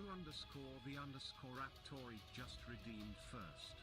_the_Raptori just redeemed first.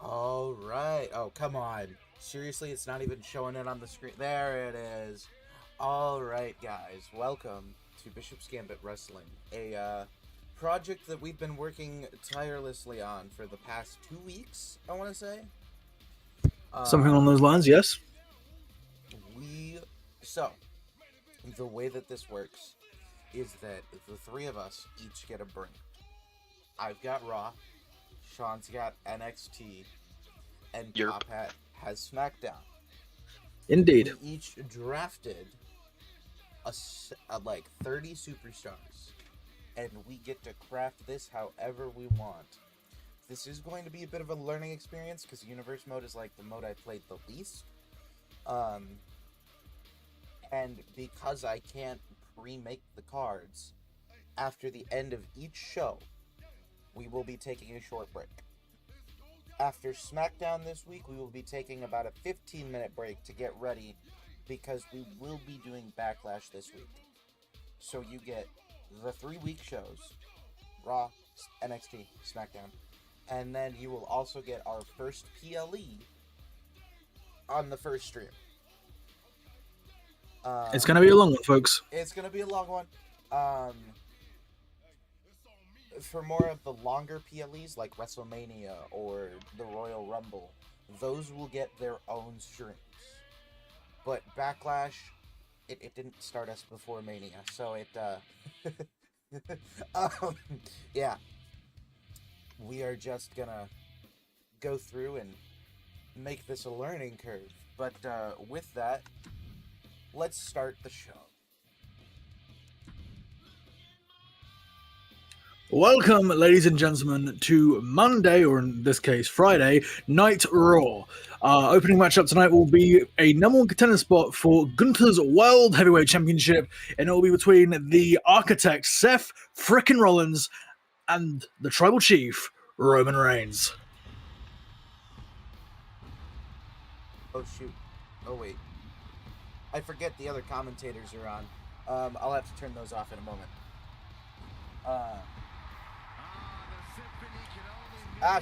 All right. Oh, come on. Seriously, it's not even showing it on the screen. There it is. All right, guys. Welcome to Bishop's Gambit Wrestling, a project that we've been working tirelessly on for the past 2 weeks, I want to say. Something along those lines, yes. So, the way that this works is that the three of us each get a break. I've got Raw, Sean's got NXT, and Yerp. Top Hat has SmackDown. Indeed. We each drafted like 30 superstars, and we get to craft this however we want. This is going to be a bit of a learning experience because Universe Mode is like the mode I played the least. And because I can't pre-make the cards, after the end of each show, we will be taking a short break. After SmackDown this week, we will be taking about a 15-minute break to get ready because we will be doing Backlash this week. So you get the 3-week shows, Raw, NXT, SmackDown, and then you will also get our first PLE on the first stream. It's going to be a long one, folks. It's going to be a long one. For more of the longer PLEs, like WrestleMania or the Royal Rumble, those will get their own streams. But Backlash, it didn't start us before Mania, so it, yeah. We are just gonna go through and make this a learning curve. But with that, let's start the show. Welcome, ladies and gentlemen, to Monday, or in this case, Friday, Night Raw. Our opening matchup tonight will be a number one contender spot for Gunther's World Heavyweight Championship, and it will be between the Architect, Seth frickin' Rollins, and the Tribal Chief, Roman Reigns. Oh, shoot. Oh, wait. I forget the other commentators are on. I'll have to turn those off in a moment.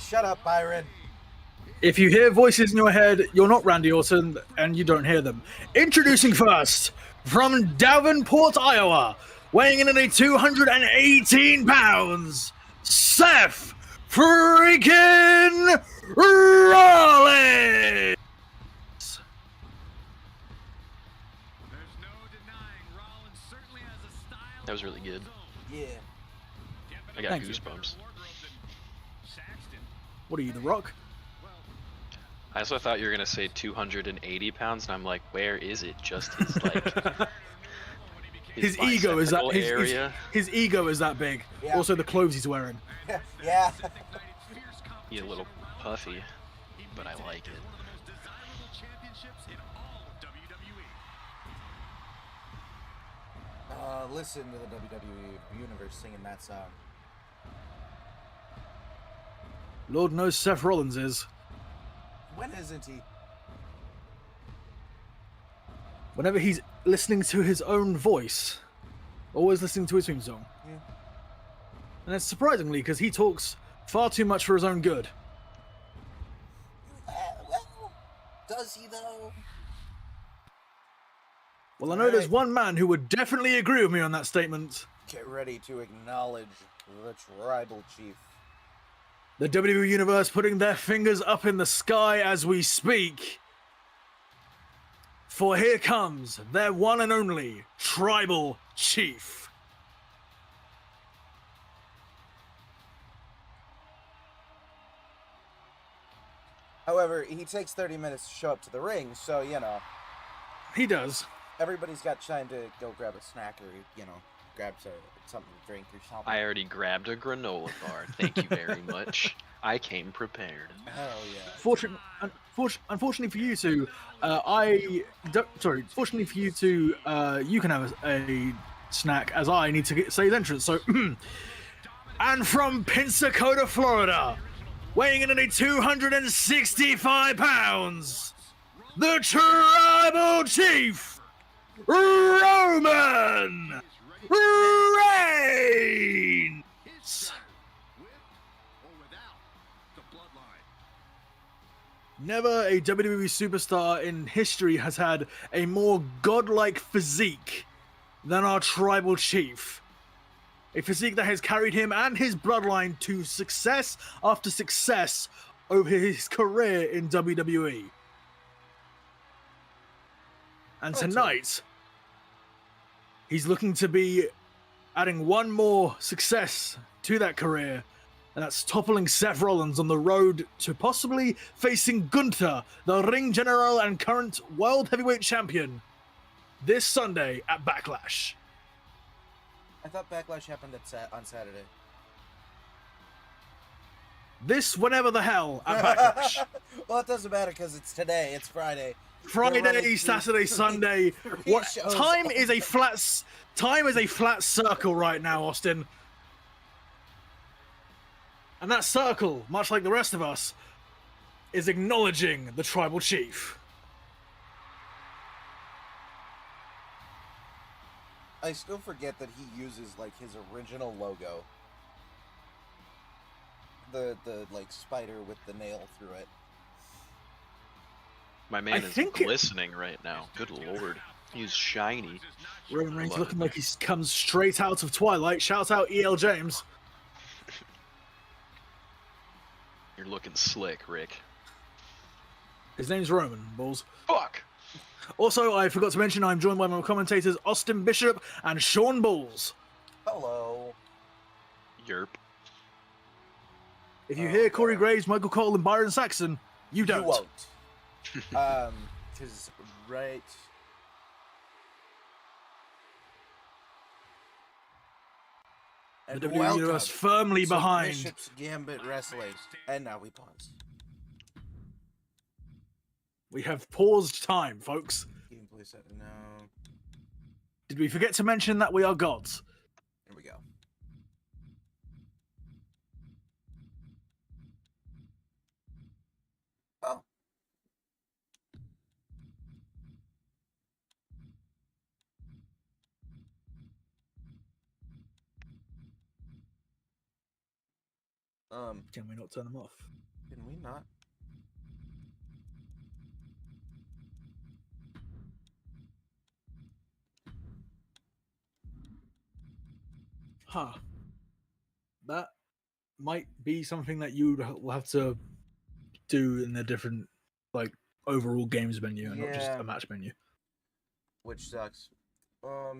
Shut up, Byron. If you hear voices in your head, you're not Randy Orton, and you don't hear them. Introducing first, from Davenport, Iowa, weighing in at 218 pounds, Seth freaking Rollins! That was really good. Yeah. I got Thank you. goosebumps. What are you, The Rock? I also thought you were gonna say 280 pounds, and I'm like, where is it? Just his like His ego is that biceptacle area. his ego is that big. Yeah. Also, the clothes he's wearing. Yeah. He's a little puffy, but I like it. Listen to the WWE Universe singing that song. Lord knows Seth Rollins is. When isn't he? Whenever he's listening to his own voice, always listening to his theme song. Yeah. And it's surprisingly because he talks far too much for his own good. Well, does he though? Well, I know there's one man who would definitely agree with me on that statement. Get ready to acknowledge the Tribal Chief. The WWE Universe putting their fingers up in the sky as we speak. For here comes their one and only Tribal Chief. However, he takes 30 minutes to show up to the ring, so, you know, He does. everybody's got time to go grab a snack or, you know, grab something to drink or something. I already grabbed a granola bar. Thank you very much. I came prepared. Hell yeah. Unfortunately for you two, fortunately for you two, you can have a snack as I need to get stage entrance. So, and from Pensacola, Florida, weighing in at 265 pounds, the Tribal Chief, Roman Reigns. Never a WWE superstar in history has had a more godlike physique than our Tribal Chief. A physique that has carried him and his bloodline to success after success over his career in WWE. And tonight, he's looking to be adding one more success to that career, and that's toppling Seth Rollins on the road to possibly facing Gunther, the ring general and current World Heavyweight Champion, this Sunday at Backlash. I thought Backlash happened on Saturday. This whenever the hell at Backlash. Well, it doesn't matter because it's today. It's Friday. Friday, Saturday, Sunday. What shows. time is a flat circle right now, Austin. And that circle, much like the rest of us, is acknowledging the Tribal Chief. I still forget that he uses like his original logo. The like spider with the nail through it. My man is glistening right now. Good lord. He's shiny. Roman Reigns looking like he's come straight out of Twilight. Shout out E.L. James. You're looking slick, Rick. His name's Roman, balls. Fuck! Also, I forgot to mention I'm joined by my commentators Austin Byshop and Sean Balls. Hello. Yerp. If you hear Corey Graves, Michael Cole, and Byron Saxon, you don't. You won't. Because right... The WWE Universe firmly behind. Bishop's Gambit Wrestling. And now we pause. We have paused time, folks. Gameplay set. No. Did we forget to mention that we are gods? Here we go. Oh. Can we not turn them off? Can we not? Huh. That might be something that you will have to do in a different, like, overall games menu and not just a match menu. Which sucks. Yeah.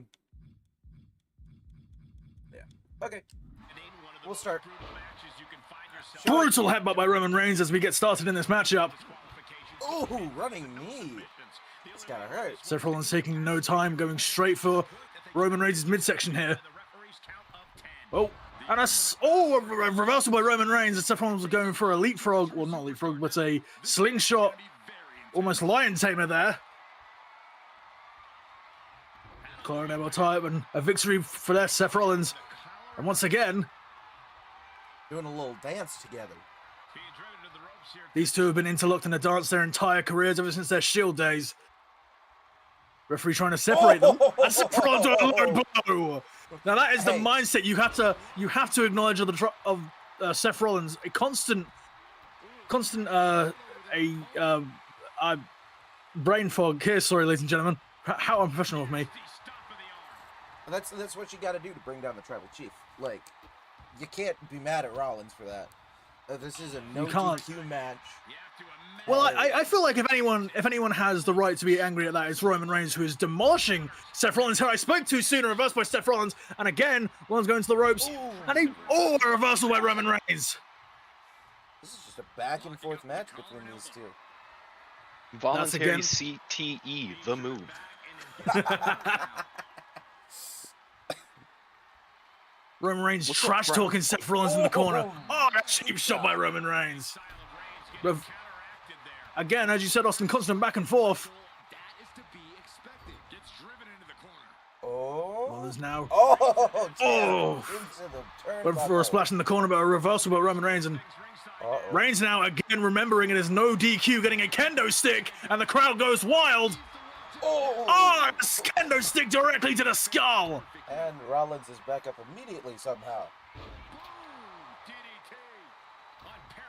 Okay. We'll start. Brutal headbutt by Roman Reigns as we get started in this matchup. Oh, running knee. It's gotta hurt. Seth Rollins taking no time, going straight for Roman Reigns' midsection here. Oh, and a reversal by Roman Reigns. And Seth Rollins was going for a leapfrog. Well, not leapfrog, but a slingshot. Almost lion tamer there. Collar elbow type and a victory for that Seth Rollins. And once again, doing a little dance together. These two have been interlocked in a dance their entire careers ever since their Shield days. Referee trying to separate them. And Seth Rollins with a low blow. Now that is the mindset you have to acknowledge of Seth Rollins. A constant brain fog here. Sorry, ladies and gentlemen. How unprofessional of me. That's what you got to do to bring down the tribal chief. Like, you can't be mad at Rollins for that. This is a no DQ match. Well, I feel like if anyone has the right to be angry at that, it's Roman Reigns, who is demolishing Seth Rollins, who I spoke to sooner, reversed by Seth Rollins, and again, Rollins going to the ropes, and a reversal by Roman Reigns. This is just a back and forth match between these two. Voluntary CTE, the move. Roman Reigns trash talking Seth Rollins in the corner. Oh, that cheap shot by Roman Reigns. Again, as you said, Austin, constant back and forth. Rollins now. Went for a splash in the corner, but a reversal by Roman Reigns. And Reigns now again remembering it is no DQ, getting a kendo stick, and the crowd goes wild. A kendo stick directly to the skull. And Rollins is back up immediately somehow.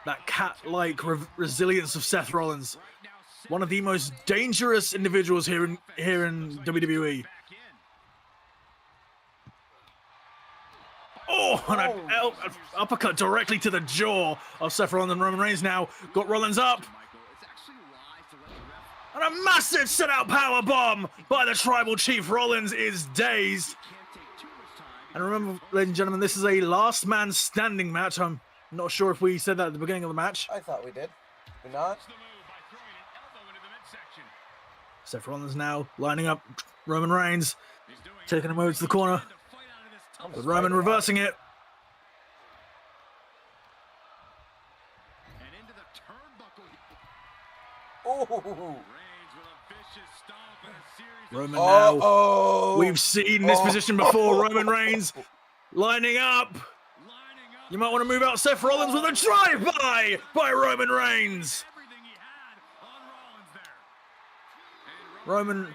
That cat-like resilience of Seth Rollins, one of the most dangerous individuals here in WWE. Oh, and an uppercut directly to the jaw of Seth Rollins, and Roman Reigns now got Rollins up. And a massive set-out power bomb by the Tribal Chief. Rollins is dazed. And remember, ladies and gentlemen, this is a last man standing match. I'm not sure if we said that at the beginning of the match. I thought we did. Did we not? Seth Rollins now lining up Roman Reigns, taking him over to the corner. With Roman reversing it. Roman now. We've seen this position before. Roman Reigns lining up. You might want to move out Seth Rollins with a drive-by by Roman Reigns. Roman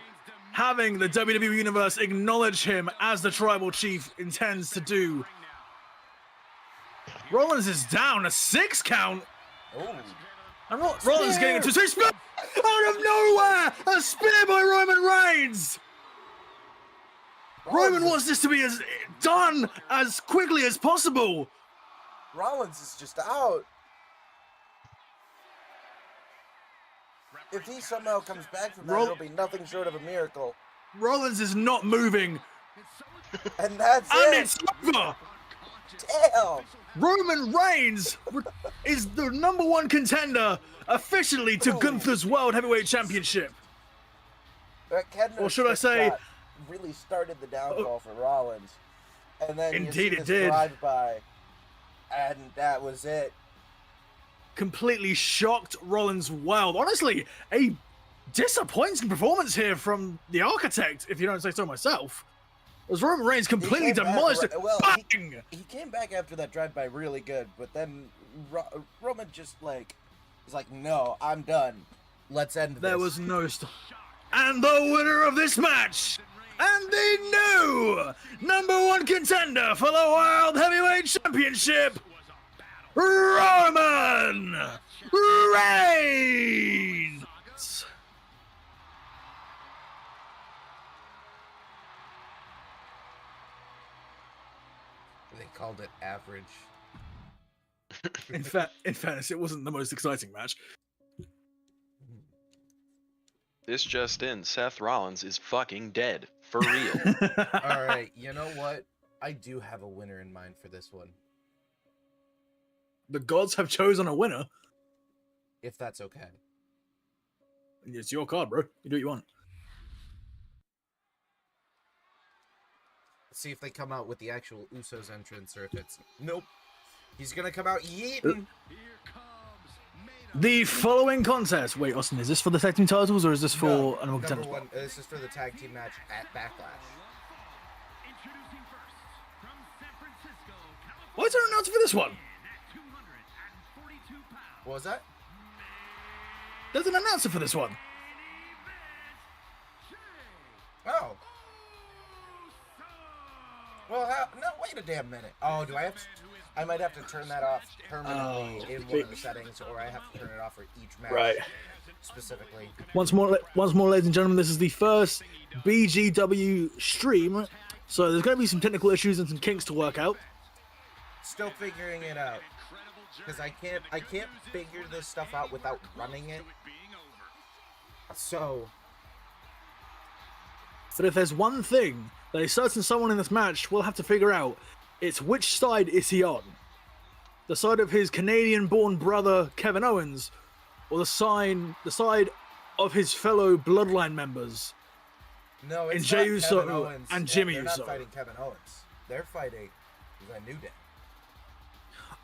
having the WWE Universe acknowledge him as the Tribal Chief intends to do. Rollins is down, a 6 count. Oh. And Rollins getting into 6 out of nowhere! A spear by Roman Reigns! Roman wants this to be done as quickly as possible. Rollins is just out. If he somehow comes back from that, it'll be nothing short of a miracle. Rollins is not moving. And that's And it. it's over. Damn. Roman Reigns is the #1 contender officially to Gunther's World Heavyweight Championship. Or should I say, really started the downfall for Rollins. And then Indeed you see it this did. drive-by, and that was it. Completely shocked Rollins Wild. Honestly, a disappointing performance here from the Architect, if you don't say so myself. As Roman Reigns completely demolished it. Well, Bang! he came back after that drive-by really good, but then Roman just was like, no, I'm done. Let's end this. There was no stop. And the winner of this match, and the new #1 contender for the World Heavyweight Championship, Roman Reigns! They called it average. In fairness, it wasn't the most exciting match. This just in, Seth Rollins is fucking dead. For real. Alright, you know what? I do have a winner in mind for this one. The gods have chosen a winner. If that's okay. It's your card, bro. You do what you want. Let's see if they come out with the actual Usos entrance or if it's... Nope. He's gonna come out yeeting. The following contest. Wait, Austin, is this for the tag team titles or is this for an number contender? one, this is for the tag team match at Backlash. Why is there an announcer for this one? What was that? There's an announcer for this one. Oh. Well, no, wait a damn minute. Oh, do I have to... I might have to turn that off permanently in one of the settings, or I have to turn it off for each match. Right. Specifically. Once more, ladies and gentlemen, this is the first BGW stream, so there's going to be some technical issues and some kinks to work out. Still figuring it out, because I can't figure this stuff out without running it. So. But if there's one thing that a certain someone in this match will have to figure out, it's which side is he on? The side of his Canadian-born brother Kevin Owens, or the side of his fellow Bloodline members? No, it's in Jey not Uso Kevin Owens. and Jimmy They're Uso. not fighting Kevin Owens. They're fighting the New Day.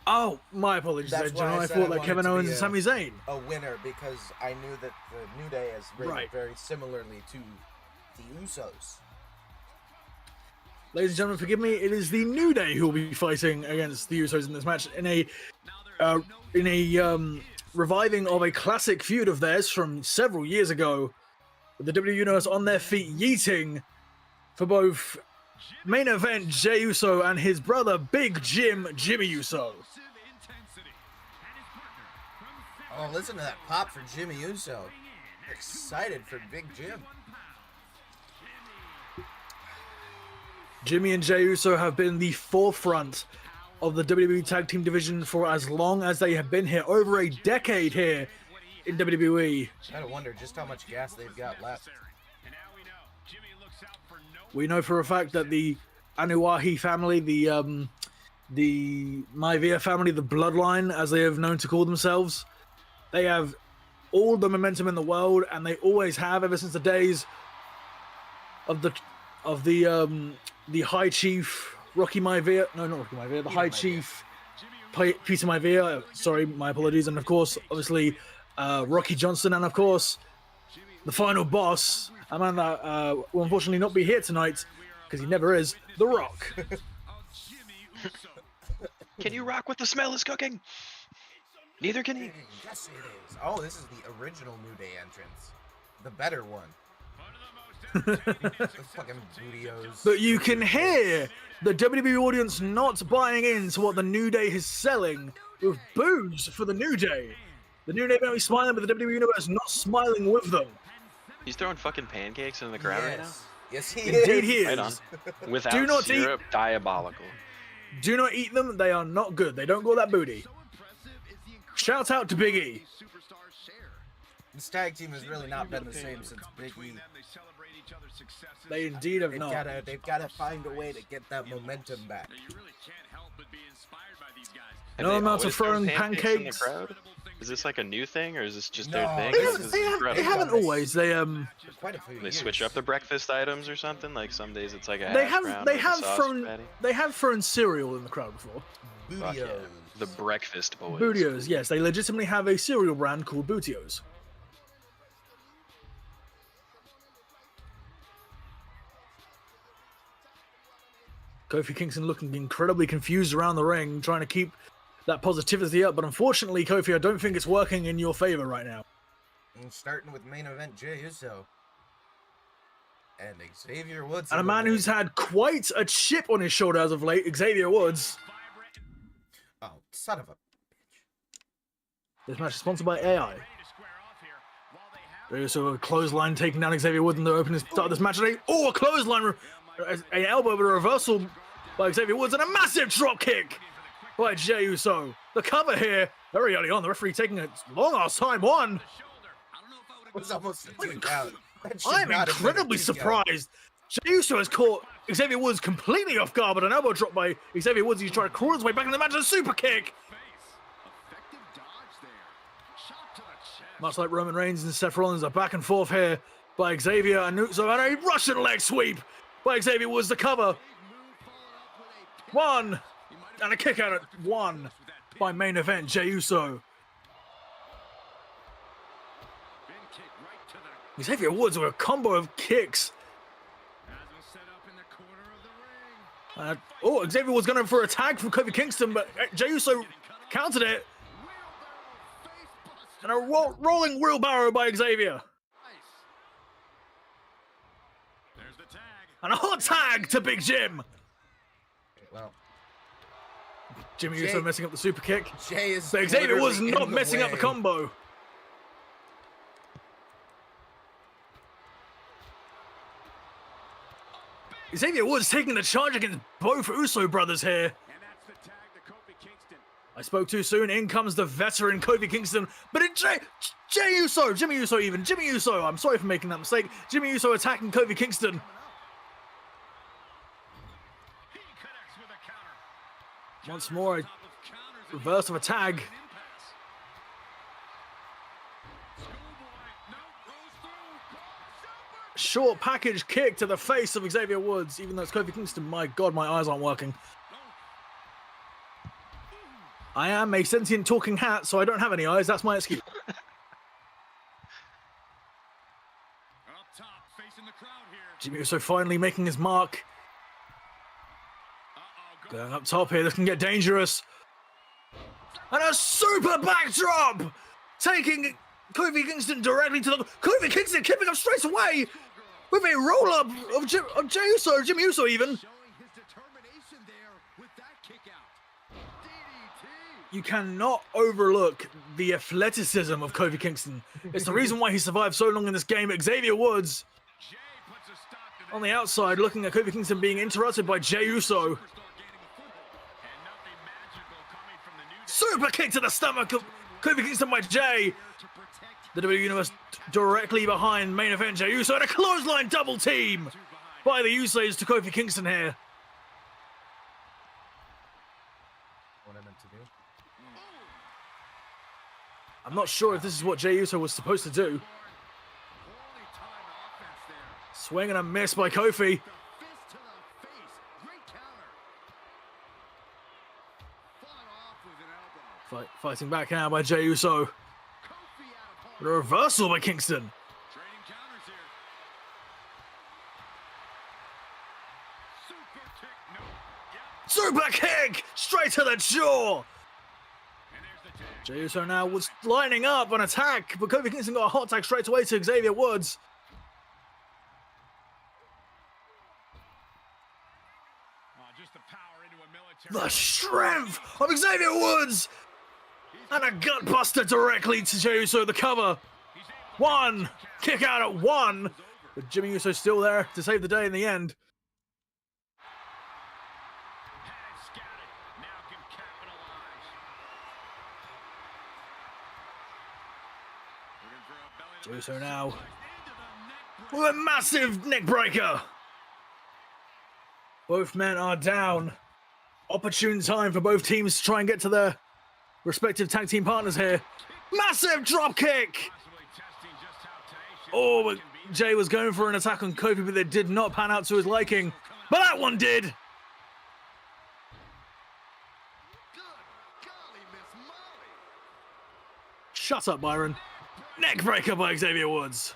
Oh, my apologies, That's ladies and why I gentlemen. I said thought I that wanted Kevin to Owens be and Sami Zayn. A winner, because I knew that the New Day is rated Right. very similarly to the Usos. Ladies and gentlemen, forgive me. It is the New Day who will be fighting against the Usos in this match in a reviving of a classic feud of theirs from several years ago. With the WWE Universe on their feet, yeeting for both main event Jey Uso and his brother Big Jimmy Uso. Oh, listen to that pop for Jimmy Uso. Excited for Big Jim. Jimmy and Jey Uso have been the forefront of the WWE Tag Team division for as long as they have been here, over a decade here in WWE. I gotta wonder just how much gas they've got left. We know for a fact that the Anuahi family, the Maivia family, the Bloodline, as they have known to call themselves, they have all the momentum in the world, and they always have ever since the days of the High Chief Rocky Maivia. No, not Rocky Maivia. The High Chief Peter Maivia. Sorry, my apologies. And of course, obviously, Rocky Johnson, and of course, the final boss, a man that will unfortunately not be here tonight because he never is, The Rock. Can you rock what the smell is cooking? Neither can he. Yes, it is. Oh, this is the original New Day entrance. The better one. The fucking bootios. But you can hear the WWE audience not buying into what the New Day is selling with boos for the New Day. The New Day may be smiling, but the WWE Universe not smiling with them. He's throwing fucking pancakes in the crowd right now. Yes, he Indeed is. he Right on. is. Without Do not syrup, diabolical. Do not eat them. They are not good. They don't go that booty. Shout out to Big E. This tag team has really not been the same since Big E. They indeed have not. They've gotta find a way to get that momentum back. Have No they amount of always thrown throwing in the pancakes. crowd? Is this like a new thing, or is this just No, their thing? they They, This haven't, is they, have, they haven't always. They For quite a few They years. switch up the breakfast items or something. Like some days it's like a they hash have brown they with a have sausage thrown patty. they have thrown cereal in the crowd before. Fuck yeah. Bootios. The breakfast boys. Bootios, yes, they legitimately have a cereal brand called Bootios. Kofi Kingston looking incredibly confused around the ring, trying to keep that positivity up, but unfortunately, Kofi, I don't think it's working in your favor right now. And starting with main event Jey Uso. And Xavier Woods. And a man who's had quite a chip on his shoulder as of late, Xavier Woods. Oh, son of a... This match is sponsored by AI. There's a clothesline taking down Xavier Woods in the opening start of this match. Oh, a clothesline, an elbow, but a reversal by Xavier Woods, and a massive drop kick by Jey Uso. The cover here, very early on, the referee taking a long-ass time. One. It was almost a 2 count. That should I'm not have been a incredibly 2 count. surprised. Jey Uso has caught Xavier Woods completely off guard, but an elbow drop by Xavier Woods. He's trying to crawl his way back in the match, and a super kick. Much like Roman Reigns and Seth Rollins are back and forth here by Xavier and Uso, and a Russian leg sweep by Xavier Woods to cover. One, and a kick out at one by main event Jey Uso. Xavier Woods with a combo of kicks. Xavier Woods going for a tag from Kofi Kingston, but Jey Uso countered it. And a rolling wheelbarrow by Xavier. And a hot tag to Big Jim. Well, Jimmy Jey- Uso messing up the super kick. Jey is But Xavier was literally not in the messing up the way. combo. Xavier Woods taking the charge against both Uso brothers here. I spoke too soon. In comes the veteran Kofi Kingston. But Jimmy Uso. I'm sorry for making that mistake. Jimmy Uso attacking Kofi Kingston. Once more, a reverse of a tag. Short package kick to the face of Xavier Woods, even though it's Kofi Kingston. My God, my eyes aren't working. I am a sentient talking hat, so I don't have any eyes. That's my excuse. Jimmy Uso finally making his mark. Going up top here, this can get dangerous. And a super backdrop! Taking Kofi Kingston directly to the... Kofi Kingston keeping up straight away with a roll-up of Jey Uso, Jimmy Uso even. You cannot overlook the athleticism of Kofi Kingston. It's the reason why he survived so long in this game. Xavier Woods on the outside, looking at Kofi Kingston being interrupted by Jey Uso. Super kick to the stomach of Kofi Kingston by Jey. The WWE Universe directly behind main event Jey Uso, and a clothesline double team by the Usos to Kofi Kingston here. What I meant to do. I'm not sure if this is what Jey Uso was supposed to do. Swing and a miss by Kofi. Fighting back now by Jey Uso. A reversal by Kingston. Super kick straight to the jaw. Jey Uso now was lining up an attack, but Kofi Kingston got a hot tag straight away to Xavier Woods. The strength of Xavier Woods! And a gut buster directly to Jey Uso, the cover. One, kick out at one. But Jimmy Uso still there to save the day in the end. Jey Uso now with a massive neck breaker. Both men are down. Opportune time for both teams to try and get to their respective tag team partners here. Massive drop kick. Oh, but Jay was going for an attack on Kofi, but it did not pan out to his liking. But that one did. Shut up, Byron. Neck breaker by Xavier Woods.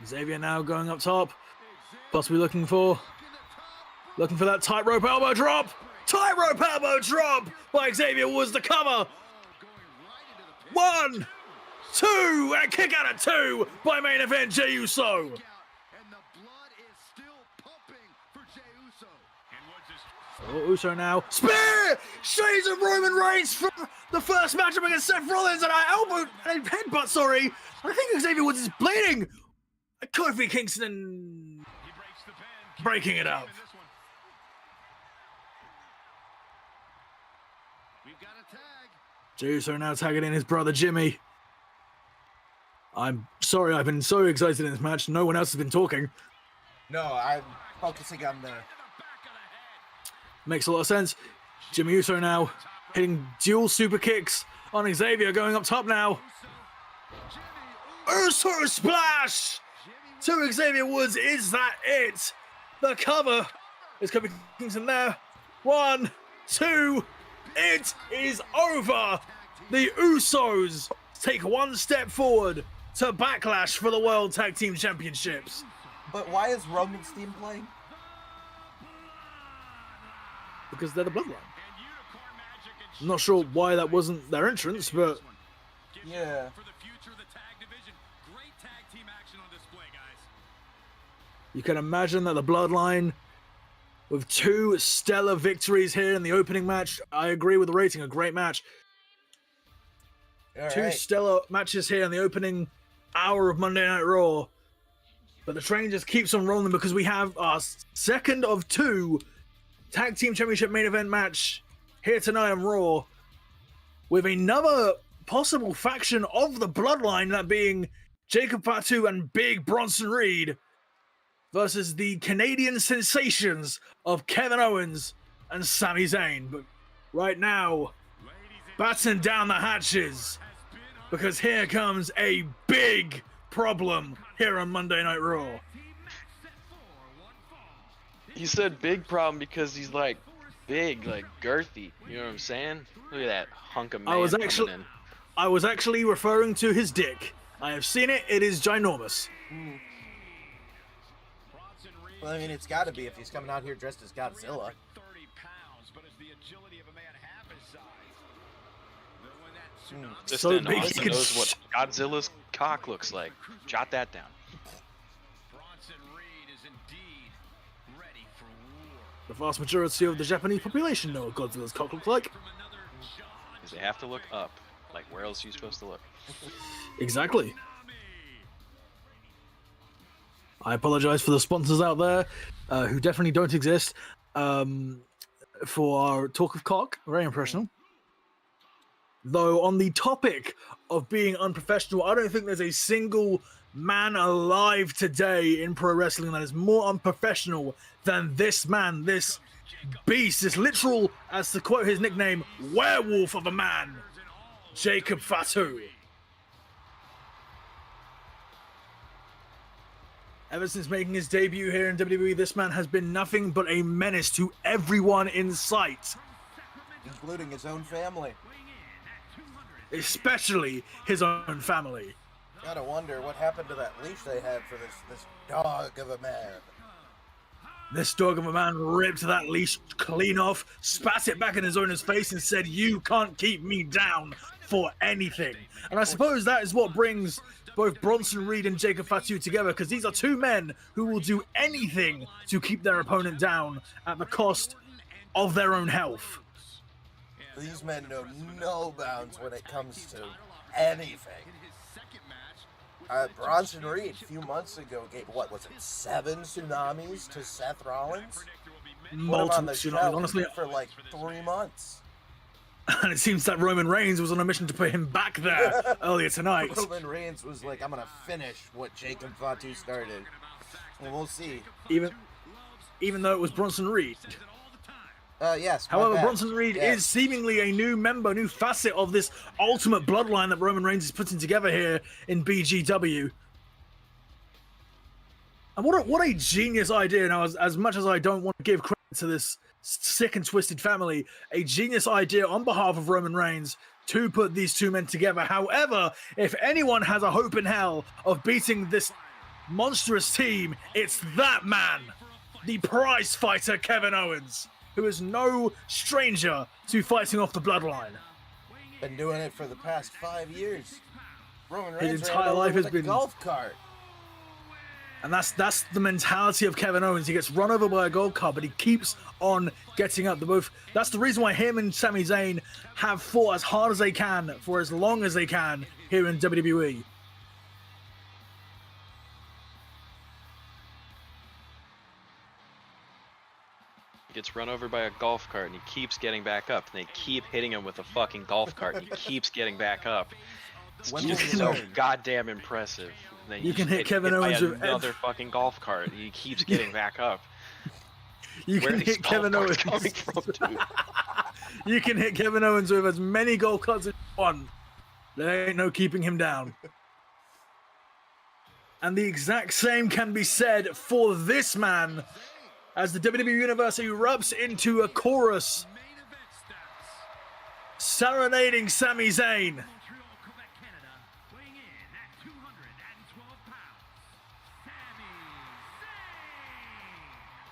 Xavier now going up top. Possibly looking for that tightrope elbow drop. Tightrope elbow drop by Xavier Woods, the cover. 1, 2, and kick out at 2 by main event Jey Uso. Oh, Uso now. Spear! Shades of Roman Reigns from the first matchup against Seth Rollins, and headbutt, sorry. I think Xavier Woods is bleeding. Kofi Kingston breaking it up. Jey Uso now tagging in his brother Jimmy. I'm sorry, I've been so excited in this match. No one else has been talking. No, I'm focusing on the... Makes a lot of sense. Jimmy Uso now hitting dual super kicks on Xavier, going up top now. Uso splash to Xavier Woods. Is that it? The cover is Kofi Kingston there. 1, 2. It is over. The Usos take one step forward to Backlash for the World Tag Team Championships. But why is Roman's team playing? Because they're the Bloodline. I'm not sure why that wasn't their entrance, but... Yeah. You can imagine that the Bloodline, with 2 stellar victories here in the opening match, I agree with the rating, a great match. All 2 right. stellar matches here in the opening hour of Monday Night Raw. But the train just keeps on rolling because we have our second of 2 Tag Team Championship main event match here tonight on Raw, with another possible faction of the Bloodline, that being Jacob Fatu and Big Bronson Reed, versus the Canadian sensations of Kevin Owens and Sami Zayn. But right now, batten down the hatches, because here comes a big problem here on Monday Night Raw. He said big problem because he's like big, like girthy. You know what I'm saying? Look at that hunk of man I was coming actually referring to his dick. I have seen it. It is ginormous. Well, I mean, it's got to be if he's coming out here dressed as Godzilla. Just So then, big Austin he could knows what Godzilla's cock looks like. Jot that down. The vast majority of the Japanese population know what Godzilla's cock looks like. Because they have to look up. Like, where else are you supposed to look? Exactly. I apologize for the sponsors out there who definitely don't exist for our talk of cock. Very impressional. Though, on the topic of being unprofessional, I don't think there's a single man alive today in pro wrestling that is more unprofessional than this man, this beast, this literal, as to quote his nickname, werewolf of a man, Jacob Fatu. Ever since making his debut here in WWE, this man has been nothing but a menace to everyone in sight. Including his own family. Especially his own family. Gotta wonder what happened to that leash they had for this dog of a man. This dog of a man ripped that leash clean off, spat it back in his owner's face, and said, "You can't keep me down for anything." And I suppose that is what brings both Bronson Reed and Jacob Fatu together, because these are two men who will do anything to keep their opponent down at the cost of their own health. These men know no bounds when it comes to anything. Bronson Reed, a few months ago, gave, what was it, 7 tsunamis to Seth Rollins? Put him on Multiple the tsunamis, shelf honestly. for like 3 months. And it seems that Roman Reigns was on a mission to put him back there earlier tonight. Roman Reigns was like, I'm going to finish what Jacob Fatu started. And we'll see. Even though it was Bronson Reed. Yes. However, Bronson Reed is seemingly a new member, new facet of this ultimate bloodline that Roman Reigns is putting together here in BGW. And what a genius idea. Now, as much as I don't want to give credit to this sick and twisted family, a genius idea on behalf of Roman Reigns to put these two men together. However, if anyone has a hope in hell of beating this monstrous team, it's that man, the prize fighter Kevin Owens, who is no stranger to fighting off the bloodline. Been doing it for the past 5 years. Roman Reigns His entire life has been a golf cart. And that's the mentality of Kevin Owens. He gets run over by a golf cart, but he keeps on getting up. That's the reason why him and Sami Zayn have fought as hard as they can for as long as they can here in WWE. He gets run over by a golf cart and he keeps getting back up. And they keep hitting him with a fucking golf cart and he keeps getting back up. It's just so goddamn impressive. And then You can hit Kevin by Owens with another fucking golf cart. He keeps getting back up. You can hit Kevin Owens. Coming from, dude? You can hit Kevin Owens with as many golf carts as you want. There ain't no keeping him down. And the exact same can be said for this man, as the WWE Universe erupts into a chorus, serenading Sami Zayn.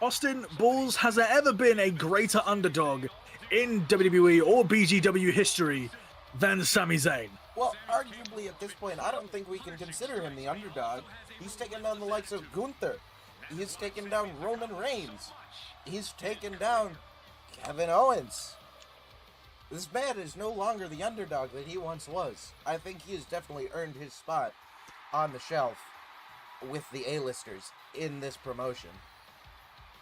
Austin Balls, has there ever been a greater underdog in WWE or BGW history than Sami Zayn? Well, arguably at this point, I don't think we can consider him the underdog. He's taken down the likes of Gunther. He's taken down Roman Reigns. He's taken down Kevin Owens. This man is no longer the underdog that he once was. I think he has definitely earned his spot on the shelf with the A-listers in this promotion.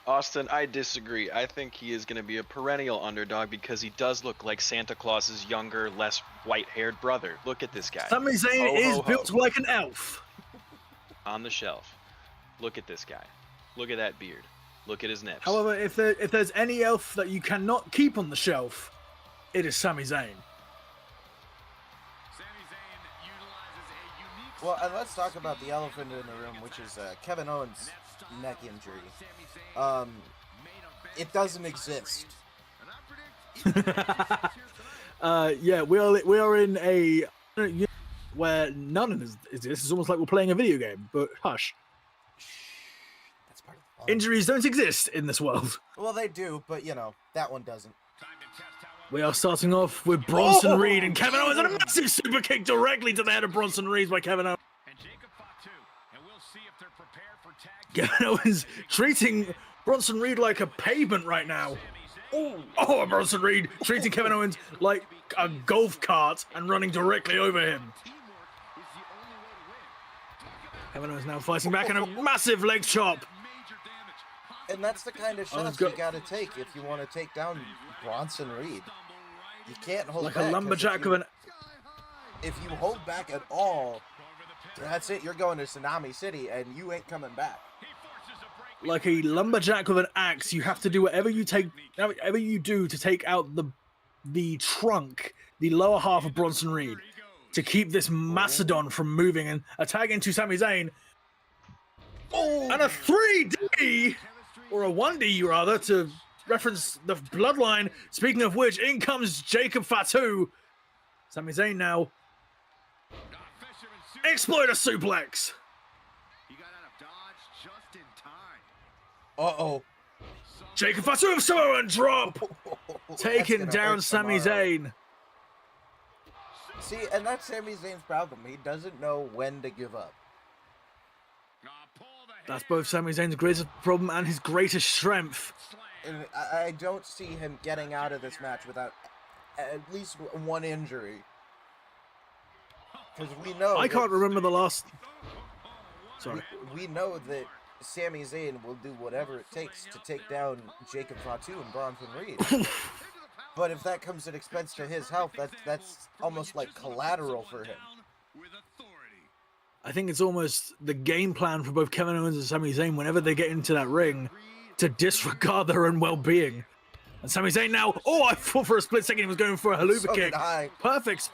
Austin, I disagree. I think he is going to be a perennial underdog because he does look like Santa Claus's younger, less white-haired brother. Look at this guy. Sami Zayn is built like an elf. On the shelf. Look at this guy. Look at that beard. Look at his nips. However, if there's any elf that you cannot keep on the shelf, it is Sami Zayn. Well, and let's talk about the elephant in the room, which is Kevin Owens' neck injury. It doesn't exist. Yeah, we are in a where none of this exists. It's almost like we're playing a video game, but hush. That's part of the fun. Injuries don't exist in this world. Well, they do, but you know, that one doesn't. We are starting off with Bronson Reed and Kevin Owens, and a massive super kick directly to the head of Bronson Reed by Kevin Owens. Kevin Owens treating Bronson Reed like a pavement right now. Oh, Bronson Reed treating Kevin Owens like a golf cart and running directly over him. Kevin Owens now fighting back and a massive leg chop. And that's the kind of shots you gotta take if you want to take down Bronson Reed. You can't hold like back. A lumberjack of an... If you hold back at all, that's it. You're going to Tsunami City and you ain't coming back. Like a lumberjack with an axe, you have to do whatever you do to take out the trunk, the lower half of Bronson Reed, to keep this mastodon from moving and attacking into Sami Zayn. Oh, and a 3D, or a 1D rather, to reference the bloodline. Speaking of which, in comes Jacob Fatu. Sami Zayn now. Exploiter suplex. Uh-oh. Jacob Fatu of Samoan drop. Taking down Sami Zayn. See, and that's Sami Zayn's problem. He doesn't know when to give up. That's both Sami Zayn's greatest problem and his greatest strength. And I don't see him getting out of this match without at least one injury. Because we know... I can't remember the last... Sorry. We know that Sami Zayn will do whatever it takes to take down Jacob Fatu and Bronson Reed. But if that comes at expense to his health, that's almost like collateral for him. I think it's almost the game plan for both Kevin Owens and Sami Zayn whenever they get into that ring to disregard their own well-being. And Sami Zayn now, oh, I thought for a split second he was going for a haluva So kick. did I. Perfect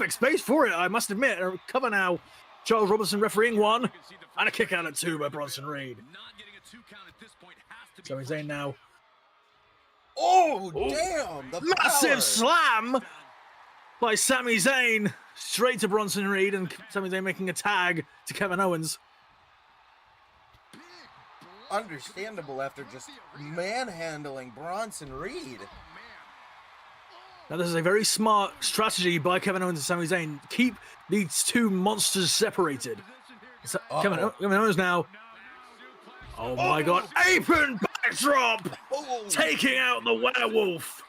space for it, I must admit. Cover now. Charles Robinson refereeing one, and a kick out at two by Bronson Reed. Sami Zayn now. Oh, damn! The Massive power. slam by Sami Zayn straight to Bronson Reed, and Sami Zayn making a tag to Kevin Owens. Understandable after just manhandling Bronson Reed. Now, this is a very smart strategy by Kevin Owens and Sami Zayn. Keep these two monsters separated. Kevin Owens now. Oh my God. Apron backdrop! Taking out the werewolf.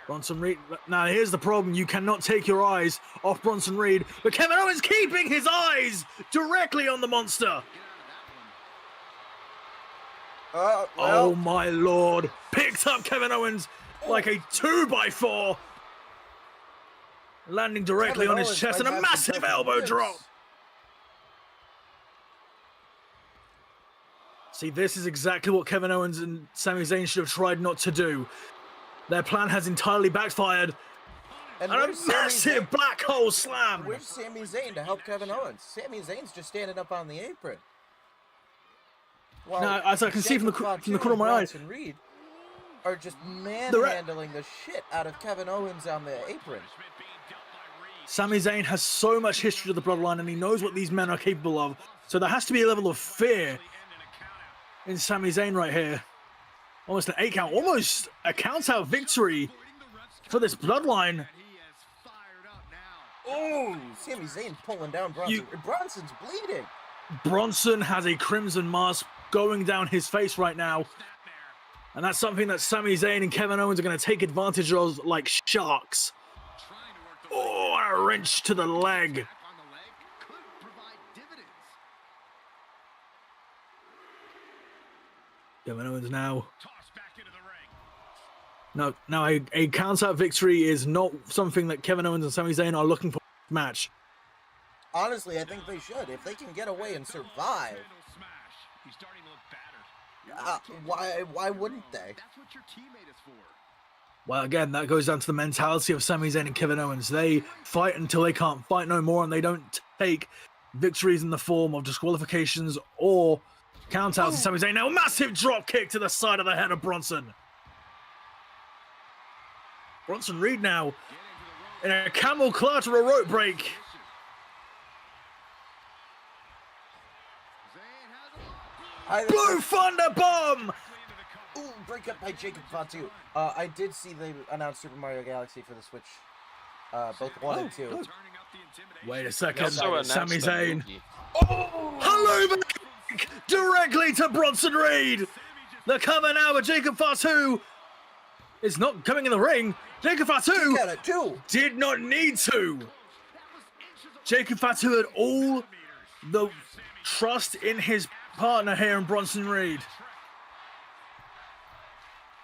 Bronson Reed. Now, here's the problem. You cannot take your eyes off Bronson Reed, but Kevin Owens keeping his eyes directly on the monster. Oh my Lord. Picked up Kevin Owens like a 2x4. Landing directly on his chest and a massive elbow drop. See, this is exactly what Kevin Owens and Sami Zayn should have tried not to do. Their plan has entirely backfired. And a massive black hole slam. Where's Sami Zayn to help Kevin Owens? Sami Zayn's just standing up on the apron. Well, now, as I can see from the corner of my eye, Reed are just manhandling the shit out of Kevin Owens on the apron. Sami Zayn has so much history of the bloodline, and he knows what these men are capable of. So there has to be a level of fear in Sami Zayn right here. Almost an 8 count, almost a count-out victory for this bloodline. Oh, Sami Zayn pulling down Bronson. Bronson's bleeding. Bronson has a crimson mask going down his face right now. And that's something that Sami Zayn and Kevin Owens are going to take advantage of like sharks. Oh, and a wrench to the leg. Kevin Owens now. Now a count-out victory is not something that Kevin Owens and Sami Zayn are looking for in this match. Honestly, I think they should. If they can get away and survive, why wouldn't they? Well, again, that goes down to the mentality of Sami Zayn and Kevin Owens. They fight until they can't fight no more, and they don't take victories in the form of disqualifications or countouts. And Sami Zayn now, a massive drop kick to the side of the head of Bronson. Bronson Reed now in a camel clutch or a rope break. Blue Thunder Bomb! Ooh, break up by Jacob Fatu. I did see they announced Super Mario Galaxy for the Switch. Both 1 and 2. Good. Wait a second, Also Sami announced a Zayn. movie. Hello, directly to Bronson Reed. The cover now with Jacob Fatu is not coming in the ring. Jacob Fatu did not need to. Jacob Fatu had all the trust in his partner here in Bronson Reed.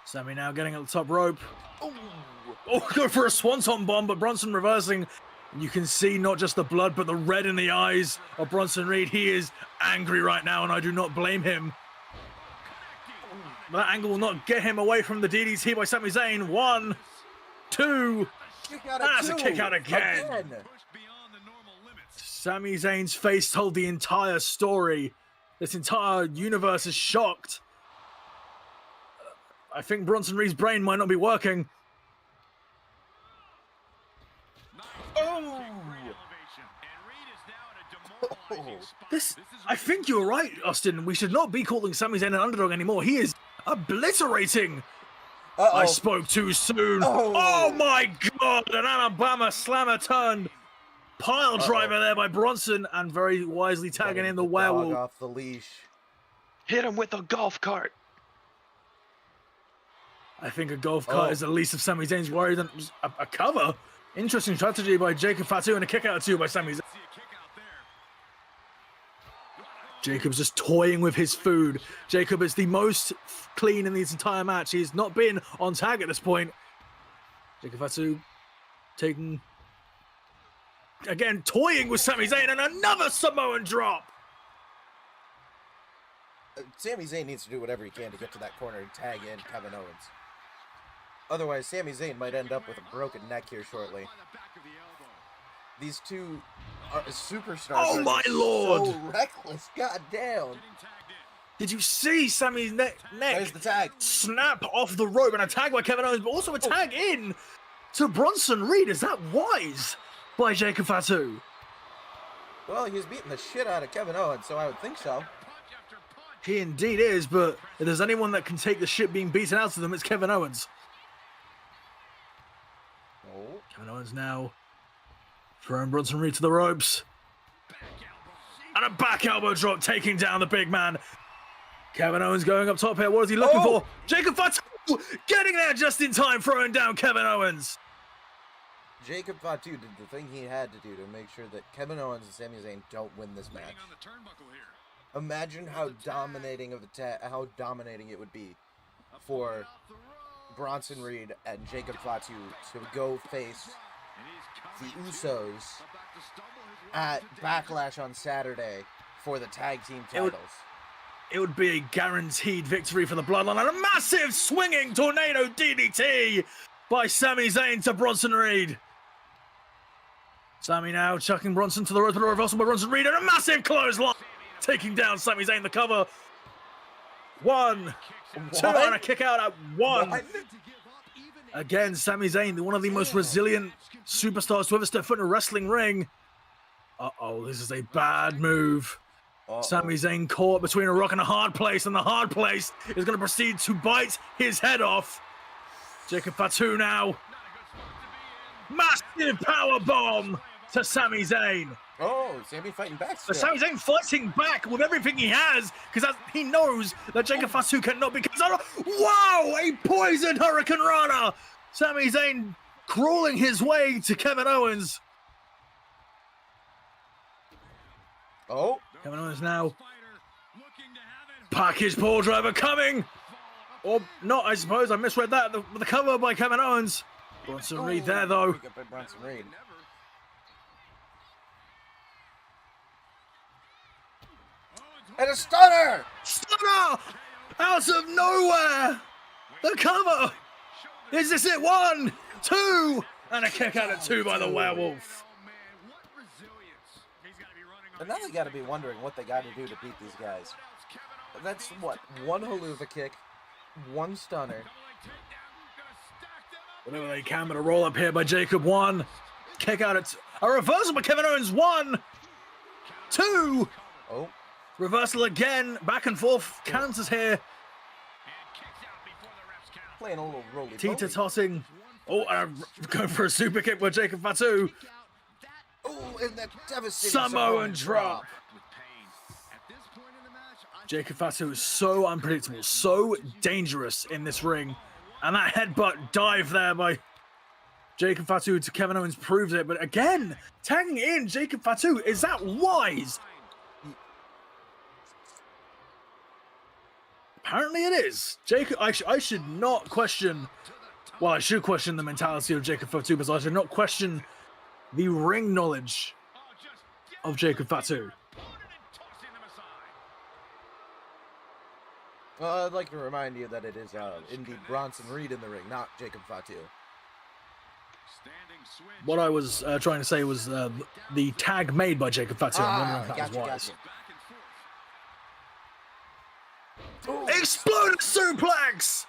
Sami now getting at the top rope. Oh, go for a swanton bomb, but Bronson reversing. You can see not just the blood, but the red in the eyes of Bronson Reed. He is angry right now, and I do not blame him. That angle will not get him away from the DDT by Sami Zayn. 1, 2. That's a kick out again. Sami Zayn's face told the entire story. This entire universe is shocked. I think Bronson Reed's brain might not be working. I think you're right, Austin. We should not be calling Sami Zayn an underdog anymore. He is obliterating I spoke too soon. Oh my God! An Alabama slammer turned. Pile driver there by Bronson, and very wisely tagging in the werewolf. Dog off the leash. Hit him with a golf cart. I think a golf cart is the least of Sami Zayn's worry than a cover. Interesting strategy by Jacob Fatu and a kick out too by Sami Zayn. Jacob's just toying with his food. Jacob is the most clean in this entire match. He's not been on tag at this point. Jacob Fatu taking... Again, toying with Sami Zayn and another Samoan drop. Sami Zayn needs to do whatever he can to get to that corner and tag in Kevin Owens. Otherwise, Sami Zayn might end up with a broken neck here shortly. These two are superstars. Oh my lord! So reckless, goddamn. Did you see Sami's neck There's the tag. Snap off the rope and a tag by Kevin Owens, but also a tag in to Bronson Reed. Is that wise by Jacob Fatu? Well, he's beating the shit out of Kevin Owens, so I would think so. He indeed is, but if there's anyone that can take the shit being beaten out of them, it's Kevin Owens. Oh. Kevin Owens now throwing Bronson Reed to the ropes. And a back elbow drop taking down the big man. Kevin Owens going up top here. What is he looking for? Jacob Fatu getting there just in time, throwing down Kevin Owens. Jacob Fatu did the thing he had to do to make sure that Kevin Owens and Sami Zayn don't win this match. Imagine how dominating it would be for Bronson Reed and Jacob Fatu to go face the Usos at Backlash on Saturday for the tag team titles. It would be a guaranteed victory for the Bloodline and a massive swinging tornado DDT by Sami Zayn to Bronson Reed. Sami now chucking Bronson to the rope, but a reversal by Bronson Reed and a massive clothesline taking down Sami Zayn. The cover. 1, 2, and a kick out at 1. Again, Sami Zayn, one of the most resilient superstars to ever step foot in a wrestling ring. Uh-oh, this is a bad move. Sami Zayn caught between a rock and a hard place, and the hard place is going to proceed to bite his head off. Jacob Fatu now. Massive power bomb to Sami Zayn. Oh, Sami fighting back still. But Sami Zayn fighting back with everything he has, because he knows that Jacob Fatu cannot be... Wow, a poisoned Hurricane Rana. Sami Zayn crawling his way to Kevin Owens. Oh. Kevin Owens now. Package pole driver coming. Or not, I suppose. I misread that. The cover by Kevin Owens. Bronson Reed there, though. Bronson Reed. And a stunner! Stunner! Out of nowhere! The cover! Is this it? 1, 2! And a kick out at 2 by the werewolf. And now they got to be wondering what they got to do to beat these guys. That's what? 1 haluva kick, 1 stunner. Whatever they can, but a roll up here by Jacob. 1. Kick out at... A reversal by Kevin Owens. 1, 2. Oh. Reversal again. Back and forth. Counters here. Playing a little roly-poly. Tita tossing. Oh, going for a super kick by Jacob Fatu. Oh, and that devastating Samoan drop. Jacob Fatu is so unpredictable, so dangerous in this ring. And that headbutt dive there by Jacob Fatu to Kevin Owens proves it. But again, tagging in Jacob Fatu, is that wise? Apparently it is. Jacob, I should not question... Well, I should question the mentality of Jacob Fatu, but I should not question the ring knowledge of Jacob Fatu. Well, I'd like to remind you that it is indeed Bronson Reed in the ring, not Jacob Fatu. What I was trying to say was the tag made by Jacob Fatu. Gotcha. Exploded suplex!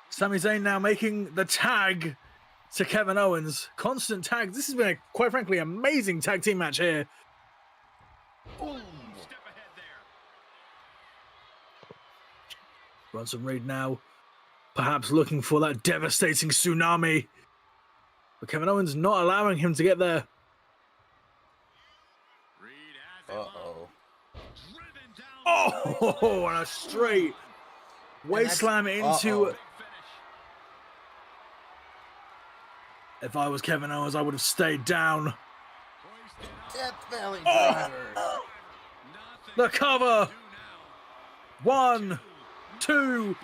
Sami Zayn now making the tag to Kevin Owens. Constant tag. This has been a, quite frankly, amazing tag team match here. Ooh. Bronson Reed now, perhaps looking for that devastating tsunami. But Kevin Owens not allowing him to get there. Uh-oh. Oh, and a straight waist slam into... If I was Kevin Owens, I would have stayed down. Death Valley Driver. The cover. 1, 2.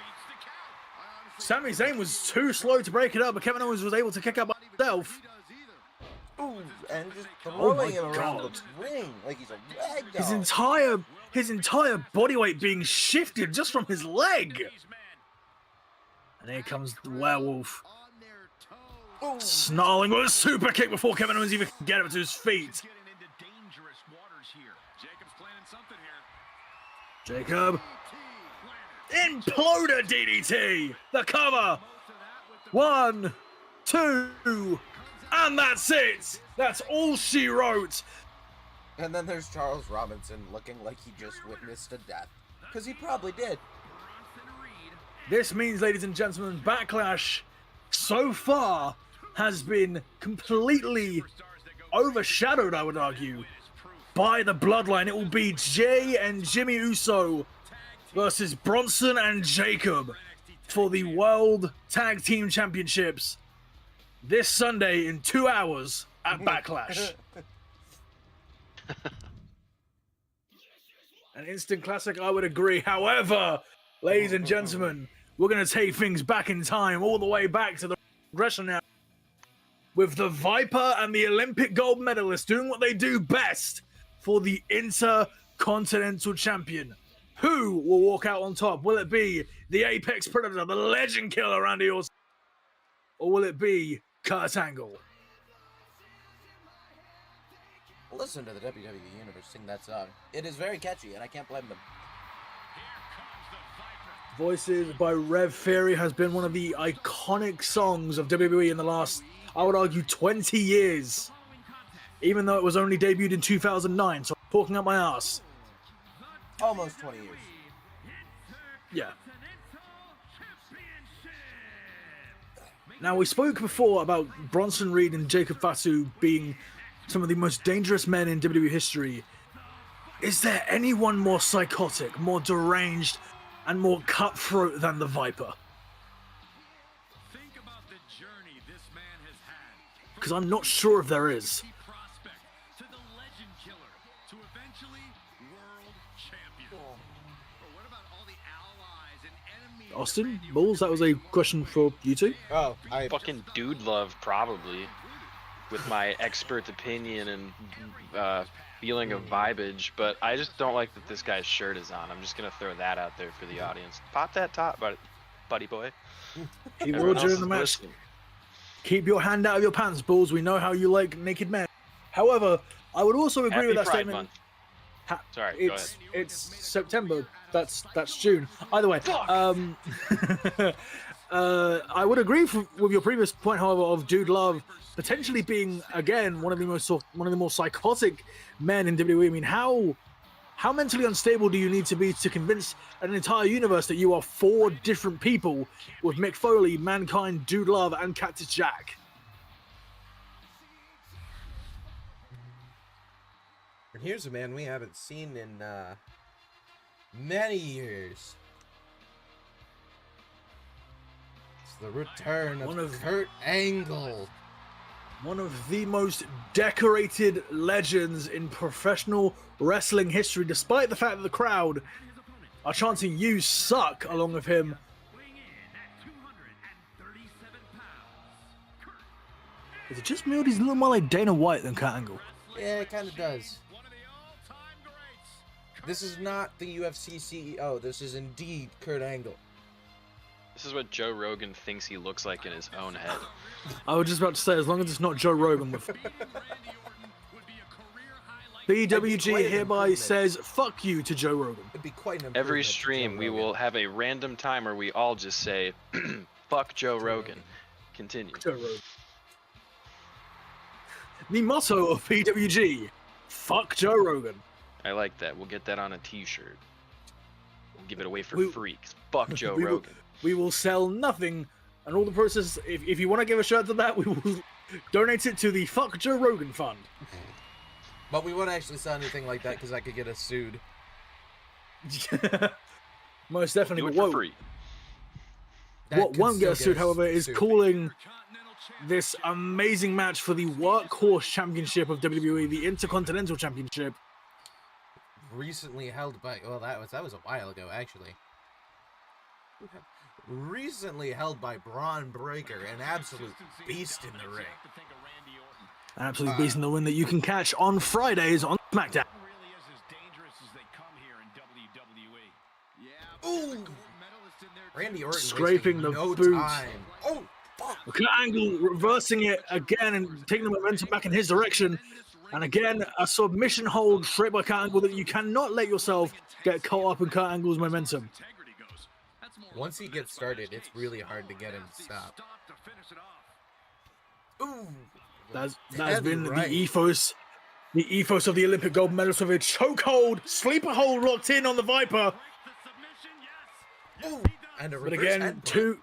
Sami Zayn was too slow to break it up, but Kevin Owens was able to kick out by himself. Ooh, and just throwing him around the ring like he's a rag doll. His entire body weight being shifted just from his leg. And here comes the werewolf. Snarling with a super kick before Kevin Owens even can get up to his feet. Jacob. Imploder DDT. The cover. 1, 2. And that's it. That's all she wrote. And then there's Charles Robinson looking like he just witnessed a death. Because he probably did. This means, ladies and gentlemen, Backlash so far has been completely overshadowed, I would argue, by the Bloodline. It will be Jay and Jimmy Uso versus Bronson and Jacob for the World Tag Team Championships this Sunday in 2 hours at Backlash. An instant classic, I would agree. However, ladies and gentlemen, we're going to take things back in time, all the way back to the progression now, with the Viper and the Olympic gold medalist doing what they do best for the Intercontinental Champion. Who will walk out on top? Will it be the Apex Predator, the Legend Killer Randy Orton, or will it be Kurt Angle? Listen to the WWE Universe sing that song. It is very catchy, and I can't blame them. Voices by Rev Theory has been one of the iconic songs of WWE in the last, I would argue, 20 years. Even though it was only debuted in 2009, so I'm talking up my ass. Almost 20 years. Yeah. Now, we spoke before about Bronson Reed and Jacob Fatu being some of the most dangerous men in WWE history. Is there anyone more psychotic, more deranged, and more cutthroat than the Viper? Because I'm not sure if there is. Austin, Bulls, that was a question for you two. Oh, Fucking dude love, probably. With my expert opinion and feeling of vibage, but I just don't like that this guy's shirt is on. I'm just gonna throw that out there for the audience. Pop that top, buddy boy. He will during the match. Listening. Keep your hand out of your pants, Bulls. We know how you like naked men. However, I would also agree Happy with that Pride statement. Month. Sorry, go ahead. It's September. That's June. Either way, I would agree with your previous point, however, of Dude Love potentially being again one of the more psychotic men in WWE. I mean, how mentally unstable do you need to be to convince an entire universe that you are 4 different people with Mick Foley, Mankind, Dude Love, and Cactus Jack? And here's a man we haven't seen in many years. It's the return of Kurt Angle. One of the most decorated legends in professional wrestling history, despite the fact that the crowd are chanting "You suck" along with him. Is it just me or does he look more like Dana White than Kurt Angle? Yeah, it kind of does. This is not the UFC CEO. This is indeed Kurt Angle. This is what Joe Rogan thinks he looks like in his own head. I was just about to say, as long as it's not Joe Rogan with... BWG hereby says, fuck you to Joe Rogan. It'd be quite an Every improvement to stream, Joe we Rogan. will have a random time where we all just say, fuck Joe Rogan. Continue. Joe Rogan. The motto of BWG, fuck Joe Rogan. I like that. We'll get that on a t-shirt. give it away for We- free. 'Cause fuck Joe we will- Rogan. We will sell nothing, and all the process. If you want to give a shirt to that, we will donate it to the Fuck Joe Rogan Fund. But we won't actually sell anything like that because I could get us sued. Most definitely. Do it But for free. That what could won't still get us sued, however, is sued. calling this amazing match for the Workhorse Championship of WWE, the Intercontinental Championship. Recently held by, well, that was a while ago, actually. Recently held by Braun Breaker, an absolute beast in the ring. An absolute beast in the ring that you can catch on Fridays on SmackDown. Ooh! Randy Orton Scraping wasting the no boot. time. Oh, fuck! Kurt Angle reversing it again and taking the momentum back in his direction. And again, a submission hold straight by Kurt Angle that you cannot let yourself get caught up in Kurt Angle's momentum. Once he gets started, it's really hard to get him to stop. Ooh! That's Heavy been right. the ethos of the Olympic gold medalist with a chokehold, sleeper hold locked in on the Viper. Ooh! And a But reverse again, headbutt.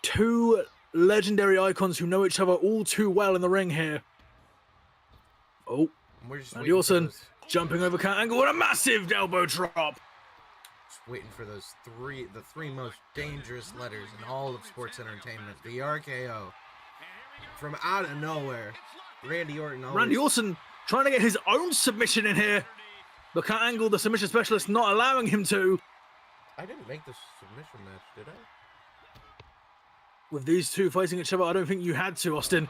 two legendary icons who know each other all too well in the ring here. Oh, We're just Randy waiting for Orton those, jumping over Kurt Angle with a massive elbow drop. just waiting for those the three most dangerous letters in all of sports entertainment. The RKO. From out of nowhere, Randy Orton always... Randy Orton trying to get his own submission in here. But Kurt Angle, the submission specialist, not allowing him to. I didn't make the submission match, did I? With these two fighting each other, I don't think you had to, Austin.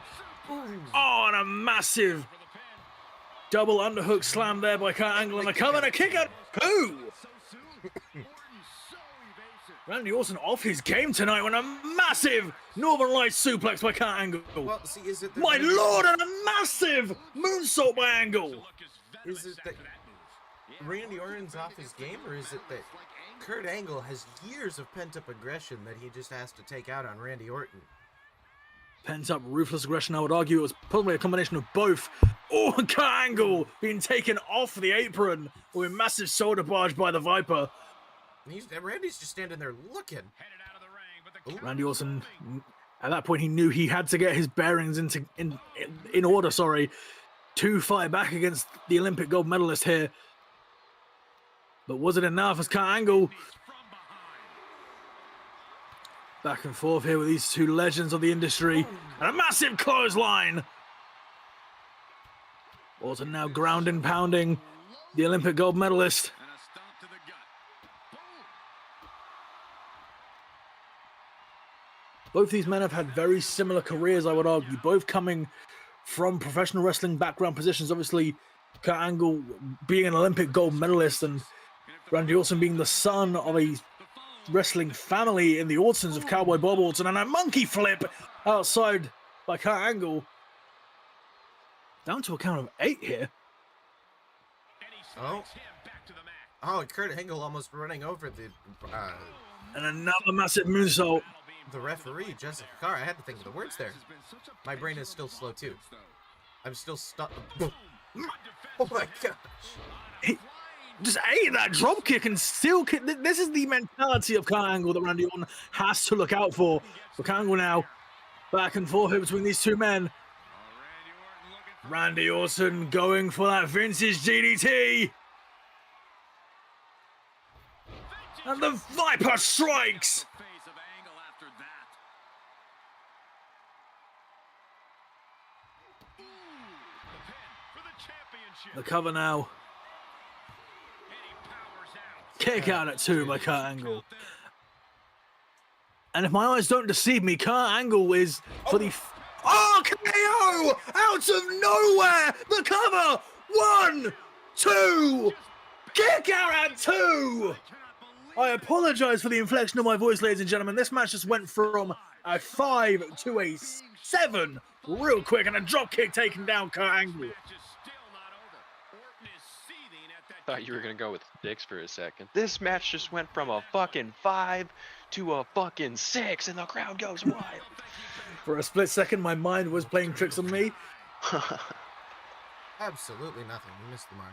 Oh, and a massive double underhook slam there by Kurt Angle, and a cover and a kick out. Two. Randy Orton off his game tonight with a massive Northern Lights suplex by Kurt Angle. Well, see, is it that My Randy- lord, and a massive moonsault by Angle. Is it that Randy Orton's off his game, or is it that Kurt Angle has years of pent-up aggression that he just has to take out on Randy Orton? Pent up ruthless aggression, I would argue it was probably a combination of both. Oh, and Kurt Angle being taken off the apron with a massive shoulder barge by the Viper. And Randy's just standing there looking. Randy Orton, at that point, he knew he had to get his bearings in order, to fight back against the Olympic gold medalist here. But was it enough as Kurt Angle back and forth here with these two legends of the industry, and a massive clothesline. Orton now ground and pounding the Olympic gold medalist. Both these men have had very similar careers, I would argue, both coming from professional wrestling background positions. Obviously, Kurt Angle being an Olympic gold medalist and Randy Orton being the son of a wrestling family in the Ortons of Cowboy Bob Orton, and a monkey flip outside by Kurt Angle. Down to a count of 8 here. Oh, Kurt Angle almost running over And another massive moonsault. the referee, Jessica Carr. I had to think of the words there. My brain is still slow too. I'm still stuck. Oh my gosh. He just ate that drop kick and still kick. This is the mentality of Kurt Angle that Randy Orton has to look out for. But Kurt Angle now back and forth here between these two men. Randy Orton going for that vintage DDT. And the Viper strikes. The cover now. Kick out at 2 by Kurt Angle. And if my eyes don't deceive me, Kurt Angle is for the... Oh, KO! Out of nowhere! The cover! 1, 2! Kick out at 2! I apologize for the inflection of my voice, ladies and gentlemen. This match just went from a 5 to a 7 real quick, and a drop kick taking down Kurt Angle. Thought you were gonna go with 6 for a second. This match just went from a fucking 5 to a fucking 6, and the crowd goes wild. For a split second, my mind was playing tricks on me. Absolutely nothing. We missed the mark.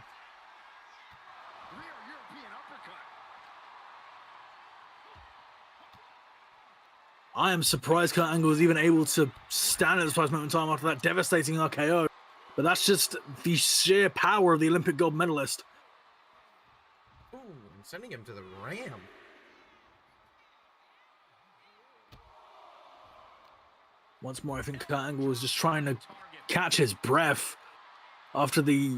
I am surprised Kurt Angle was even able to stand at this moment in time after that devastating RKO. But that's just the sheer power of the Olympic gold medalist. Ooh, I'm sending him to the ram. Once more, I think Kurt Angle was just trying to catch his breath after the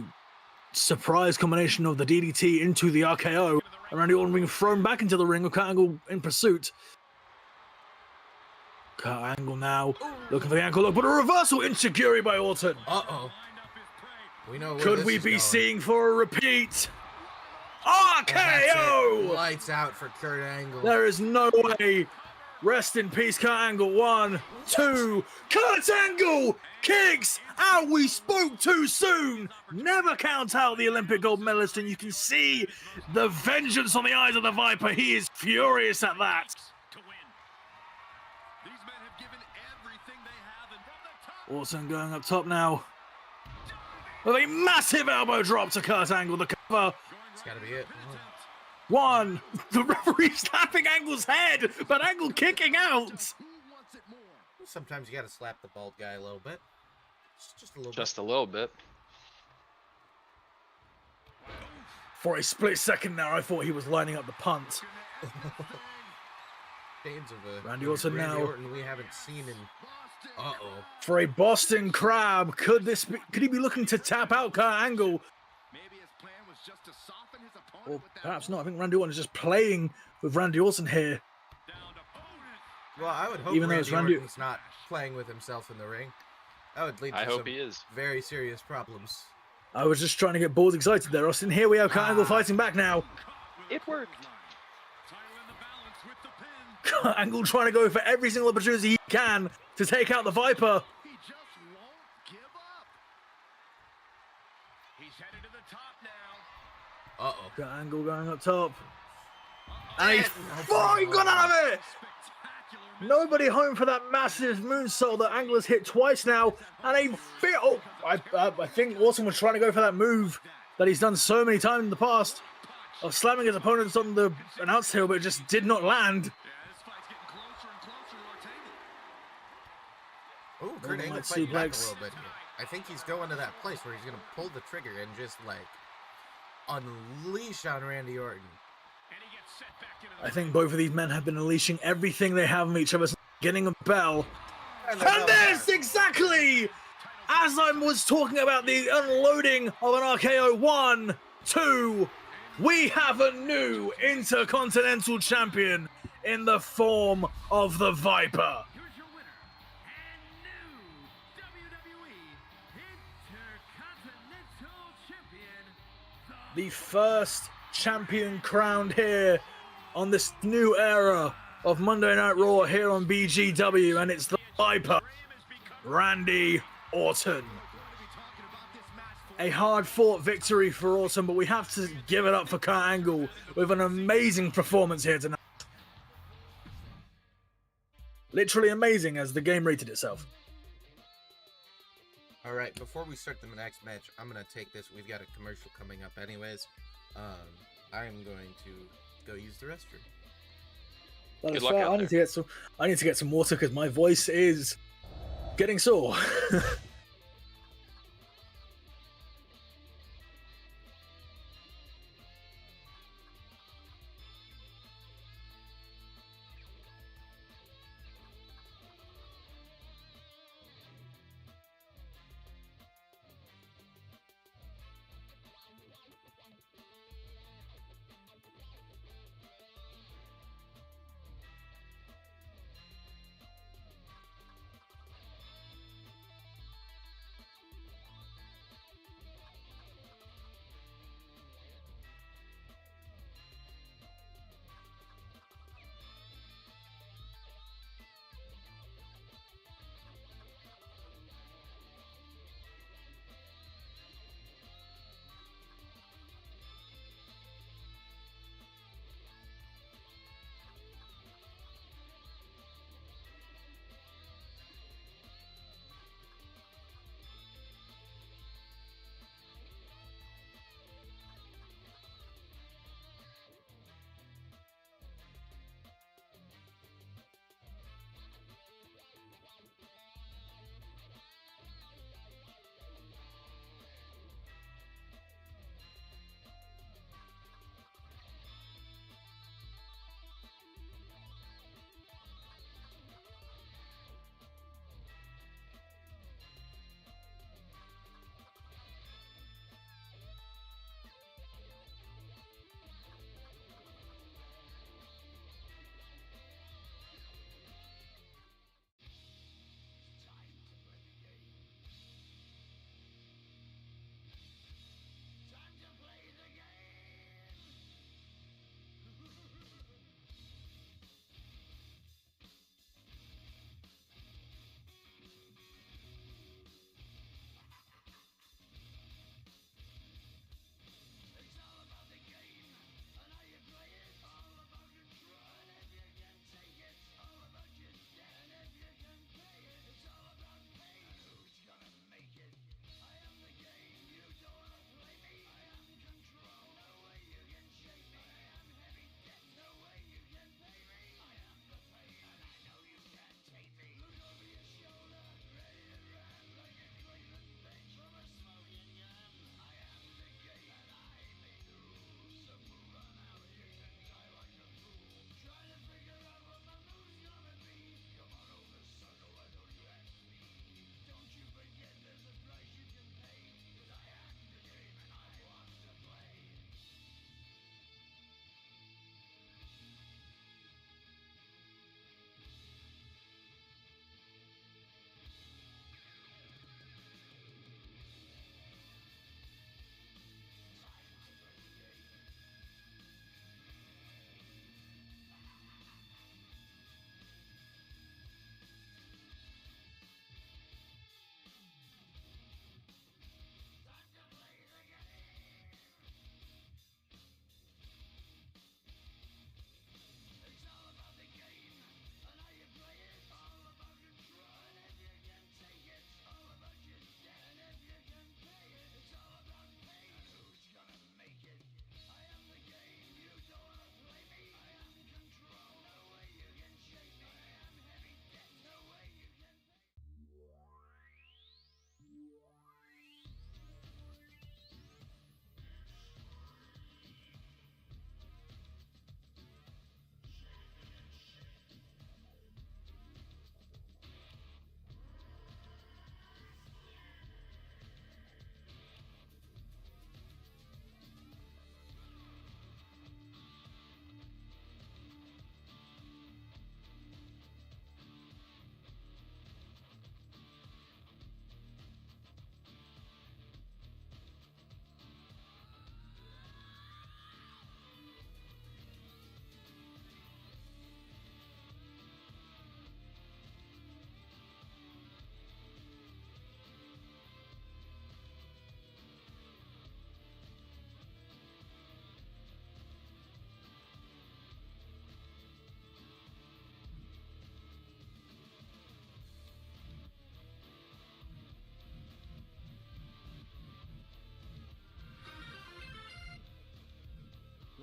surprise combination of the DDT into the RKO. And Randy Orton being thrown back into the ring with Kurt Angle in pursuit. Kurt Angle now looking for the ankle lock, but a reversal insecurity by Orton. Uh-oh. We know where Could this we is be going. seeing for a repeat? And that's it. RKO! Lights out for Kurt Angle. There is no way. Rest in peace, Kurt Angle. 1, 2. Kurt Angle kicks out. We spoke too soon. Never count out the Olympic gold medalist, and you can see the vengeance on the eyes of the Viper. He is furious at that. Orton going up top now. With a massive elbow drop to Kurt Angle. The cover. It's gotta be it. 1. The referee slapping Angle's head, but Angle kicking out. Sometimes you gotta slap the bald guy a little bit. Just a little Just a little bit. For a split second there, I thought he was lining up the punt. Shades of a Randy Orton now. Orton we haven't seen in. Uh-oh. For a Boston Crab, could he be looking to tap out Kurt Angle? Or perhaps not. I think Randy Orton is just playing with Randy Orton here. Well, I would hope Even though it's Randy- Orton's not playing with himself in the ring. That would lead to I hope some he is. very serious problems. I was just trying to get balls excited there, Austin. Here we have Kurt Angle fighting back now. It worked. Kurt Angle trying to go for every single opportunity he can to take out the Viper. Uh-oh. Kurt Angle going up top. And he's fucking gone out of it! Nobody home for that massive moonsault that Angle has hit twice now. And I think Orton was trying to go for that move that he's done so many times in the past of slamming his opponents on the announce table, but it just did not land. Oh, Kurt Angle Might fighting back a suplex. little bit here. I think he's going to that place where he's going to pull the trigger and just, like, unleash on Randy Orton. I think both of these men have been unleashing everything they have on each other since the beginning of Bell. And And this, exactly! As I was talking about the unloading of an RKO, 1, 2, we have a new Intercontinental Champion in the form of the Viper. Here's your winner and new WWE Intercontinental Champion, The first champion crowned here on this new era of Monday Night Raw here on BGW, and it's the Viper, Randy Orton. A hard-fought victory for Orton, but we have to give it up for Kurt Angle with an amazing performance here tonight. Literally amazing, as the game rated itself. All right, before we start the next match, I'm going to take this. We've got a commercial coming up anyways. I'm going to go use the restroom. That Good is luck fair. out I need to get some water because my voice is getting sore.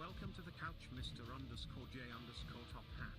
welcome to the couch, Mr._J_Top Hat.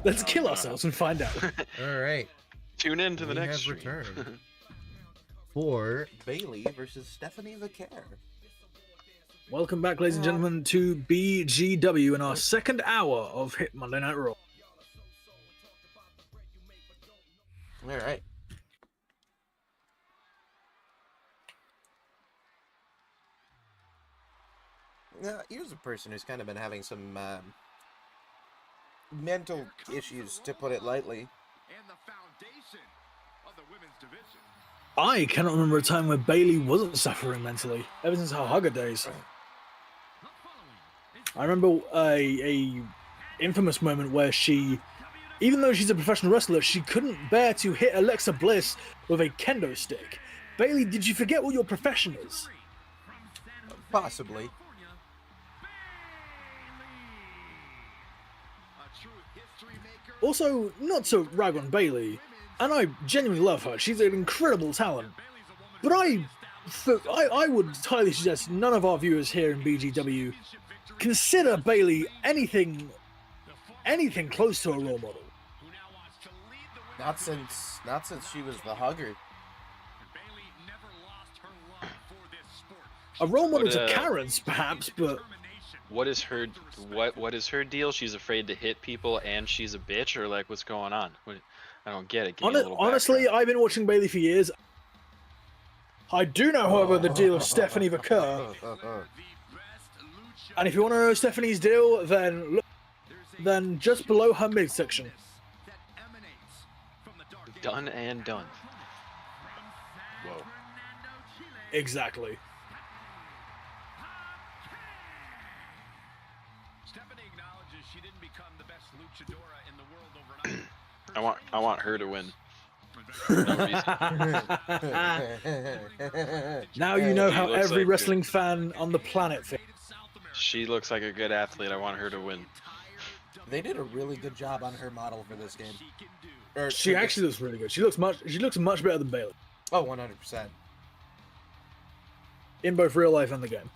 Let's kill ourselves and find out. All right. Tune in to the We next have stream. returned for Bailey versus Stephanie Vaquer. Welcome back, ladies and gentlemen, to BGW in our second hour of Hit Monday Night Raw. All right. Now, here's a person who's kind of been having some mental issues, to put it lightly. And the foundation of the women's division. I cannot remember a time where Bailey wasn't suffering mentally, ever since her Hugger days. I remember a infamous moment where she, even though she's a professional wrestler, she couldn't bear to hit Alexa Bliss with a kendo stick. Bailey, did you forget what your profession is? Possibly. Also, not to rag on Bailey, and I genuinely love her, she's an incredible talent, but I would highly suggest none of our viewers here in BGW consider Bailey anything close to a role model. Not since she was the hugger. A role model to Karen's, perhaps, but What is her deal? She's afraid to hit people and she's a bitch, or like what's going on? I don't get it. Give me a little honestly, background. I've been watching Bailey for years. I do know, however, the deal of Stephanie Vaquer. And if you want to know Stephanie's deal, then look, just below her midsection. Done and done. Whoa. Exactly. Stephanie acknowledges she didn't become the best luchadora in the world overnight. I want her to win. Now you know how looks every like wrestling fan on the planet thinks. She looks like a good athlete. I want her to win. They did a really good job on her model for this game. She actually looks really good. She looks much better than Bailey Oh, 100%. in both real life and the game.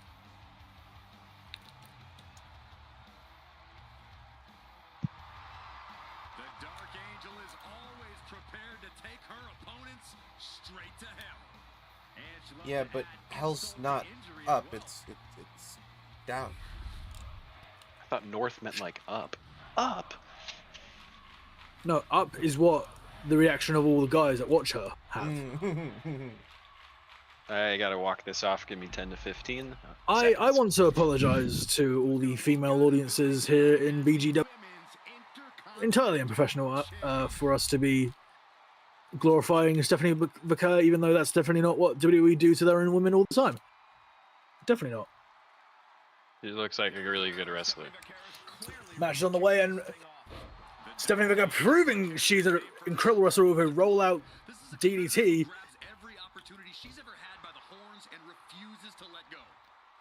The Dark Angel is always prepared to take her opponents straight to hell. And she loves Yeah, to but add hell's insult to not injury as up. well. It's down. thought north meant like up. Up. No, up is what the reaction of all the guys that watch her have. I gotta walk this off. Give me 10 to 15. I seconds. want to apologise to all the female audiences here in BGW. Entirely unprofessional for us to be glorifying Stephanie Vaquer, even though that's definitely not what WWE do to their own women all the time. Definitely not. He looks like a really good wrestler. Match is on the way, and Stephanie Vaquer proving she's an incredible wrestler with a rollout DDT. Every opportunity she's ever had by the horns and refuses to let go.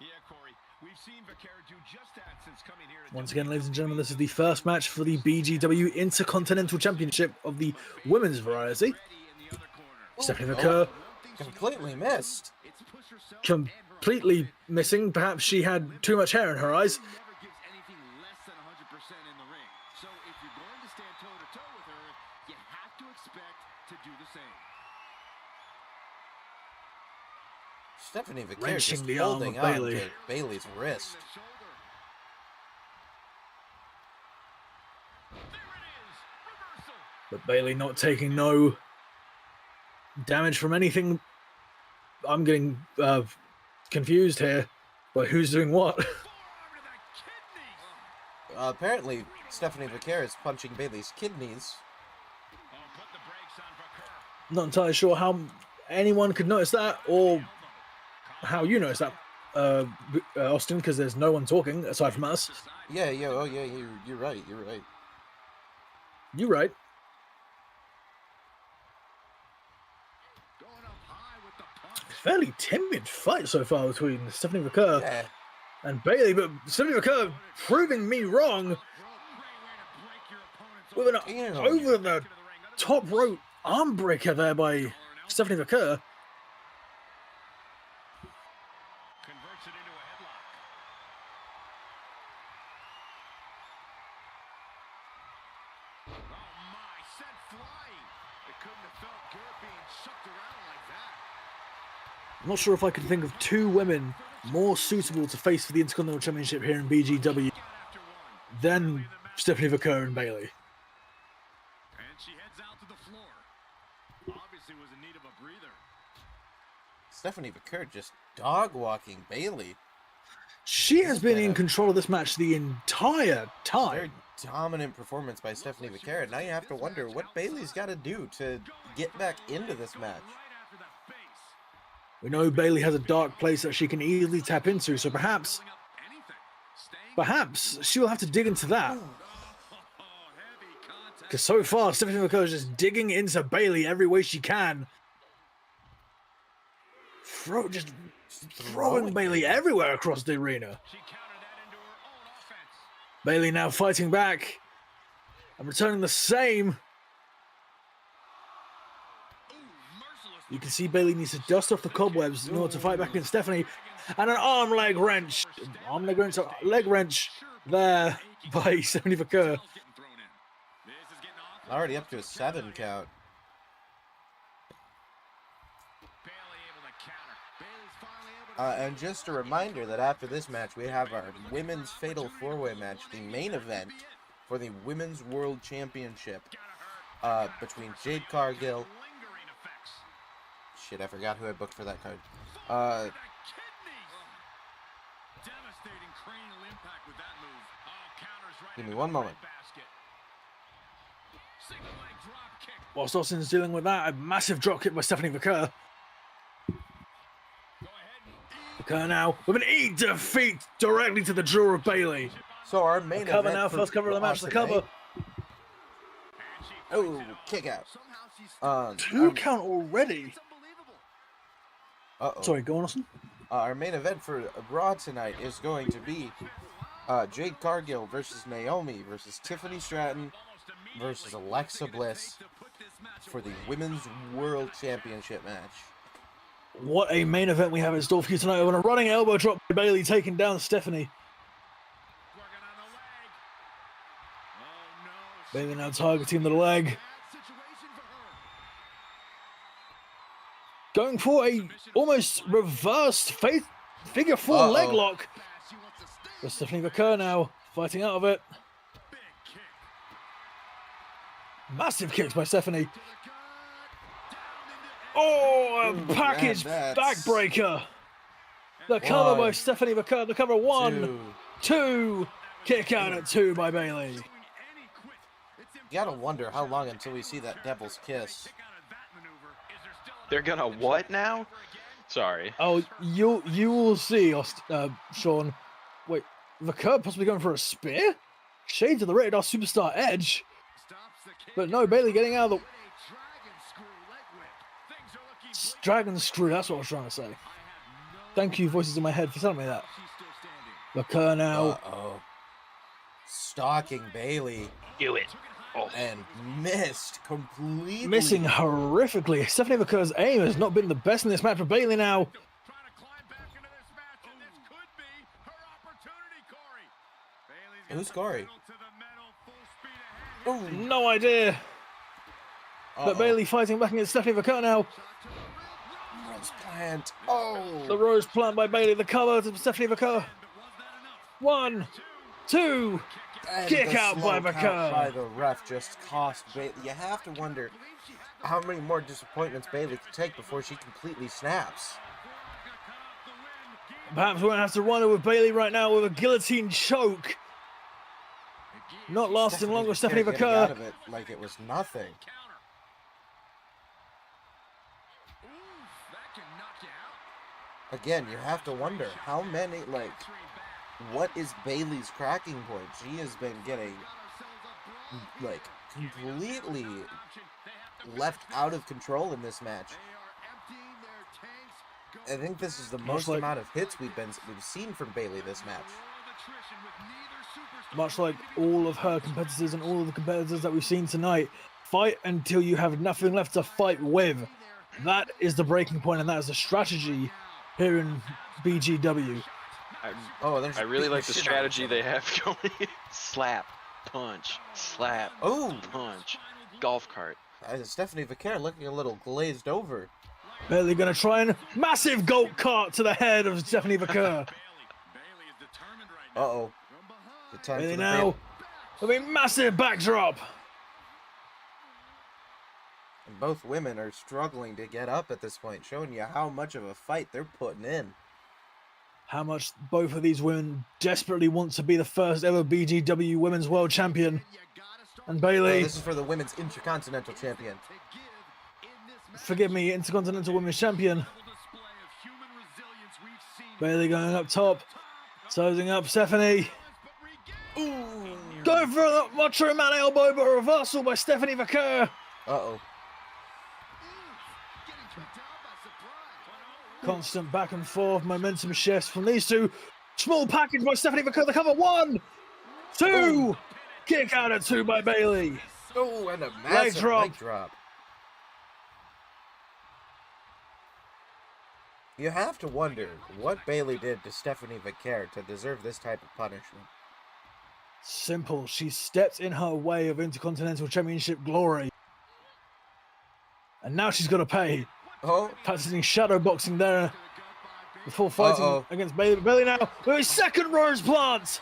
Yeah, Corey, we've seen Vaquer do just that since coming here. Once again, ladies and gentlemen, this is the first match for the BGW Intercontinental Championship of the women's variety. Stephanie Vaquer Completely missed. completely missing. Perhaps she had too much hair in her eyes. Never gives anything less than 100% in the ring. So if you're going to stand toe-to-toe with her, you have to expect to do the same. Stephanie Vaquer Wrenching just the arm holding of on Bayley. to Bayley's wrist. But Bayley not taking no damage from anything. I'm getting confused here. But who's doing what? Apparently, Stephanie Vaquer is punching Bayley's kidneys. Not entirely sure how anyone could notice that, or how you notice that, Austin, because there's no one talking aside from us. Yeah, oh yeah, you're right, you're right. You're right. Fairly timid fight so far between Stephanie Vaquer Yeah. and Bayley, but Stephanie Vaquer proving me wrong with an Damn. over the top rope arm breaker there by Stephanie Vaquer. Converts it into a headlock. Oh my, sent flying. It couldn't have felt good being shucked around like that. I'm not sure if I could think of two women more suitable to face for the Intercontinental Championship here in BGW than Stephanie Vaquer and Bayley. And she heads out to the floor. Obviously was in need of a breather. Stephanie Vaquer just dog walking Bayley. She has been in control of this match the entire time. Very dominant performance by Stephanie Vaquer. Now you have to wonder what Bayley's got to do to get back into this match. We know Bayley has a dark place that she can easily tap into, so perhaps she will have to dig into that. Because so far, Stephanie Vaquer is just digging into Bayley every way she can. Just throwing Bayley everywhere across the arena. Bayley now fighting back and returning the same. You can see Bayley needs to dust off the cobwebs in order to fight back against Stephanie. And an leg wrench there by Stephanie Vaquer. Already up to a 7 count. And just a reminder that after this match, we have our women's fatal 4-way match, the main event for the Women's World Championship between Jade Cargill. Shit, I forgot who I booked for that card. Give me one moment. Whilst Austin's dealing with that, a massive drop kick by Stephanie Vaquer. Vaquer now with an E defeat directly to the jaw of Bayley. So our main Cover event now, for first cover of the match, the tonight- cover. Oh, kick out. 2 count already. Uh-oh. Sorry, go on, Austin. Our main event for Raw tonight is going to be Jade Cargill versus Naomi versus Tiffany Stratton versus Alexa Bliss for the Women's World Championship match. What a main event we have in store for you tonight. With a running elbow drop by Bayley taking down Stephanie. Bayley now targeting the leg. Going for a almost reversed figure 4 leg lock. But Stephanie Vaquer now Fighting out of it. Big kick. Massive kicks by Stephanie. To the gut. Down into Oh, a Ooh, package man, that's- backbreaker. The cover by One, Stephanie Vaquer. The cover 1, 2. Kick out at 2 by Bailey. showing any quit. It's You gotta wonder how long until we see that devil's kiss. kick out of that maneuver. Is there still They're gonna what now? Sorry. Oh, you will see, Sean. Wait, Vaquer possibly going for a spear? Shades of the rated R superstar Edge. stops the kick? But no, Bailey getting out of the With a dragon screw leg whip. Things are looking dragon screw. That's what I was trying to say. Thank you, voices in my head, for telling me that. She's still standing. Vaquer now. Uh-oh. Stalking Bailey Do it. Oh. and missed completely. Missing horrifically. Stephanie Vaquer's aim has not been the best in this match for Bailey now. Trying to climb back into this match, and this could be her opportunity, Corey. Bailey's got Who's the Corey? pedal to the metal, full speed ahead. Ooh. No idea. But Uh-oh. Bailey fighting back against Stephanie Vaquer now. Rose plant. Oh. The rose plant by Bailey. The cover to Stephanie Vaquer. 1, 2. And Kick the out slow by count Vaquer. by the ref just cost Bailey. You have to wonder how many more disappointments Bailey can take before she completely snaps. Perhaps we're going to have to run it with Bailey right now with a guillotine choke. Not lasting long with Stephanie getting out Vaquer. of it like it was nothing. Again, you have to wonder how many, like, what is Bailey's cracking point? She has been getting, like, completely left out of control in this match. I think this is the most like- amount of hits we've seen from Bailey this match. Much like all of her competitors and all of the competitors that we've seen tonight, fight until you have nothing left to fight with. That is the breaking point, and that is the strategy here in BGW. I really like the strategy they have going. Slap, punch, slap, Oh, punch, golf cart. Stephanie Vaquer looking a little glazed over. Bailey gonna try and massive goat cart to the head of Stephanie Vaquer. Uh-oh. Good time Bailey for the now with a massive backdrop. And both women are struggling to get up at this point, showing you how much of a fight they're putting in. How much both of these women desperately want to be the first ever BGW Women's World Champion. And Bailey, This is for the Women's Intercontinental Champion. forgive me, Intercontinental Women's Champion. Bailey going up top, sizing up Stephanie. Ooh. Going for the Macho Man elbow, but a reversal by Stephanie Vaquer. Uh-oh. Constant back and forth momentum shifts from these two. Small package by Stephanie Vaquer. The cover 1, 2. Kick out at 2 by Bailey. Oh, and a massive drop. leg drop. You have to wonder what Bailey did to Stephanie Vaquer to deserve this type of punishment. Simple. She stepped in her way of Intercontinental Championship glory. And now she's got to pay. Oh, Practicing shadow boxing there before fighting Uh-oh. against Bailey. Bailey now with a second rose plant.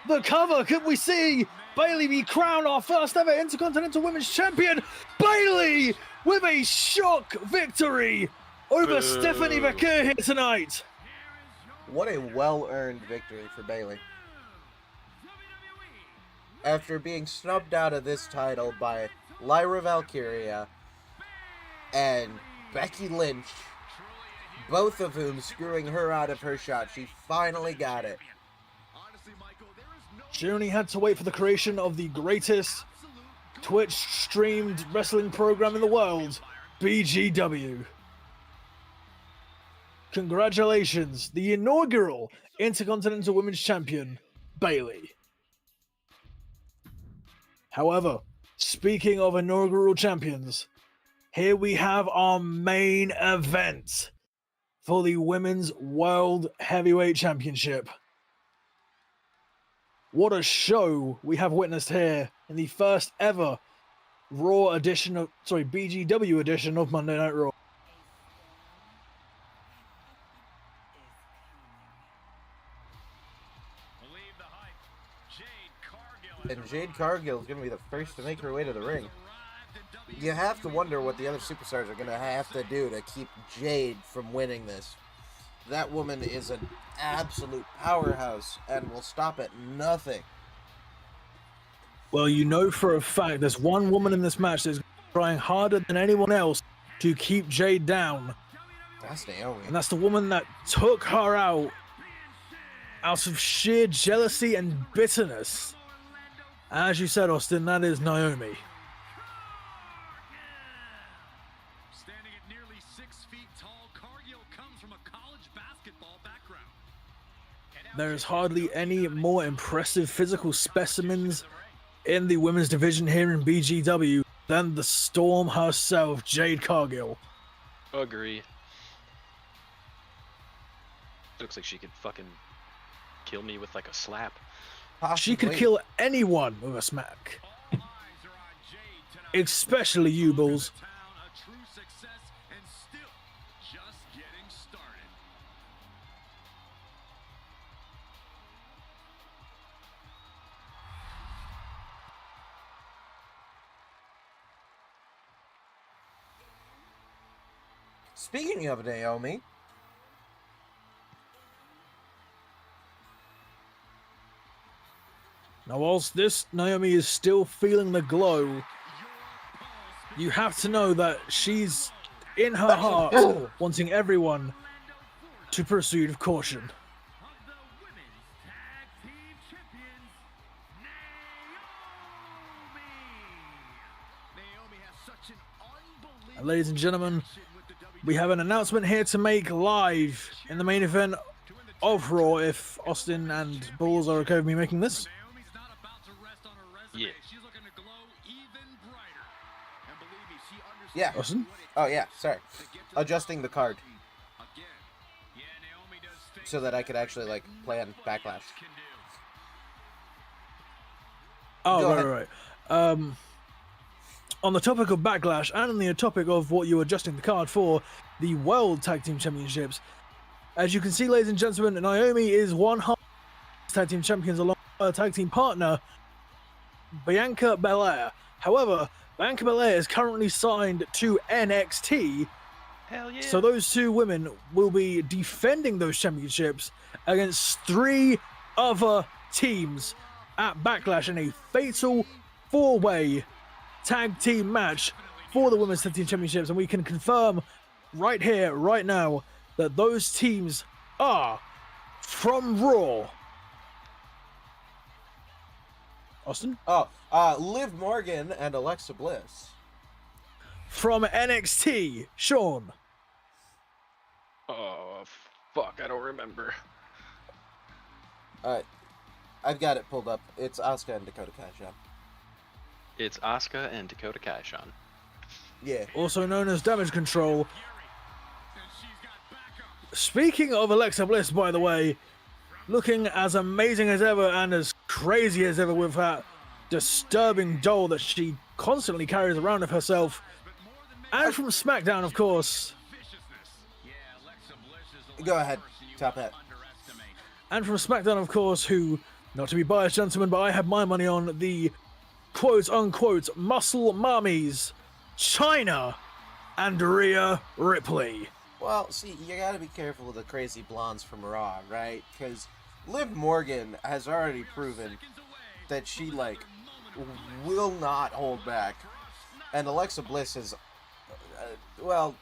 The cover, could we see Bailey be crowned our first ever Intercontinental Women's Champion? Bailey with a shock victory over Stephanie Vaquer here tonight. what a well-earned victory for Bailey. After being snubbed out of this title by Lyra Valkyria and Becky Lynch, both of whom screwing her out of her shot, she finally got it. She only had to wait for the creation of the greatest Twitch streamed wrestling program in the world, BGW. Congratulations, the inaugural Intercontinental Women's Champion, Bailey. However, speaking of inaugural champions, here we have our main event for the Women's World Heavyweight Championship. What a show we have witnessed here in the first ever BGW edition of Monday Night Raw. Jade Cargill is going to be the first to make her way to the ring. You have to wonder what the other superstars are going to have to do to keep Jade from winning this. That woman is an absolute powerhouse and will stop at nothing. Well, you know for a fact there's one woman in this match that's trying harder than anyone else to keep Jade down. That's Naomi. And that's the woman that took her out of sheer jealousy and bitterness. As you said, Austin, that is Naomi. Standing at nearly 6 feet tall, Cargill comes from a college basketball background. There is hardly any more impressive physical specimens in the women's division here in BGW than the Storm herself, Jade Cargill. Agree. Looks like she could fucking kill me with like a slap. She could Possibly. kill anyone with a smack. Especially you, Bulls. A true success and still just getting started. Speaking of Naomi, Now, whilst this Naomi is still feeling the glow, you have to know that she's in her heart wanting everyone to proceed with caution. Of the women's tag team champions, Naomi has such an unbelievable And ladies and gentlemen, we have an announcement here to make live in the main event of Raw. If Austin and Bulls are okay with me making this. Naomi's not about to rest on her resume. Yeah. She's looking to glow even brighter. And believe me, she understands Yeah. Austin? what it oh yeah, sorry, takes to get to the adjusting the card again. Yeah, Naomi does things so that I could actually like play on Backlash. can do. Oh, Go right, ahead. right. On the topic of Backlash and on the topic of what you're adjusting the card for, the World Tag Team Championships, as you can see, ladies and gentlemen, Naomi is one half tag team champions along with her tag team partner, Bianca Belair. However, Bianca Belair is currently signed to NXT, Hell yeah. so those two women will be defending those championships against 3 other teams at Backlash in a fatal 4-way tag team match for the Women's Tag Team Championships. And we can confirm right here, right now, that those teams are from Raw. Austin? Oh, Liv Morgan and Alexa Bliss. From NXT, Sean. Oh, fuck, I don't remember. I've got it pulled up. It's Asuka and Dakota Kai. It's Asuka and Dakota Kai, Sean. Yeah. Also known as Damage Control. Speaking of Alexa Bliss, by the way, looking as amazing as ever and as crazy as ever with that disturbing doll that she constantly carries around with herself. And from SmackDown, of course. Go ahead, Top Hat. And from SmackDown, of course, who, not to be biased, gentlemen, but I have my money on the quote-unquote muscle mummies, China and Rhea Ripley. Well, see, you gotta be careful with the crazy blondes from Raw, right? Because Liv Morgan has already proven that she, like, will not hold back. And Alexa Bliss is, well,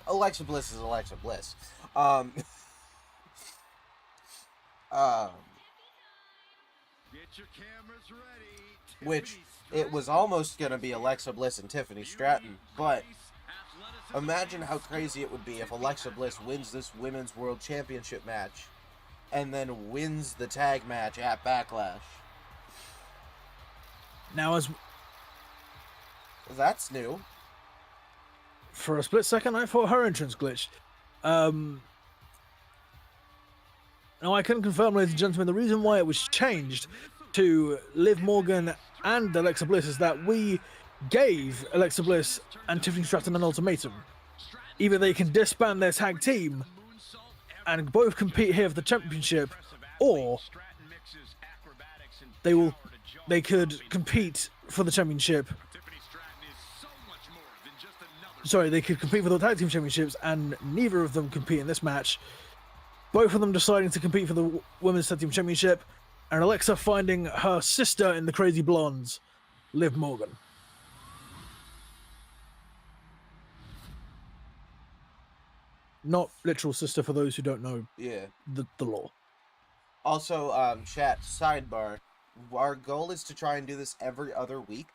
Alexa Bliss is Alexa Bliss. Get your cameras ready. Which, it was almost gonna be Alexa Bliss and Tiffany Stratton, but imagine how crazy it would be if Alexa Bliss wins this Women's World Championship match and then wins the tag match at Backlash. Now, as That's new. for a split second, I thought her entrance glitched. Now, I can confirm, ladies and gentlemen, the reason why it was changed to Liv Morgan and Alexa Bliss is that we gave Alexa Bliss and Tiffany Stratton an ultimatum. Either they can disband their tag team and both compete here for the championship, or they will they could compete for the championship. Sorry, they could compete for the tag team championships, and neither of them compete in this match. Both of them deciding to compete for the women's tag team championship, and Alexa finding her sister in the Crazy Blondes, Liv Morgan. Not literal sister for those who don't know the law. Also, chat, sidebar, our goal is to try and do this every other week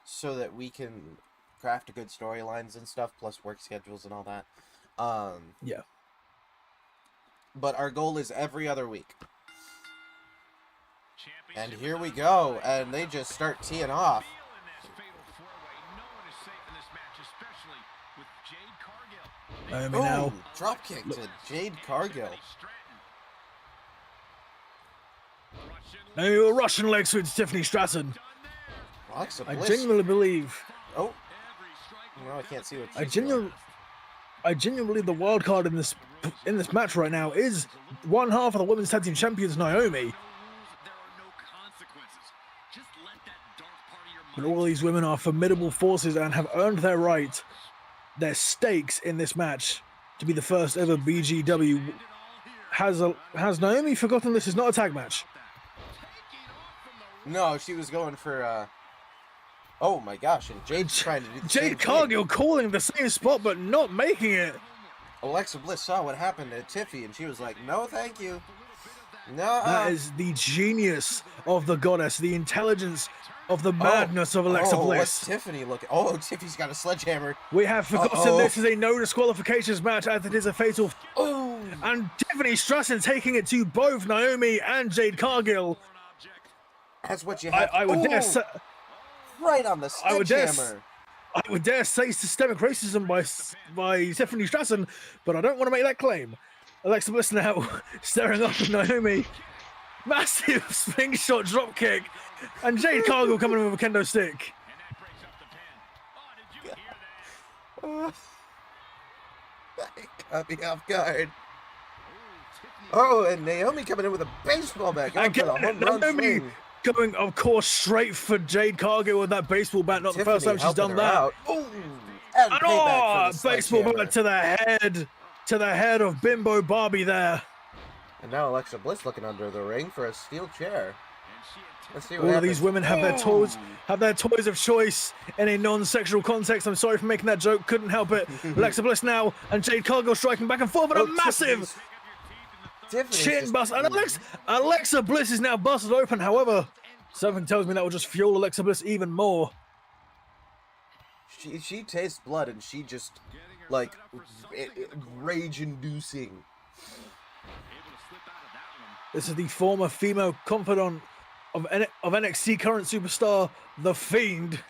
so that we can craft good storylines and stuff, plus work schedules and all that. Yeah. But our goal is every other week. And here we go, and they just start teeing off. Naomi now. Drop kick to Jade Cargill. Naomi with a Russian leg sweep to Tiffany Stratton. Alexa I Bliss. genuinely believe. Oh. No, I can't see what. I genuinely believe the wild card in this match right now is one half of the women's tag team champions, Naomi. But all these women are formidable forces and have earned their stakes in this match to be the first ever BGW. Has Naomi forgotten this is not a tag match? No, she was going for. Oh my gosh! And Jade's trying to do the same Jade Cargill calling the same spot but not making it. Alexa Bliss saw what happened to Tiffy and she was like, "No, thank you." No. That is the genius of the goddess, the intelligence of the madness of Alexa Bliss. What's Tiffany looking? Oh, Tiffy's got a sledgehammer. We have forgotten this is a no disqualifications match as it is a fatal. Oh. And Tiffany Stratton taking it to both Naomi and Jade Cargill. That's what you have. I would dare say, right on the sledgehammer. I would dare say systemic racism by Tiffany Stratton, but I don't want to make that claim. Alexa Bliss now staring up at Naomi. Massive slingshot drop kick. And Jade Cargill coming in with a kendo stick. Got me off guard. Oh, and Naomi coming in with a baseball bat. Naomi going, of course, straight for Jade Cargill with that baseball bat. Not the first time she's done that. Ooh, and baseball bat to the head of Bimbo Barbie there. And now Alexa Bliss looking under the ring for a steel chair. Let's see what All happens. of these women have their toys of choice in a non-sexual context. I'm sorry for making that joke. Couldn't help it. Alexa Bliss now and Jade Cargill striking back and forth with a massive chin bust. And Alexa Bliss is now busted open. However, something tells me that will just fuel Alexa Bliss even more. She tastes blood and she just like rage-inducing. This is the former female confidant of NXT current superstar, The Fiend.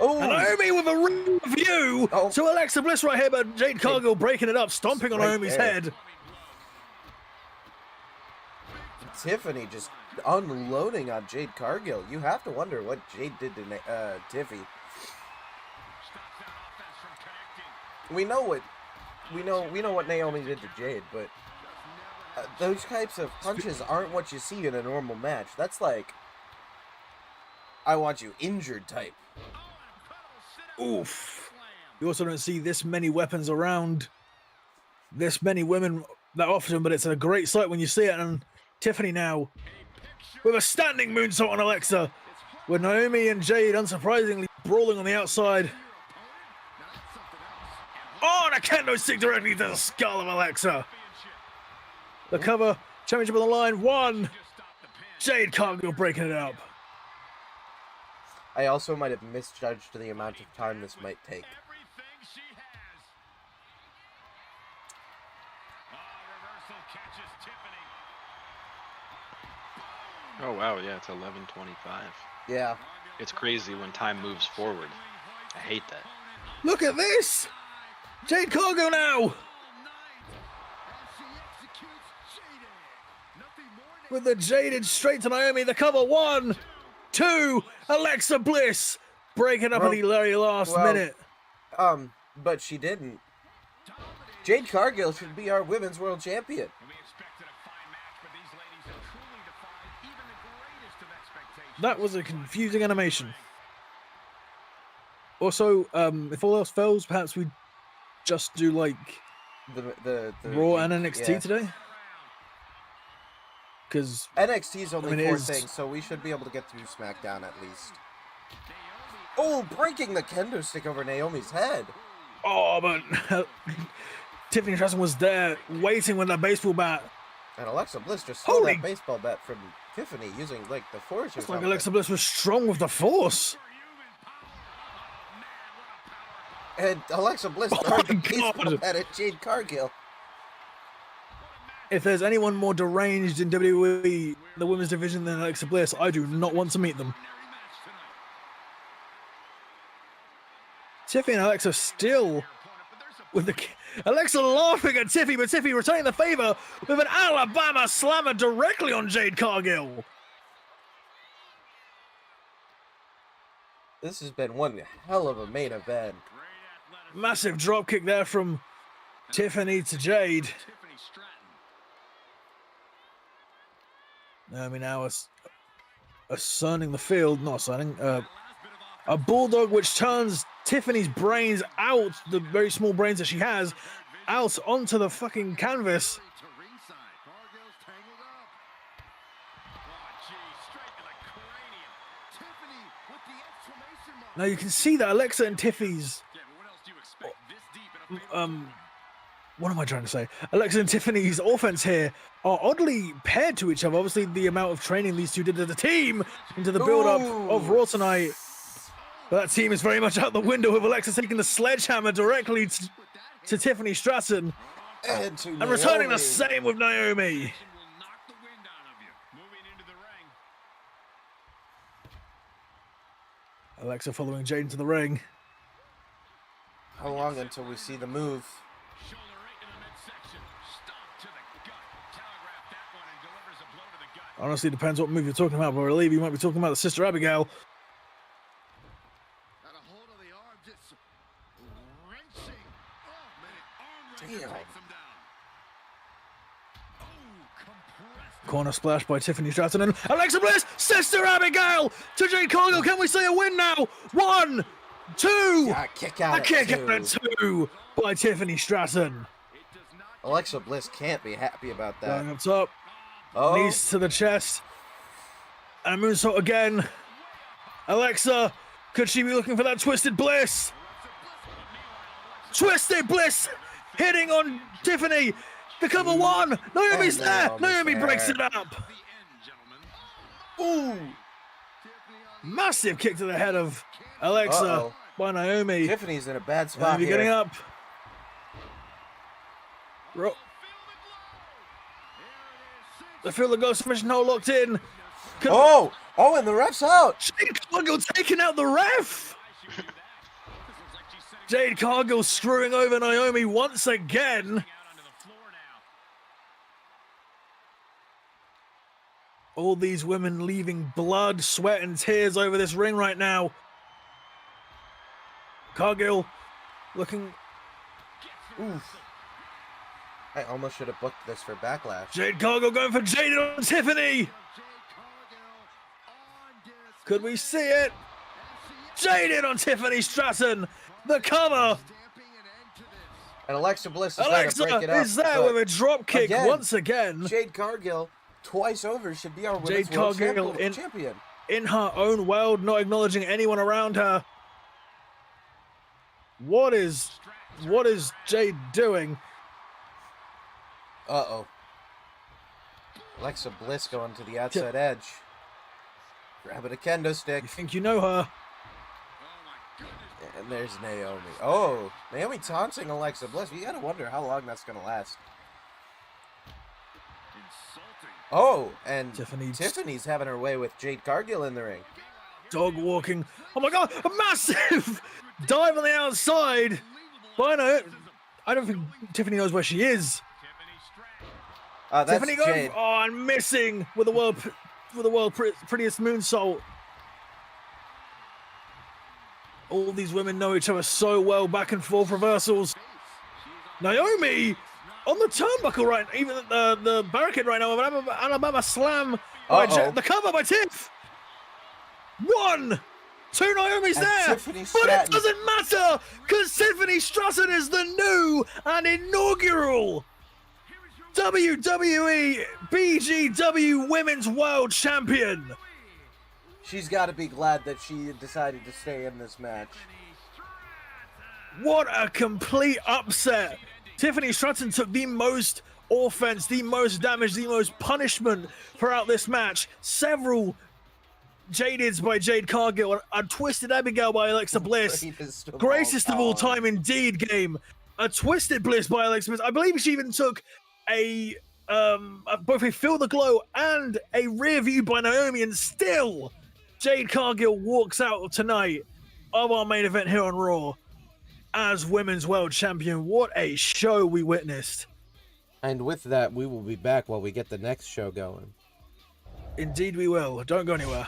Oh, and Naomi with a ring review to Alexa Bliss right here, but Jade Cargill breaking it up, stomping on Naomi's head. Tiffany just unloading on Jade Cargill. You have to wonder what Jade did to Tiffy. We know what Naomi did to Jade, but those types of punches aren't what you see in a normal match. That's like, I want you injured type. Oof. You also don't see this many weapons around, this many women that often, but it's a great sight when you see it. And Tiffany now with a standing moonsault on Alexa, with Naomi and Jade unsurprisingly brawling on the outside. Oh, and a kendo stick directly to the skull of Alexa. The cover, championship on the line, one. Jade Cargill breaking it up. I also might have misjudged the amount of time this might take. Oh wow, yeah, it's 11:25. Yeah. It's crazy when time moves forward. I hate that. Look at this! Jade Cargill now! With the jaded straight to Naomi, the cover, 1, 2, Alexa Bliss breaking up at the very last minute. But she didn't. Jade Cargill should be our women's world champion. That was a confusing animation. Also, if all else fails, perhaps we just do like The Raw and NXT yeah. today. Because NXT is only it 4 is- things, so we should be able to get through SmackDown at least. Oh, breaking the kendo stick over Naomi's head. oh, but Tiffany Stratton was there waiting with that baseball bat. And Alexa Bliss just stole Holy- that baseball bat from Tiffany using like the force or It's like something. Alexa Bliss was strong with the force. And Alexa Bliss Oh throwing the my baseball God. bat at Jade Cargill. If there's anyone more deranged in WWE, the women's division, than Alexa Bliss, I do not want to meet them. Tiffy and Alexa still with the Alexa laughing at Tiffy, but Tiffy returning the favor with an Alabama slammer directly on Jade Cargill. This has been one hell of a main event. Massive drop kick there from Tiffany to Jade. Naomi now asserting the field, not asserting, a bulldog which turns Tiffany's brains out, the very small brains that she has, out onto the fucking canvas. Now you can see that Alexa and Tiffany's, what am I trying to say? Alexa and Tiffany's offense here are oddly paired to each other. Obviously, the amount of training these two did as a team into the build-up of Raw tonight. But that team is very much out the window with Alexa taking the sledgehammer directly to Tiffany Stratton And returning the same with Naomi. Alexa following Jade into the ring. How long until we see the move? Honestly, depends what move you're talking about, but I believe you might be talking about the Sister Abigail. Damn. Corner splash by Tiffany Stratton and Alexa Bliss, Sister Abigail to Jade Cargill. Can we say a win now? 1, 2. Yeah, kick out A kick at out at 2 by Tiffany Stratton. Alexa Bliss can't be happy about that. Going up top. Oh, Knees to the chest. And a moonsault again. Alexa, could she be looking for that Twisted Bliss? Twisted Bliss hitting on Tiffany. The cover 1. Naomi's And there. Naomi's Naomi there. breaks it up. ooh. Massive kick to the head of Alexa Uh-oh. by Naomi. Tiffany's in a bad spot Naomi getting here. up. The field of ghost submission hold locked in. Oh, and the ref's out. Jade Cargill taking out the ref. Jade Cargill screwing over Naomi once again. All these women leaving blood, sweat, and tears over this ring right now. Cargill looking. Oof. I almost should have booked this for Backlash. Jade Cargill going for Jade on Tiffany. Could we see it? Jaded on Tiffany Stratton. The cover. And Alexa Bliss is trying to break Alexa it up. is there but with a drop kick again, once again. Jade Cargill, twice over, should be our women's Jade world Cargill champion. In her own world, not acknowledging anyone around her. What is Jade doing? Uh-oh. Alexa Bliss going to the outside edge. Grabbing a kendo stick. You think you know her? And there's Naomi. Oh, Naomi taunting Alexa Bliss. You gotta wonder how long that's gonna last. Oh, and Tiffany's having her way with Jade Cargill in the ring. Dog walking. Oh my god, a massive dive on the outside. But I don't think Tiffany knows where she is. That's Tiffany going. Jade. Oh, and missing with the world prettiest moonsault. All these women know each other so well. Back and forth reversals. Naomi on the turnbuckle right, even the barricade right now. Alabama slam. By the cover by Tiff. 1, 2, Naomi's And there, Tiffany but it Stratton. doesn't matter because Tiffany Stratton is the new and inaugural WWE BGW Women's World Champion. She's got to be glad that she decided to stay in this match. What a complete upset. Tiffany Stratton took the most offense, the most damage, the most punishment throughout this match. Several Jadeds by Jade Cargill, a Twisted Abigail by Alexa Bliss. Greatest of all time indeed game. A Twisted Bliss by Alexa Bliss. I believe she even took a both a Feel the Glow and a Rear View by Naomi, and still Jade Cargill walks out tonight of our main event here on Raw as Women's World Champion. What a show we witnessed. And with that, we will be back while we get the next show going. Indeed we will. Don't go anywhere.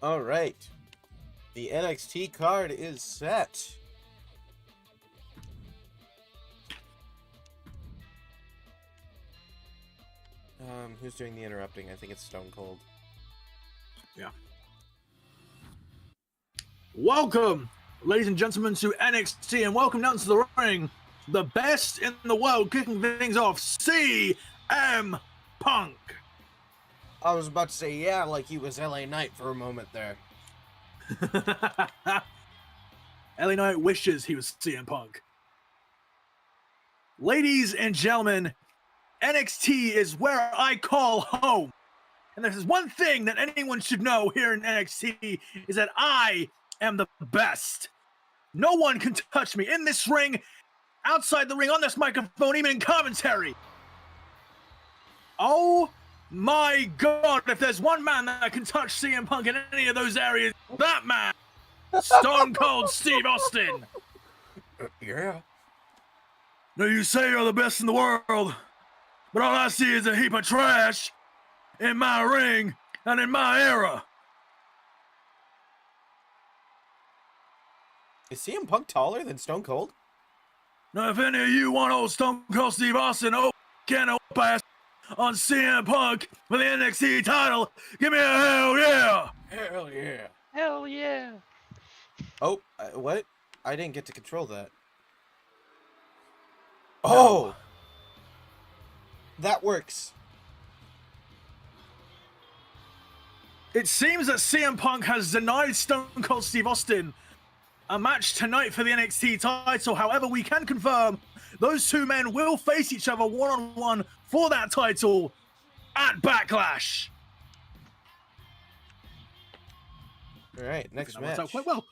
All right. The NXT card is set. Who's doing the interrupting? I think it's Stone Cold. Yeah. Welcome, ladies and gentlemen, to NXT, and welcome down to the ring, the best in the world, kicking things off, CM Punk. I was about to say, yeah, like he was LA Knight for a moment there. LA Knight wishes he was CM Punk. Ladies and gentlemen, NXT is where I call home. And there's one thing that anyone should know here in NXT is that I am the best. No one can touch me in this ring, outside the ring, on this microphone, even in commentary. Oh my God, if there's one man that can touch CM Punk in any of those areas, that man, Stone Cold Steve Austin. Yeah. Now you say you're the best in the world, but all I see is a heap of trash in my ring and in my era. Is CM Punk taller than Stone Cold? Now, if any of you want old Stone Cold Steve Austin, can pass on CM Punk for the NXT title, give me a hell yeah! Hell yeah. Hell yeah. Oh, what? I didn't get to control that. Oh! That works. It seems that CM Punk has denied Stone Cold Steve Austin a match tonight for the NXT title. However, we can confirm those two men will face each other one-on-one for that title at Backlash. All right, next That match. worked out quite well.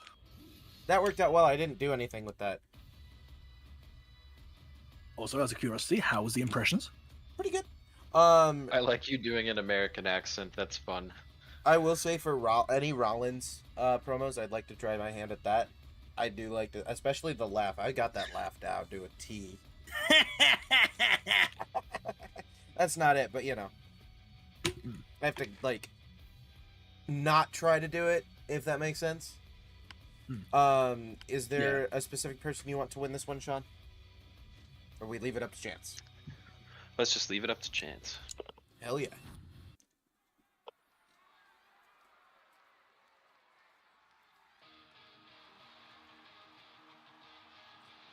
That worked out well. I didn't do anything with that. Also, as a curiosity, how was the impressions? Pretty good. I like you doing an American accent. That's fun. I will say for any Rollins promos, I'd like to try my hand at that. I do like to, especially the laugh. I got that laugh down to a T. That's not it, but you know, I have to like not try to do it, if that makes sense. Is there a specific person you want to win this one, Sean? Or we leave it up to chance? Let's just leave it up to chance. Hell yeah.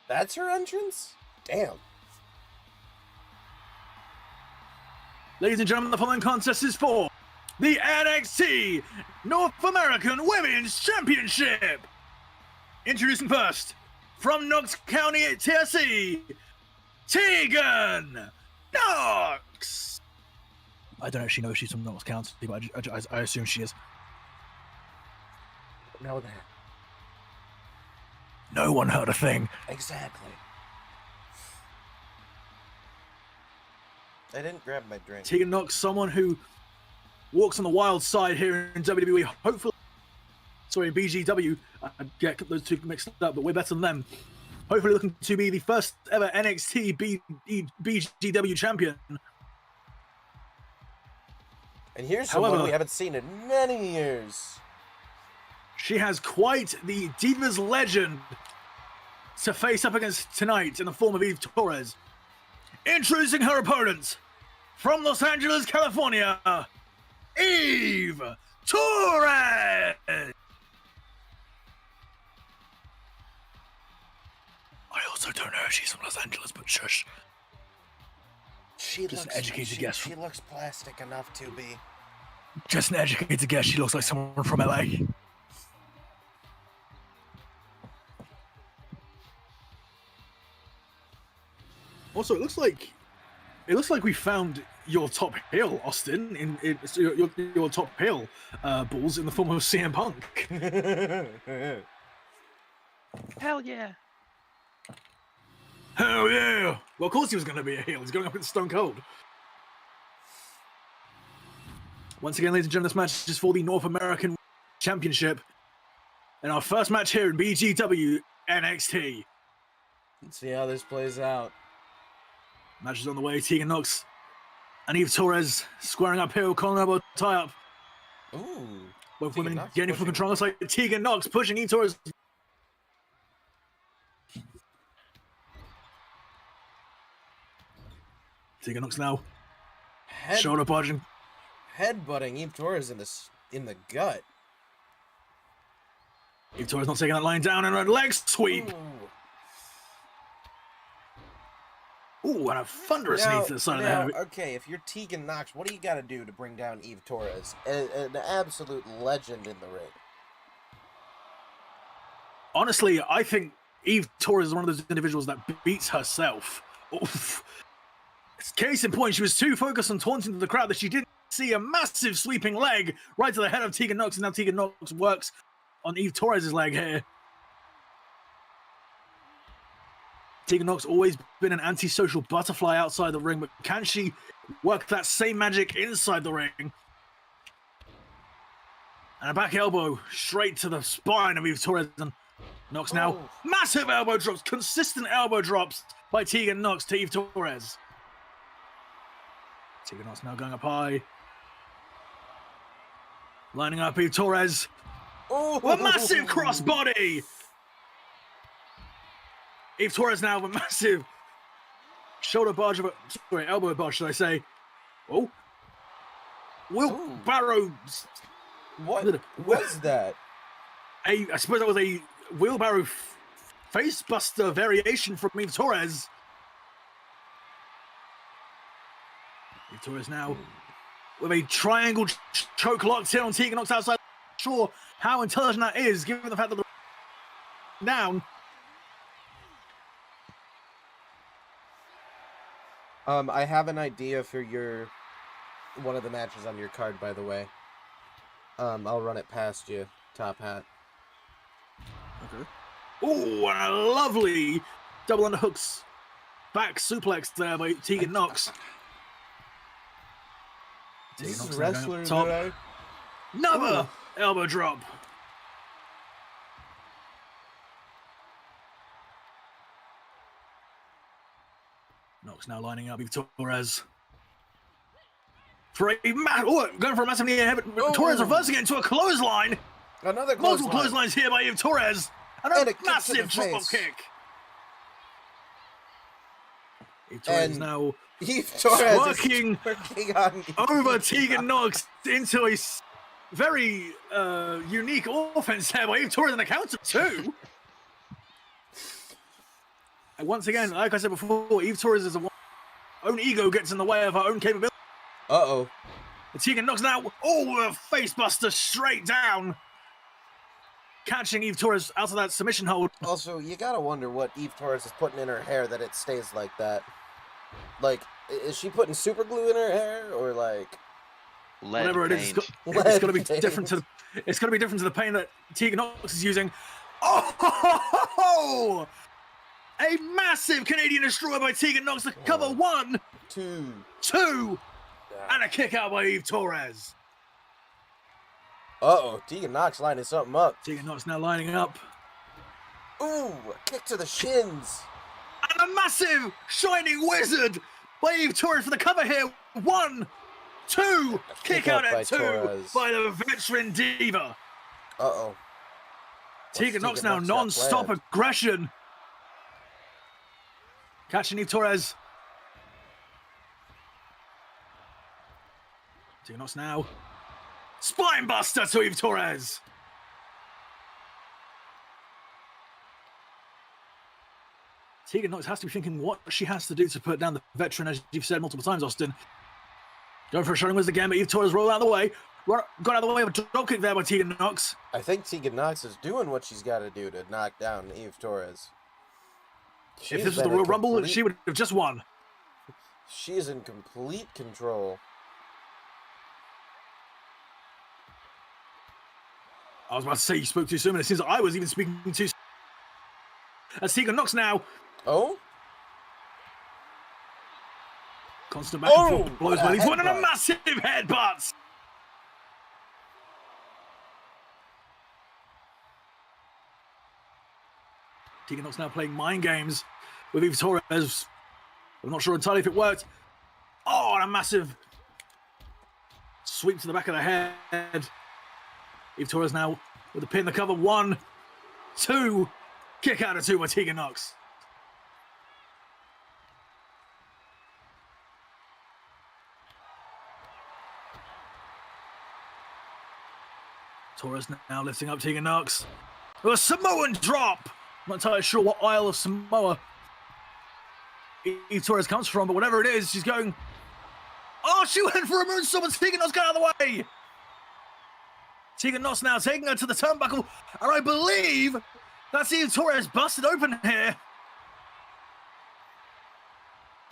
That's her entrance? Damn. Ladies and gentlemen, the following contest is for the NXT North American Women's Championship. Introducing first, from Knox County, Tennessee, Tegan Knox. I don't actually know if she's from Knox County, but I assume she is. Know that. No one heard a thing. Exactly. I didn't grab my drink. Tegan Knox, someone who walks on the wild side here in WWE. Hopefully, sorry, BGW. I get those two mixed up, but we're better than them. Hopefully, looking to be the first ever NXT BGW champion. And here's someone However, we haven't seen in many years. She has quite the Divas legend to face up against tonight in the form of Eve Torres. Introducing her opponent from Los Angeles, California, Eve Torres. I also don't know if she's from Los Angeles, but shush. Just an educated guess. She looks plastic enough to be. Just an educated guess. She looks like someone from LA. Also, it looks like we found your top heel, Austin, in your top heel balls in the form of CM Punk. Hell yeah. Hell yeah! Well, of course he was going to be a heel. He's going up against Stone Cold. Once again, ladies and gentlemen, this match is for the North American Championship. And our first match here in BGW NXT. Let's see how this plays out. Match is on the way. Tegan Knox and Eve Torres squaring up here. Colin elbow tie up. Ooh. Both Tegan women Nox gaining full pushing. control. It's like Tegan Nox pushing Eve Torres. Tegan Nox now shoulder barging. Headbutting Eve Torres in the gut. Eve Torres not taking that line down and a leg sweep. Ooh, and a thunderous knee to the side of the head. Okay, if you're Tegan Nox, what do you got to do to bring down Eve Torres? An absolute legend in the ring. Honestly, I think Eve Torres is one of those individuals that beats herself. Oof. Case in point, she was too focused on taunting to the crowd that she didn't see a massive sweeping leg right to the head of Tegan Nox, and now Tegan Nox works on Eve Torres' leg here. Tegan Nox always been an antisocial butterfly outside the ring, but can she work that same magic inside the ring? And a back elbow straight to the spine of Eve Torres, and Nox now massive elbow drops, consistent elbow drops by Tegan Nox to Eve Torres. Tegan Nox now going up high. Lining up Eve Torres. A massive crossbody! Eve Torres now with a massive shoulder barge, elbow barge, should I say. Oh. Wheelbarrow. What was that? I suppose that was a wheelbarrow facebuster variation from Eve Torres. Eve Torres now with a triangle choke locked in on Tegan Nox outside. Not sure how intelligent that is, given the fact that the down. I have an idea for one of the matches on your card, by the way. I'll run it past you, Top Hat. Okay. Oh, and a lovely double underhooks back suplex there by Tegan Nox. This is wrestler today. Another elbow drop. Nox now lining up Eve Torres. For a going for a massive knee ahead, but Torres reversing it into a clothesline. Another multiple clotheslines here by Eve Torres. And a massive drop kick. Eve Torres now Eve Torres working over Tegan Nox into a very unique offense there by Eve Torres on the count of 2. And once again, like I said before, Eve Torres is own ego gets in the way of her own capability. Uh-oh. Tegan Nox now, a face buster straight down. Catching Eve Torres out of that submission hold. Also, you gotta wonder what Eve Torres is putting in her hair that it stays like that. Like, is she putting super glue in her hair, or like whatever it is? It's gonna be different to the paint that Tegan Nox is using. Oh! A massive Canadian destroyer by Tegan Nox to cover 1, 2, and a kick out by Eve Torres. Uh-oh, Tegan Nox lining something up. Tegan Nox now lining up. Ooh, a kick to the shins. And a massive Shining Wizard by Eve Torres for the cover here. 1, 2, kick out at 2 Torres by the veteran diva. Uh-oh. Tegan Nox now non-stop aggression. Catching Eve Torres. Tegan Nox now. Spine buster to Eve Torres. Tegan Nox has to be thinking what she has to do to put down the veteran, as you've said multiple times, Austin. Going for a Shining Wizard again, but Eve Torres rolled out of the way. Got out of the way of a drop kick there by Tegan Nox. I think Tegan Nox is doing what she's got to do to knock down Eve Torres. If this was the Royal Rumble, she would have just won. She's in complete control. I was about to say you spoke too soon, and it seems like I was even speaking too soon. As Tegan Nox now. Oh? Constant back and forth blows by these one and a massive headbutt. Tegan Nox now playing mind games with Eve Torres. I'm not sure entirely if it worked. Oh, and a massive sweep to the back of the head. Eve Torres now with the pin in the cover. 1, 2. Kick out of 2 by Tegan Knox. Torres now lifting up Tegan Knox. A Samoan drop. I'm not entirely sure what Isle of Samoa Eve Torres comes from, but whatever it is, she's going. Oh, she went for a moonsault, but Tegan Knox got out of the way. Tegan Knox now taking her to the turnbuckle, and I believe that's Eve Torres busted open here.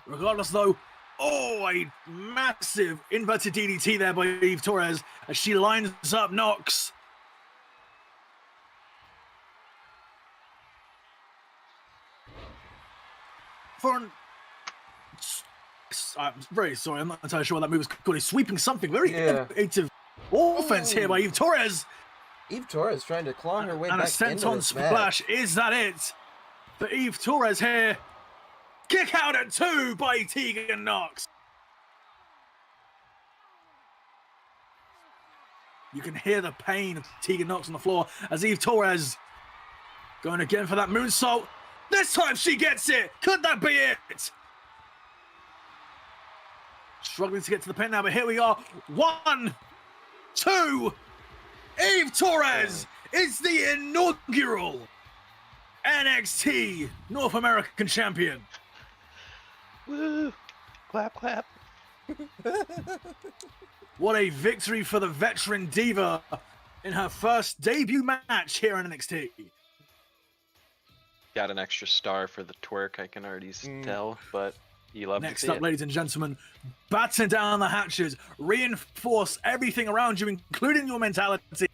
Regardless, though, oh, a massive inverted DDT there by Eve Torres as she lines up Knox. I'm very sorry, I'm not entirely sure what that move was called. He's sweeping something. Very innovative offense here by Eve Torres. Eve Torres trying to claw her way and back a senton into this splash. match. Is that it for Eve Torres here? Kick out at 2 by Tegan Knox. You can hear the pain of Tegan Knox on the floor as Eve Torres going again for that moonsault. This time she gets it. Could that be it? Struggling to get to the pin now, but here we are. 1, 2. Eve Torres is the inaugural NXT North American champion. Woo! Clap, clap. What a victory for the veteran diva in her first debut match here in NXT. Got an extra star for the twerk, I can already tell, but you love Next to see up, it. ladies and gentlemen, batten down the hatches, reinforce everything around you, including your mentality,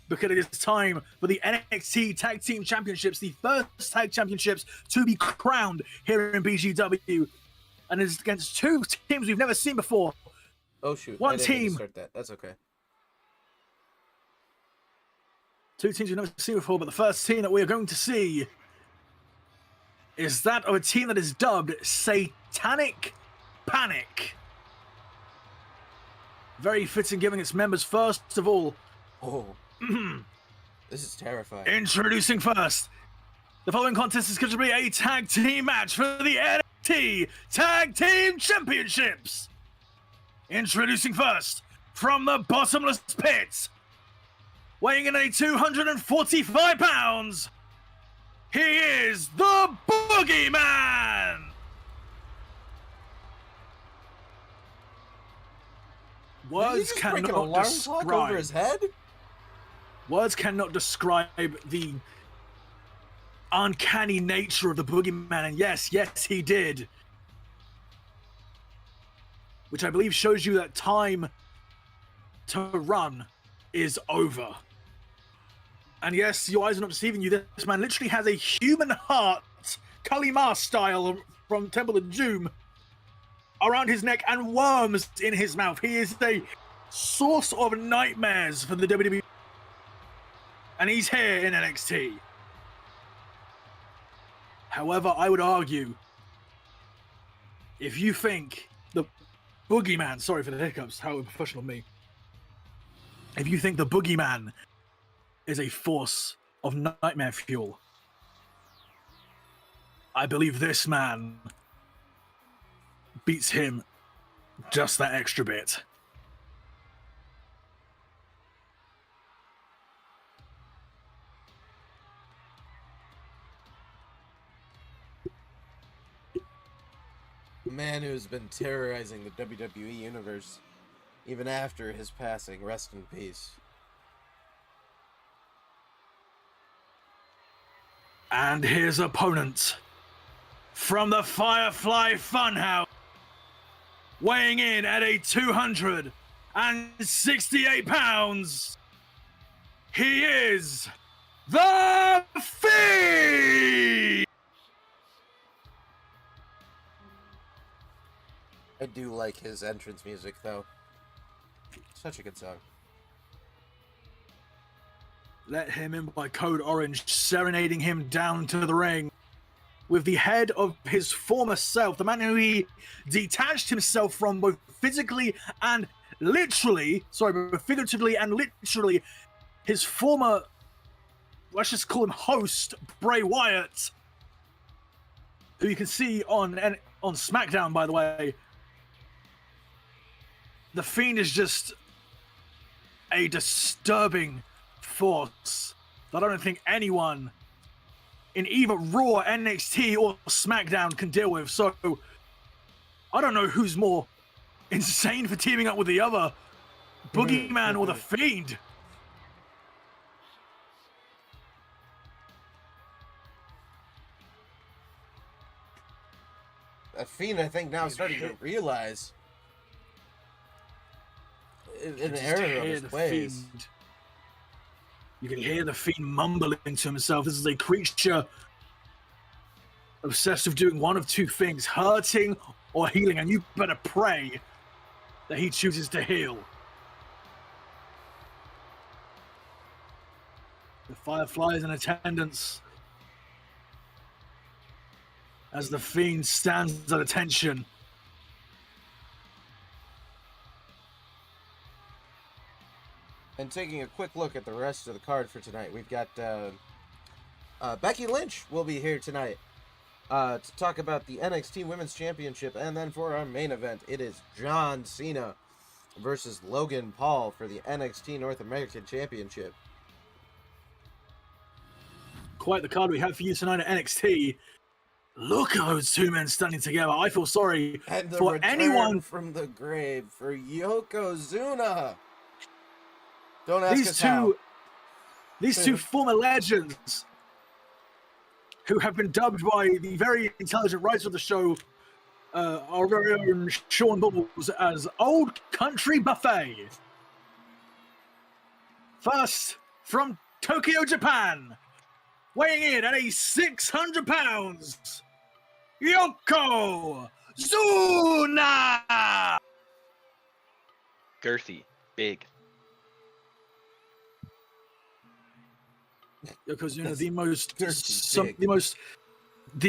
because it is time for the NXT Tag Team Championships, the first tag championships to be crowned here in BGW. And it's against 2 teams we've never seen before. Oh shoot! One I didn't mean to team. start that. That's okay. 2 teams we've never seen before, but the first team that we are going to see is that of a team that is dubbed Satanic Panic. Very fitting, giving its members first of all. Oh, this is terrifying. Introducing first, the following contest is going to be a tag team match for the NXT Tag Team Championships. Introducing first, from the bottomless pit, weighing in at 245 pounds, he is the Boogeyman! Words break an cannot alarm clock over his describe. head. Words cannot describe the uncanny nature of the Boogeyman, and yes, he did. Which I believe shows you that time to run is over. And yes, your eyes are not deceiving you. This man literally has a human heart, Kali Ma style from Temple of Doom, around his neck and worms in his mouth. He is a source of nightmares for the WWE. And he's here in NXT. However, I would argue, if you think the Boogeyman, sorry for the hiccups, how unprofessional of me. If you think the Boogeyman is a force of nightmare fuel, I believe this man beats him just that extra bit. The man who has been terrorizing the WWE universe even after his passing. Rest in peace. And his opponent from the Firefly Funhouse, weighing in at a 268 pounds, he is the Fiend! I do like his entrance music, though. Such a good song. Let him in by Code Orange, serenading him down to the ring with the head of his former self, the man who he detached himself from both physically and literally, both figuratively and literally his former, let's just call him host, Bray Wyatt, who you can see on SmackDown, by the way. The Fiend is just a disturbing force that I don't think anyone in either Raw, NXT, or SmackDown can deal with. So I don't know who's more insane for teaming up with the other, Boogeyman or the Fiend. The Fiend, I think, now starting to realize an error of his ways. Fiend. You can hear the Fiend mumbling to himself. This is a creature obsessed with doing one of two things, hurting or healing, and you better pray that he chooses to heal. The Fireflies in attendance as the Fiend stands at attention. And taking a quick look at the rest of the card for tonight, we've got Becky Lynch will be here tonight to talk about the NXT Women's Championship. And then for our main event, it is John Cena versus Logan Paul for the NXT North American Championship. Quite the card we have for you tonight at NXT. Look at those two men standing together. I feel sorry And the for return anyone from the grave for Yokozuna. Don't ask us how. These two former legends who have been dubbed by the very intelligent writer of the show, our very own Sean Bubbles, as Old Country Buffet. First, from Tokyo, Japan, weighing in at a 600 pounds, Yokozuna! Girthy, big. Yokozuna, the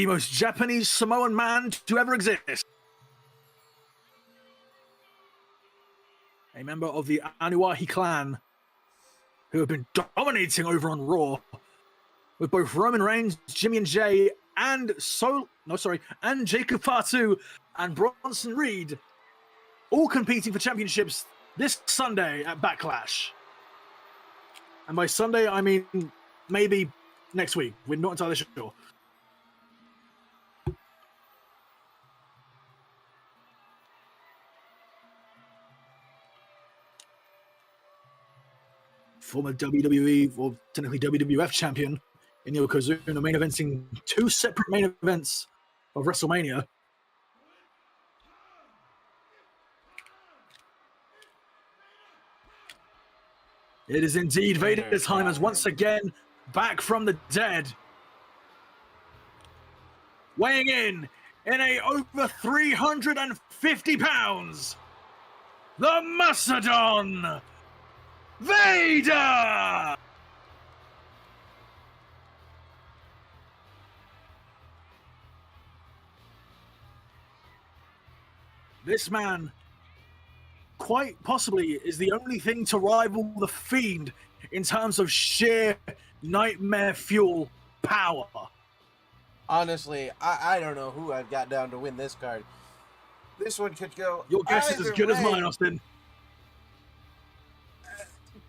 most Japanese Samoan man to ever exist. A member of the Anuahi clan, who have been dominating over on Raw, with both Roman Reigns, Jimmy and Jay, and Jacob Fatu and Bronson Reed, all competing for championships this Sunday at Backlash. And by Sunday, I mean maybe next week. We're not entirely sure. Former WWE, or technically WWF champion in Yokozuna, main eventing two separate main events of WrestleMania. It is indeed Vader time, as once again back from the dead, weighing in a over 350 pounds, the Macedon Vader! This man quite possibly is the only thing to rival the Fiend in terms of sheer nightmare fuel power. Honestly, I don't know who I've got down to win this card. This one could go Your guess is as good as mine, Austin.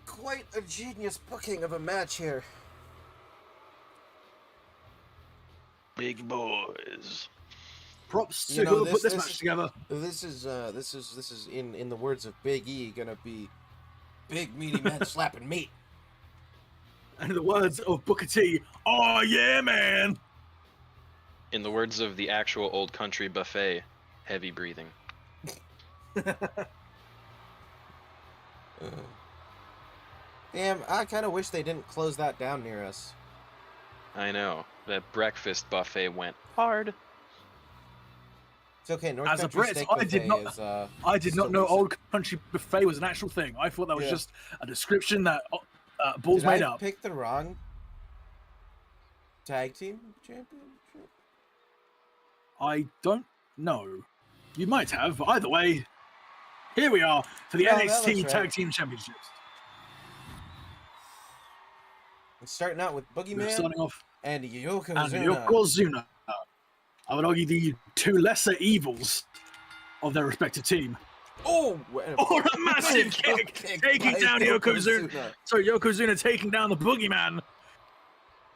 Quite a genius booking of a match here. Big boys. Props to whoever put this match together. This is in the words of Big E gonna be big meaty men slapping meat. And in the words of Booker T, oh yeah, man. In the words of the actual Old Country Buffet, heavy breathing. Damn, I kind of wish they didn't close that down near us. I know. That breakfast buffet went hard. It's okay. North As a Country Brit, Steak I did Buffet not. is, I did not know still Old Country Buffet was an actual thing. I thought that was Yeah. just a description that Bulls Did made I up. pick the wrong tag team championship? I don't know. You might have, but either way, here we are for the Oh, that NXT looks right. Tag Team Championships. Starting out with Boogeyman Starting off and Yokozuna. and Yokozuna. I would argue the two lesser evils of their respective team. Oh, Oh, a massive kick taking by down Yokozuna. So Yokozuna taking down the Boogeyman.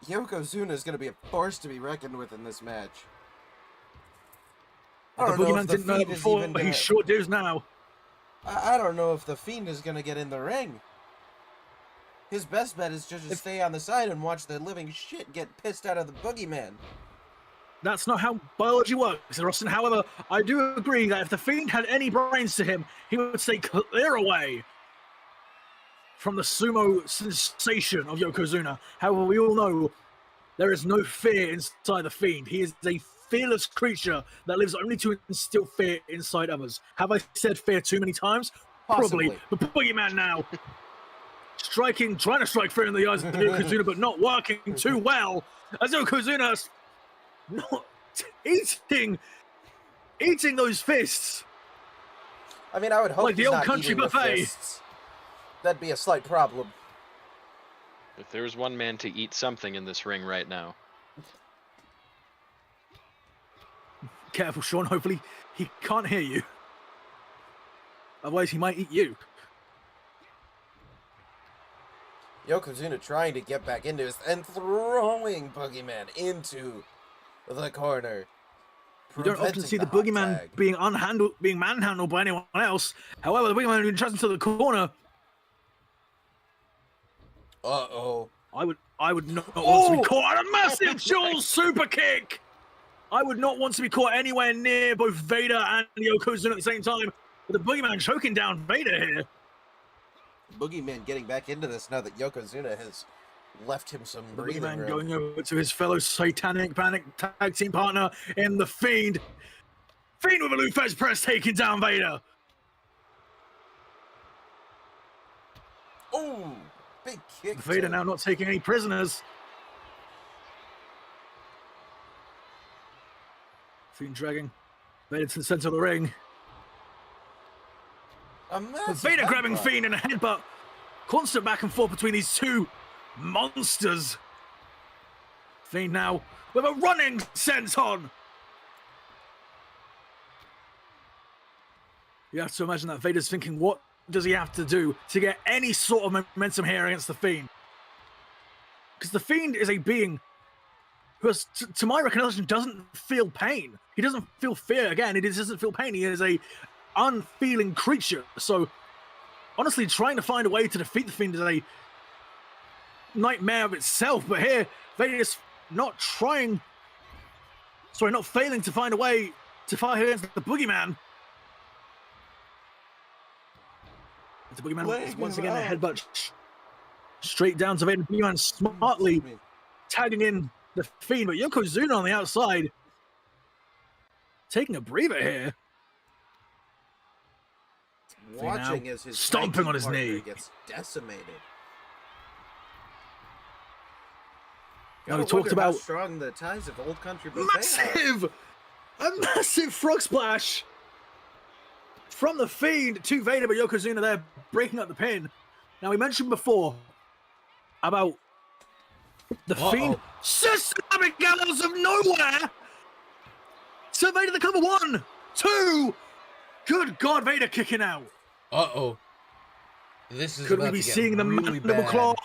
Yokozuna is going to be a force to be reckoned with in this match. The I don't know Boogeyman if the didn't know that Fiend is before, even but he gonna- sure does now. I don't know if the Fiend is going to get in the ring. His best bet is just to stay on the side and watch the living shit get pissed out of the Boogeyman. That's not how biology works, Rustin. However, I do agree that if the Fiend had any brains to him, he would stay clear away from the sumo sensation of Yokozuna. However, we all know there is no fear inside the Fiend. He is a fearless creature that lives only to instill fear inside others. Have I said fear too many times? Possibly. Probably. But Boogeyman now trying to strike fear in the eyes of Yokozuna, but not working too well as Yokozuna not eating those fists. I mean, I would hope Like the he's old not country eating the buffet. fists. That'd be a slight problem. If there's one man to eat something in this ring right now. Careful, Sean. Hopefully he can't hear you. Otherwise, he might eat you. Yokozuna trying to get back into this and throwing Boogeyman into the corner. You don't often preventing see the hot Boogeyman tag. being manhandled by anyone else. However, the Boogeyman being thrust into the corner. Uh-oh. I would not want to be caught on a massive Jules super kick. I would not want to be caught anywhere near both Vader and Yokozuna at the same time. But the Boogeyman choking down Vader here. Boogeyman getting back into this now that Yokozuna has left him some The breathing Boogeyman room. going over to his fellow Satanic Panic tag team partner in the Fiend. Fiend with a Lufez press taking down Vader. Oh, big kick. Vader to- now not taking any prisoners. Fiend dragging Vader to the center of the ring. A massive Vader grabbing headbutt. Fiend in a headbutt. Constant back and forth between these two monsters. Fiend now with a running senton. You have to imagine that Vader's thinking, what does he have to do to get any sort of momentum here against the Fiend? Because the Fiend is a being who, has, to my recollection, doesn't feel pain. He doesn't feel fear. Again, he doesn't feel pain. He is a unfeeling creature. So, honestly, trying to find a way to defeat the Fiend is a nightmare of itself. But here, Vader is not failing to find a way to fight against the Boogeyman. The Boogeyman Laying once him again a out. headbutt straight down to Vader. Boogeyman smartly Excuse me. tagging in the Fiend, but Yokozuna on the outside taking a breather here. Watching now as his stomping tag team on his partner knee. gets decimated. Now we Gotta talked wonder how about strong the ties of Old Country Buffet are. a massive frog splash from the Fiend to Vader, but Yokozuna there breaking up the pin. Now we mentioned before about the Fiend systematic gallows of nowhere. So Vader the cover 1, 2. Good God, Vader kicking out. Uh-oh. This is Could we about be to get seeing the really mandible bad. claw?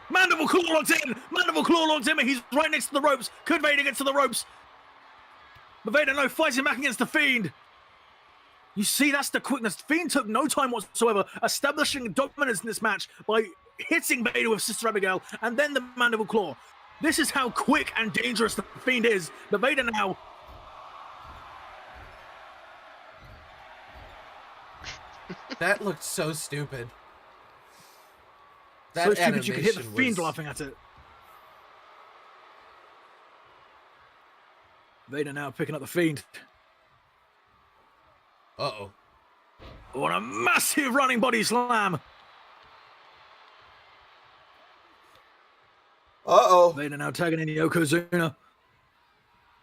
Mandible claw locked in. Mandible claw locked in. He's right next to the ropes. Could Vader get to the ropes? But Vader no fighting back against the Fiend. You see, that's the quickness. Fiend took no time whatsoever establishing dominance in this match by hitting Vader with Sister Abigail and then the mandible claw. This is how quick and dangerous the Fiend is. But Vader now. That looked so stupid. So That stupid you could hear the animation Fiend was- laughing at it. Vader now picking up the Fiend. Uh-oh. What a massive running body slam. Uh-oh. Vader now tagging in Yokozuna.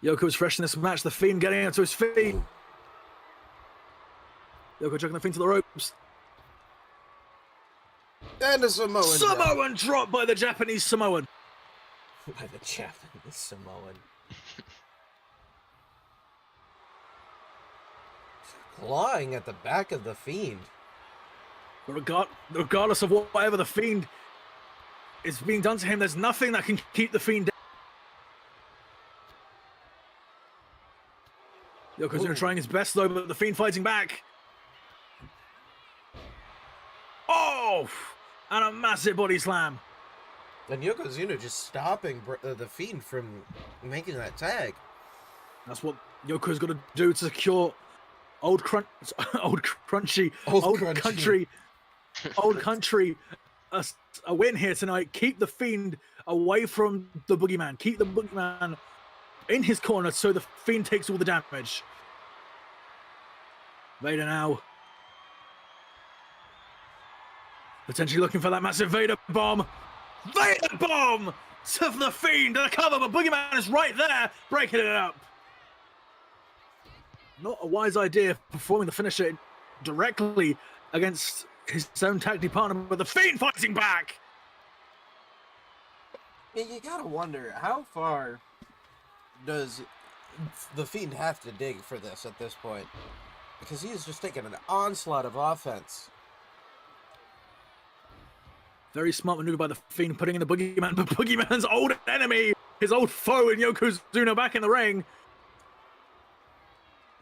Yoko's fresh in this match. The Fiend getting up to his feet. Yoko chucking the Fiend to the ropes. And a Samoan drop. Samoan drop by the Japanese Samoan. By the Japanese Samoan. Clawing at the back of the Fiend. Regardless of whatever the Fiend is being done to him, there's nothing that can keep the Fiend down. Yokozuna trying his best though, but the Fiend fighting back. Oh! And a massive body slam. And Yokozuna just stopping the Fiend from making that tag. That's what Yoko's got to do to secure old country a win here tonight. Keep the Fiend away from the Boogeyman. Keep the Boogeyman in his corner so the Fiend takes all the damage. Vader now potentially looking for that massive Vader bomb. Vader bomb to the Fiend to the cover, but Boogeyman is right there, breaking it up. Not a wise idea performing the finisher directly against his own tag team partner, but the Fiend fighting back. Yeah, you gotta wonder, how far does the Fiend have to dig for this at this point? Because he's just taking an onslaught of offense. Very smart maneuver by the Fiend, putting in the Boogeyman, but Boogeyman's old enemy, his old foe in Yokozuna back in the ring.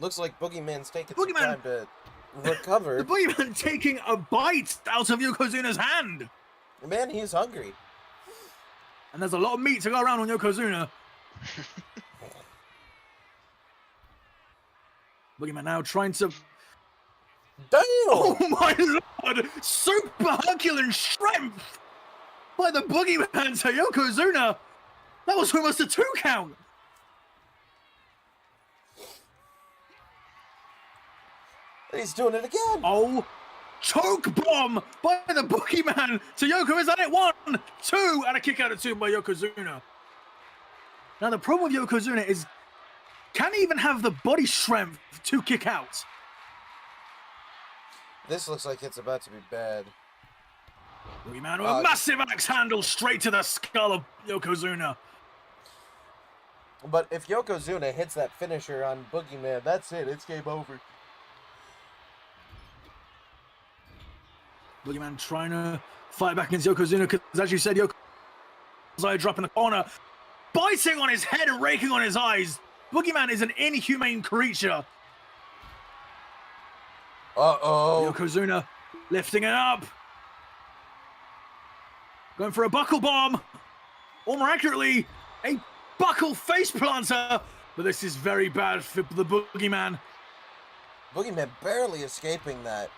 Looks like Boogeyman's taking some time to recover. The Boogeyman taking a bite out of Yokozuna's hand. Man, he's hungry. And there's a lot of meat to go around on Yokozuna. Boogeyman now trying to... Damn! Oh my lord! Super Herculean strength by the Boogeyman to Yokozuna. That was almost a 2 count. He's doing it again. Oh, choke bomb by the Boogeyman to Yoko. Is that it? 1, 2, and a kick out of 2 by Yokozuna. Now the problem with Yokozuna is, can he even have the body strength to kick out? This looks like it's about to be bad. Boogeyman with a massive axe handle straight to the skull of Yokozuna. But if Yokozuna hits that finisher on Boogeyman, that's it. It's game over. Boogeyman trying to fight back against Yokozuna because, as you said, Yokozuna's eye drop in the corner, biting on his head and raking on his eyes. Boogeyman is an inhumane creature. Uh-oh. Yokozuna lifting it up. Going for a buckle bomb. Or more accurately, a buckle face planter. But this is very bad for the Boogeyman. Boogeyman barely escaping that.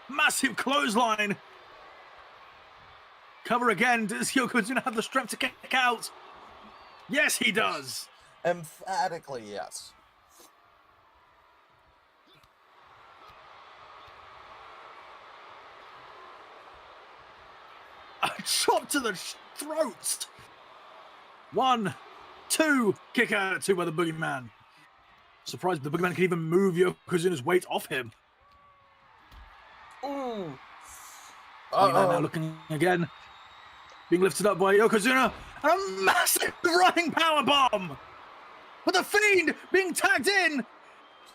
Massive clothesline. Cover again. Does Yokozuna have the strength to kick out? Yes, he does. Emphatically, yes. A chop to the throat. 1, 2, kick out at 2 by the Boogeyman. Surprised the Boogeyman can even move Yokozuna's weight off him. Ooh. Boogeyman now looking again. Being lifted up by Yokozuna. And a massive running power bomb. But the Fiend being tagged in.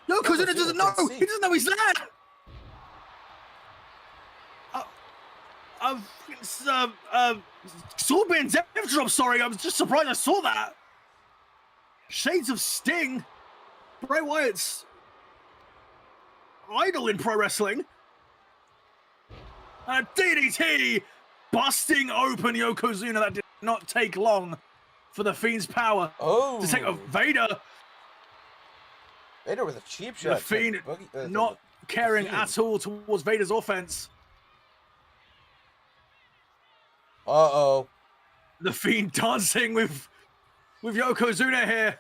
Yokozuna doesn't know. He doesn't know he's there. Scorpion Death Drop, sorry. I was just surprised I saw that. Shades of Sting. Bray Wyatt's idol in pro wrestling. And a DDT busting open Yokozuna. That did not take long for the Fiend's power to take off Vader. Vader with a cheap shot. The Fiend not caring at all towards Vader's offense. Uh-oh. The Fiend dancing with Yokozuna here.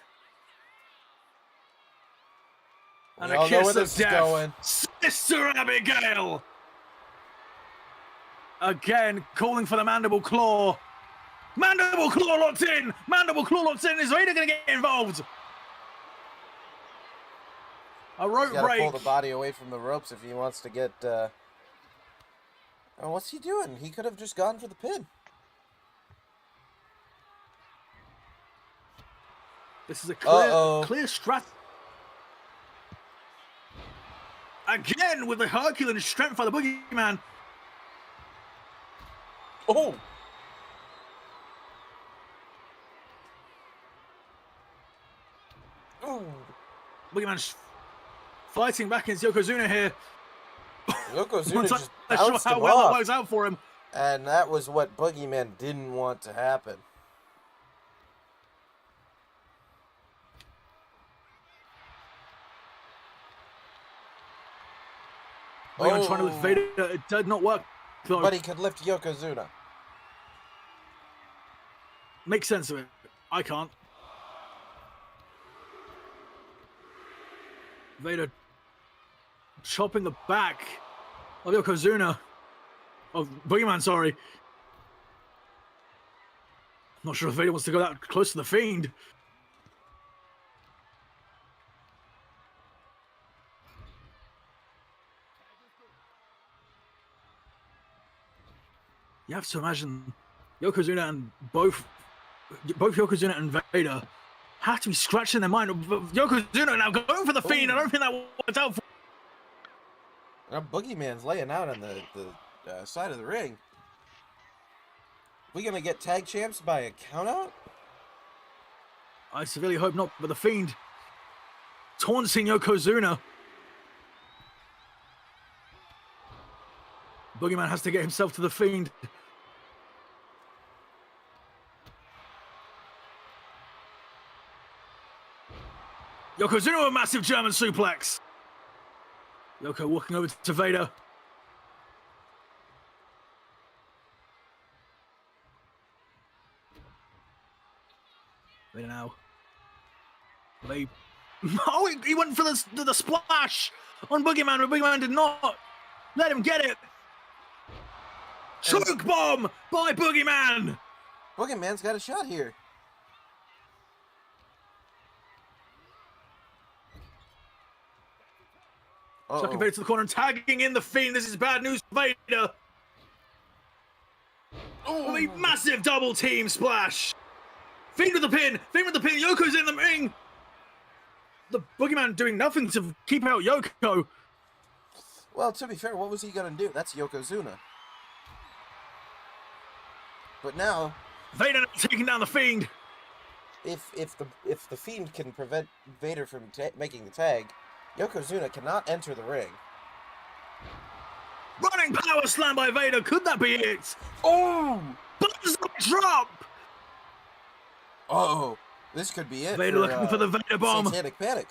And a kiss of death. Sister Abigail. Again, calling for the mandible claw. Mandible claw locked in. Mandible claw locked in. Is Vader going to get involved? A rope break. Pull the body away from the ropes if he wants to get Oh, what's he doing? He could have just gone for the pin. This is a Uh-oh. clear strat. Again with the Herculean strength by the Boogeyman. Oh! Ooh. Boogeyman's fighting back against Yokozuna here. Yokozuna just Not sure bounced how him well that off. works out for him. And that was what Boogeyman didn't want to happen. Boogeyman trying to lift Vader. It did not work, though. But he could lift Yokozuna. Makes sense of it. I can't. Vader chopping the back of Yokozuna. Of Boogeyman, sorry. Not sure if Vader wants to go that close to the Fiend. You have to imagine Yokozuna and both Yokozuna and Vader have to be scratching their mind. Yokozuna now going for the Fiend. I don't think that worked out for. Now Boogeyman's laying out on the side of the ring. We gonna get tag champs by a countout? I severely hope not, but the Fiend taunting Yokozuna. Boogeyman has to get himself to the Fiend. Yokozuna with a massive German suplex. Yoko walking over to Vader. Vader now. Oh, he went for the splash on Boogeyman, but Boogeyman did not let him get it. Choke bomb by Boogeyman. Boogeyman's got a shot here. Chucking Vader to the corner and tagging in the Fiend. This is bad news for Vader. Oh, a massive double team splash. Fiend with the pin. Fiend with the pin. Yoko's in the ring. The Boogeyman doing nothing to keep out Yoko. Well, to be fair, what was he gonna do? That's Yokozuna. But now, Vader taking down the Fiend. if the Fiend can prevent Vader from making the tag, Yokozuna cannot enter the ring. Running power slam by Vader. Could that be it? Oh! Buzzsaw drop. Oh, this could be it. Vader looking for the Vader bomb. Satanic Panic.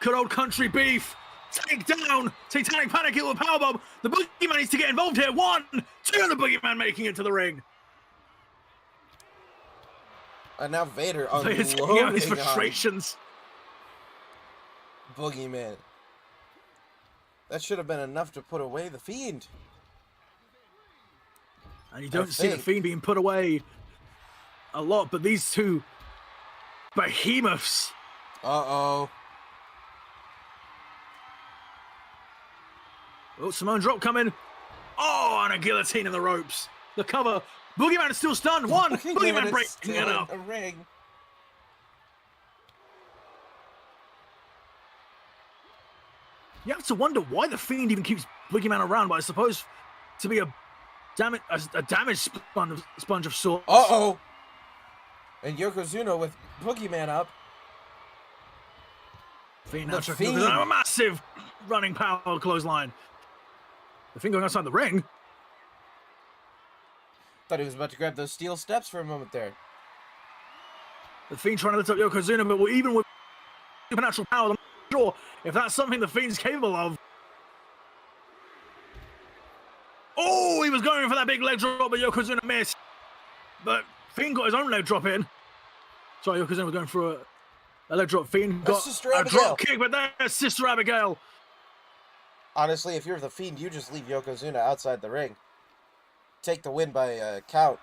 Good old country beef. Take down. Satanic Panic hit with a powerbomb. The Boogeyman needs to get involved here. 1, 2, the Boogeyman making it to the ring. And now Vader's Vader's getting out his unloading on frustrations. Boogeyman. That should have been enough to put away the Fiend. And you don't see the Fiend being put away a lot, but these two behemoths. Uh-oh. Oh, Samoan drop coming. Oh, and a guillotine in the ropes. The cover. Boogeyman is still stunned. 1. Boogeyman breaking it up. A ring. You have to wonder why the Fiend even keeps Boogeyman around, but I suppose to be a damage sponge of sorts. Uh-oh. And Yokozuna with Boogeyman up. Fiend now The checking Fiend. a massive running power clothesline. The Fiend going outside the ring. Thought he was about to grab those steel steps for a moment there. The Fiend trying to lift up Yokozuna, but even with supernatural power, I'm not sure if that's something the Fiend's capable of. Oh, he was going for that big leg drop, but Yokozuna missed. But Fiend got his own leg drop in. Sorry, Yokozuna was going for a leg drop. Fiend got Sister a Abigail. drop kick, but there's Sister Abigail. Honestly, if you're the Fiend, you just leave Yokozuna outside the ring. Take the win by count.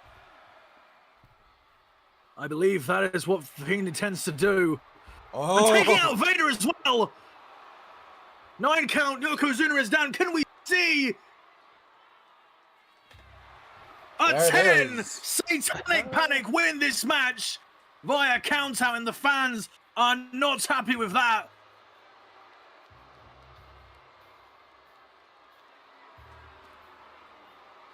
I believe that is what Fiend intends to do. Oh. And taking out Vader as well. 9 count, Yokozuna is down. Can we see a There it 10 is. satanic panic win this match via count out, and the fans are not happy with that.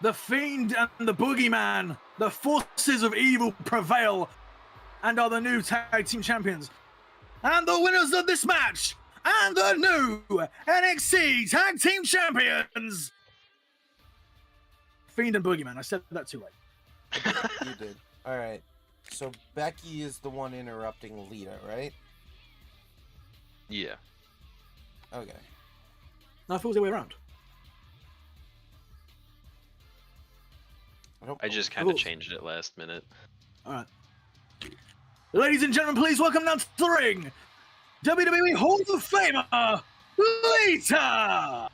The Fiend and the Boogeyman, the forces of evil prevail and are the new tag team champions. And the winners of this match and the new NXT tag team champions, Fiend and Boogeyman. I said that too late. You did. All right. So Becky is the one interrupting Lita, right? Yeah. Okay. No, I thought it was the way around. I just kind of changed it last minute. All right. Ladies and gentlemen, please welcome down to the ring, WWE Hall of Famer, Lita!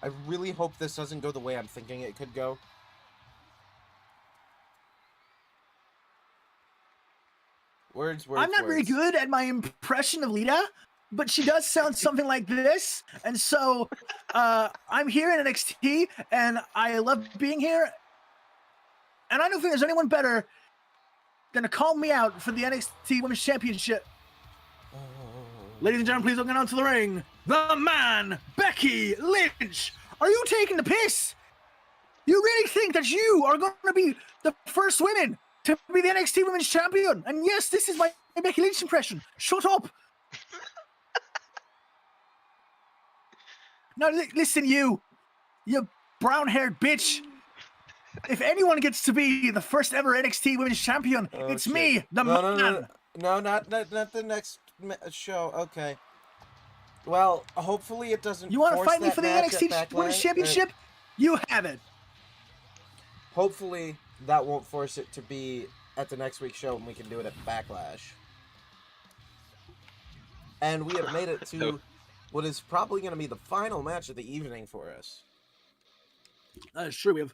I really hope this doesn't go the way I'm thinking it could go. Words. I'm not very good at my impression of Lita, but she does sound something like this. And so I'm here in NXT, and I love being here. And I don't think there's anyone better than to call me out for the NXT Women's Championship. Ladies and gentlemen, please welcome down to the ring, the man, Becky Lynch. Are you taking the piss? You really think that you are going to be the first women to be the NXT Women's Champion? And yes, this is my Becky Lynch impression. Shut up. Now, listen, you brown-haired bitch. If anyone gets to be the first ever NXT Women's Champion, it's shit. me, the man. No, not the next show. Okay. Well, hopefully it doesn't. You want to force fight me that for the match NXT at Women's Backlash, Championship? You have it. Hopefully that won't force it to be at the next week's show, and we can do it at Backlash. And we have made it to what is probably going to be the final match of the evening for us. That is true. We have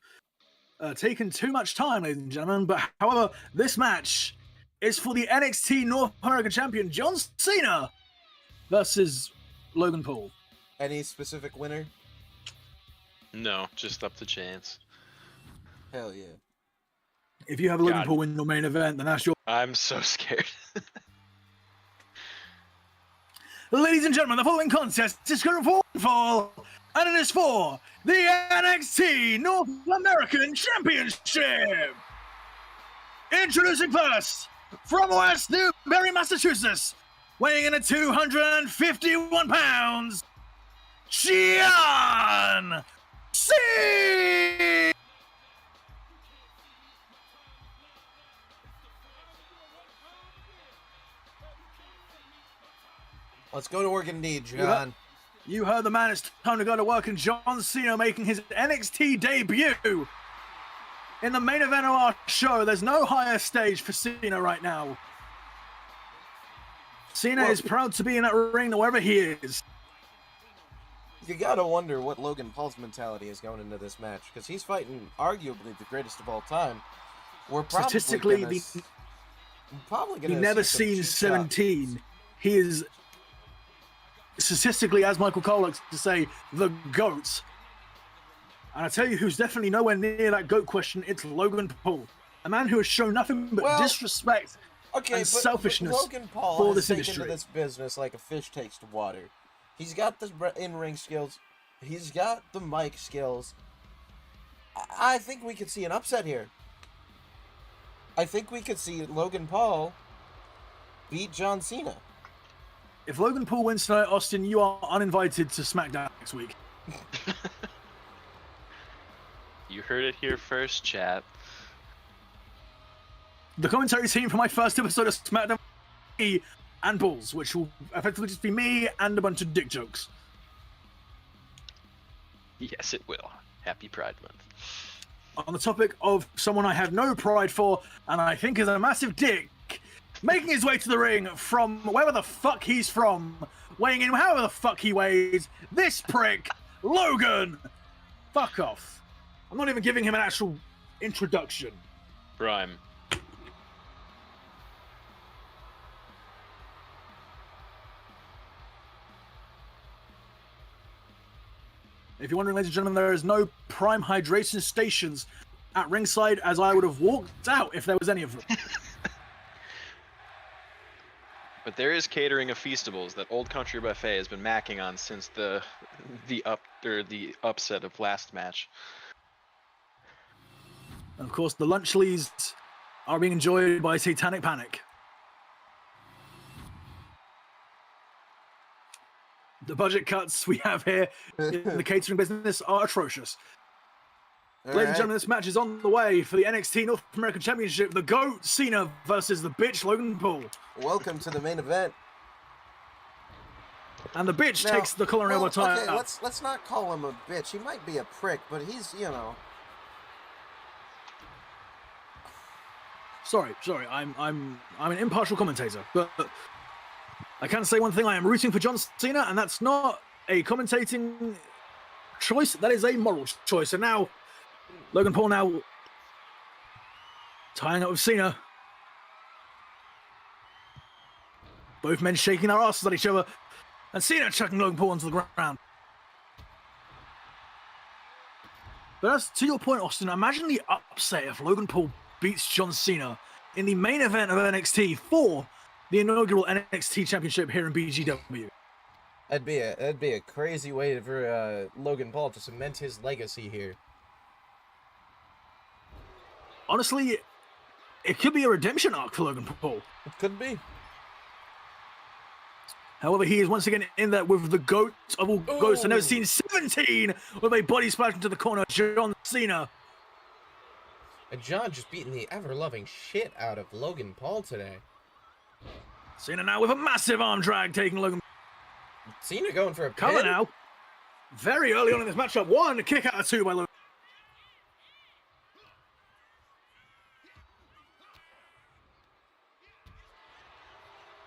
taken too much time, ladies and gentlemen. But however, this match is for the NXT North American Champion John Cena versus Logan Paul. Any specific winner? No, just up to chance. Hell yeah. If you have Logan God. Paul win your main event, then that's your... I'm so scared. Ladies and gentlemen, the following contest is going to fall, and it is for the NXT North American Championship. Introducing first, from West Newbury, Massachusetts, weighing in at 251 pounds, John Cena! Let's go to work indeed, John. You heard the man. It's time to go to work, and John Cena making his NXT debut in the main event of our show. There's no higher stage for Cena right now. Cena is proud to be in that ring, wherever he is. You gotta wonder what Logan Paul's mentality is going into this match, because he's fighting arguably the greatest of all time. We're probably Statistically, gonna he never see some seen cheap 17. shots. He is statistically, as Michael Cole likes to say, the GOAT. And I tell you who's definitely nowhere near that GOAT question, it's Logan Paul. A man who has shown nothing but disrespect and selfishness Logan Paul for has this taken industry. to this business like a fish takes to water. He's got the in-ring skills. He's got the mic skills. I think we could see an upset here. I think we could see Logan Paul beat John Cena. If Logan Paul wins tonight, Austin, you are uninvited to SmackDown next week. You heard it here first, chat. The commentary team for my first episode of SmackDown me and Bulls, which will effectively just be me and a bunch of dick jokes. Yes, it will. Happy Pride Month. On the topic of someone I have no pride for, and I think is a massive dick, making his way to the ring from wherever the fuck he's from, weighing in however the fuck he weighs, this prick, Logan. Fuck off. I'm not even giving him an actual introduction. Prime. If you're wondering, ladies and gentlemen, there is no prime hydration stations at ringside, as I would have walked out if there was any of them. But there is catering of Feastables that Old Country Buffet has been macking on since the upset of last match. And of course, the lunchlies are being enjoyed by Satanic Panic. The budget cuts we have here in the catering business are atrocious. Ladies and gentlemen, this match is on the way for the NXT North American Championship. The GOAT Cena versus the bitch Logan Paul. Welcome to the main event. And the bitch takes the collar and elbow tie. Okay, let's not call him a bitch. He might be a prick, but he's, you know. Sorry, I'm an impartial commentator, but I can say one thing: I am rooting for John Cena, and that's not a commentating choice. That is a moral choice. And now, Logan Paul now tying up with Cena. Both men shaking their asses at each other, and Cena chucking Logan Paul onto the ground. But as to your point, Austin, imagine the upset if Logan Paul beats John Cena in the main event of NXT for the inaugural NXT Championship here in BGW. That'd be a crazy way for Logan Paul to cement his legacy here. Honestly, it could be a redemption arc for Logan Paul. It could be. However, he is once again in there with the GOAT of all GOATs. I've never seen 17 with a body splash into the corner, John Cena. And John just beating the ever-loving shit out of Logan Paul today. Cena now with a massive arm drag taking Logan. Cena going for a Cover pin. now. Very early on in this matchup. One kick out of two by Logan.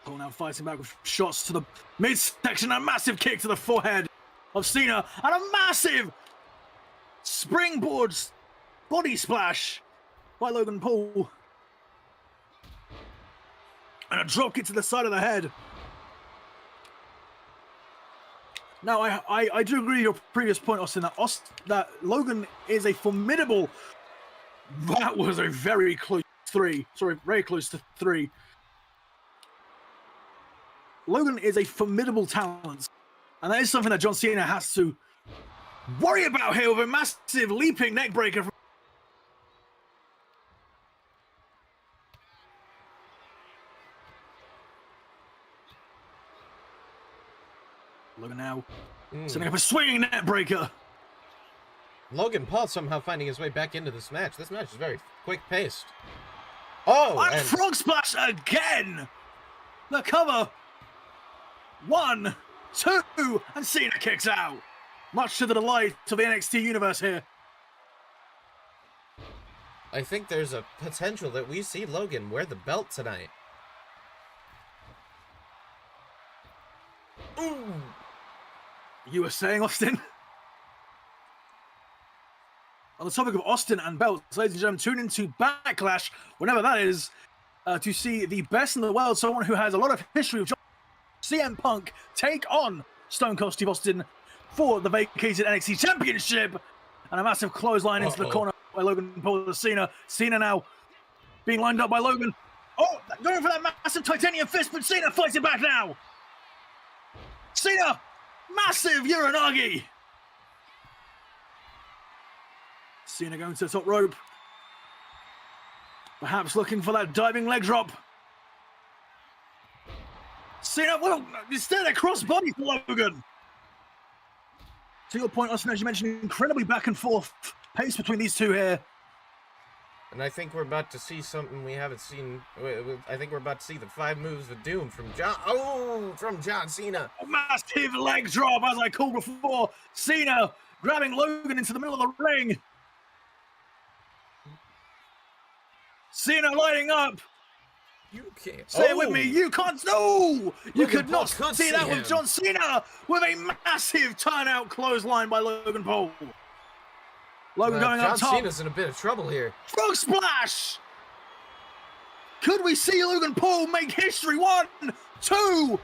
Paul now fighting back with shots to the midsection. A massive kick to the forehead of Cena. And a massive springboard body splash by Logan Paul. And a drop kick to the side of the head. Now, I do agree with your previous point, Austin, that Logan is a formidable... That was a very close three. Sorry, very close to three. Logan is a formidable talent. And that is something that John Cena has to worry about here with a massive leaping neck breaker. Logan now setting up a swinging net breaker. Logan Paul somehow finding his way back into this match. This match is very quick-paced. Oh, and frog splash again! The cover. 1, 2, and Cena kicks out. Much to the delight of the NXT universe here. I think there's a potential that we see Logan wear the belt tonight. Ooh. You were saying, Austin? On the topic of Austin and belts, ladies and gentlemen, tune into Backlash, whenever that is, to see the best in the world, someone who has a lot of history with CM Punk take on Stone Cold Steve Austin for the vacated NXT Championship, and a massive clothesline into the corner by Logan Paul to Cena. Cena now being lined up by Logan. Oh, going for that massive titanium fist, but Cena fights it back now. Cena, massive Uranagi. Cena going to the top rope. Perhaps looking for that diving leg drop. Cena, well, instead a crossbody for Logan. To your point, Austin, as you mentioned, incredibly back and forth pace between these two here. And I think we're about to see something we haven't seen. I think we're about to see the 5 moves of doom from John Cena. A massive leg drop, as I called before. Cena grabbing Logan into the middle of the ring. Cena lighting up. You can't. Say it with me. You can't. No! You could not Paul see that him. with John Cena with a massive turnout clothesline by Logan Paul. Logan going up top. John Cena's in a bit of trouble here. Frog splash! Could we see Logan Paul make history? 1, 2.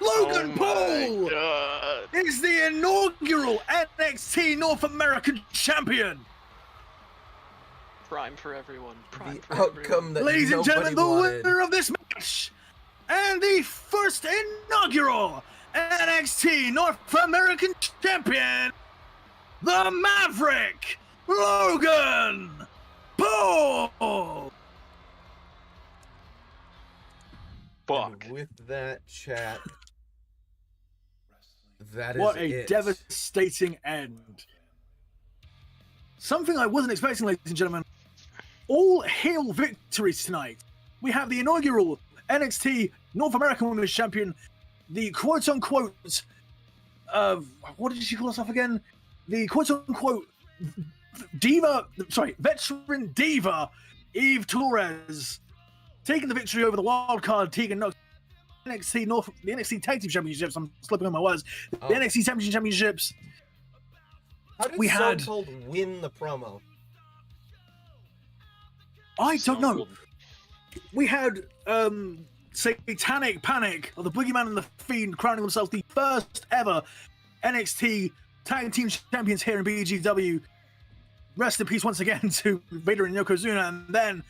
Logan Oh my Paul God. is the inaugural NXT North American champion. Prime for everyone. Prime The for outcome everyone. that Ladies and nobody gentlemen, the wanted. winner of this match and the first inaugural NXT North American champion, the Maverick, Logan Paul. Fuck. And with that, chat, that is What a it. devastating end. Something I wasn't expecting, ladies and gentlemen. All heel victories tonight. We have the inaugural NXT North American Women's Champion, the quote-unquote, what did she call herself again? The quote-unquote veteran diva, Eve Torres, taking the victory over the wildcard Tegan Nox. The NXT Tag Team Championships. I'm slipping on my words. The NXT Tag Team Championships. How did we Stone had- Cold win the promo? I don't know. Cold. We had Satanic Panic, or the Boogeyman and the Fiend, crowning themselves the first ever NXT Tag Team Champions here in BGW. Rest in peace once again to Vader and Yokozuna. And then,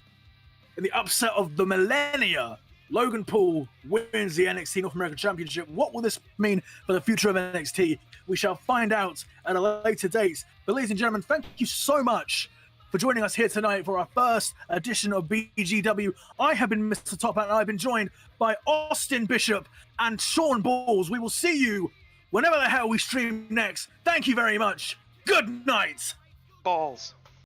in the upset of the millennia, Logan Paul wins the NXT North American Championship. What will this mean for the future of NXT? We shall find out at a later date. But ladies and gentlemen, thank you so much for joining us here tonight for our first edition of BGW. I have been Mr. Top Hat, and I've been joined by Austin Byshop and Sean Balls. We will see you whenever the hell we stream next. Thank you very much. Good night. Balls.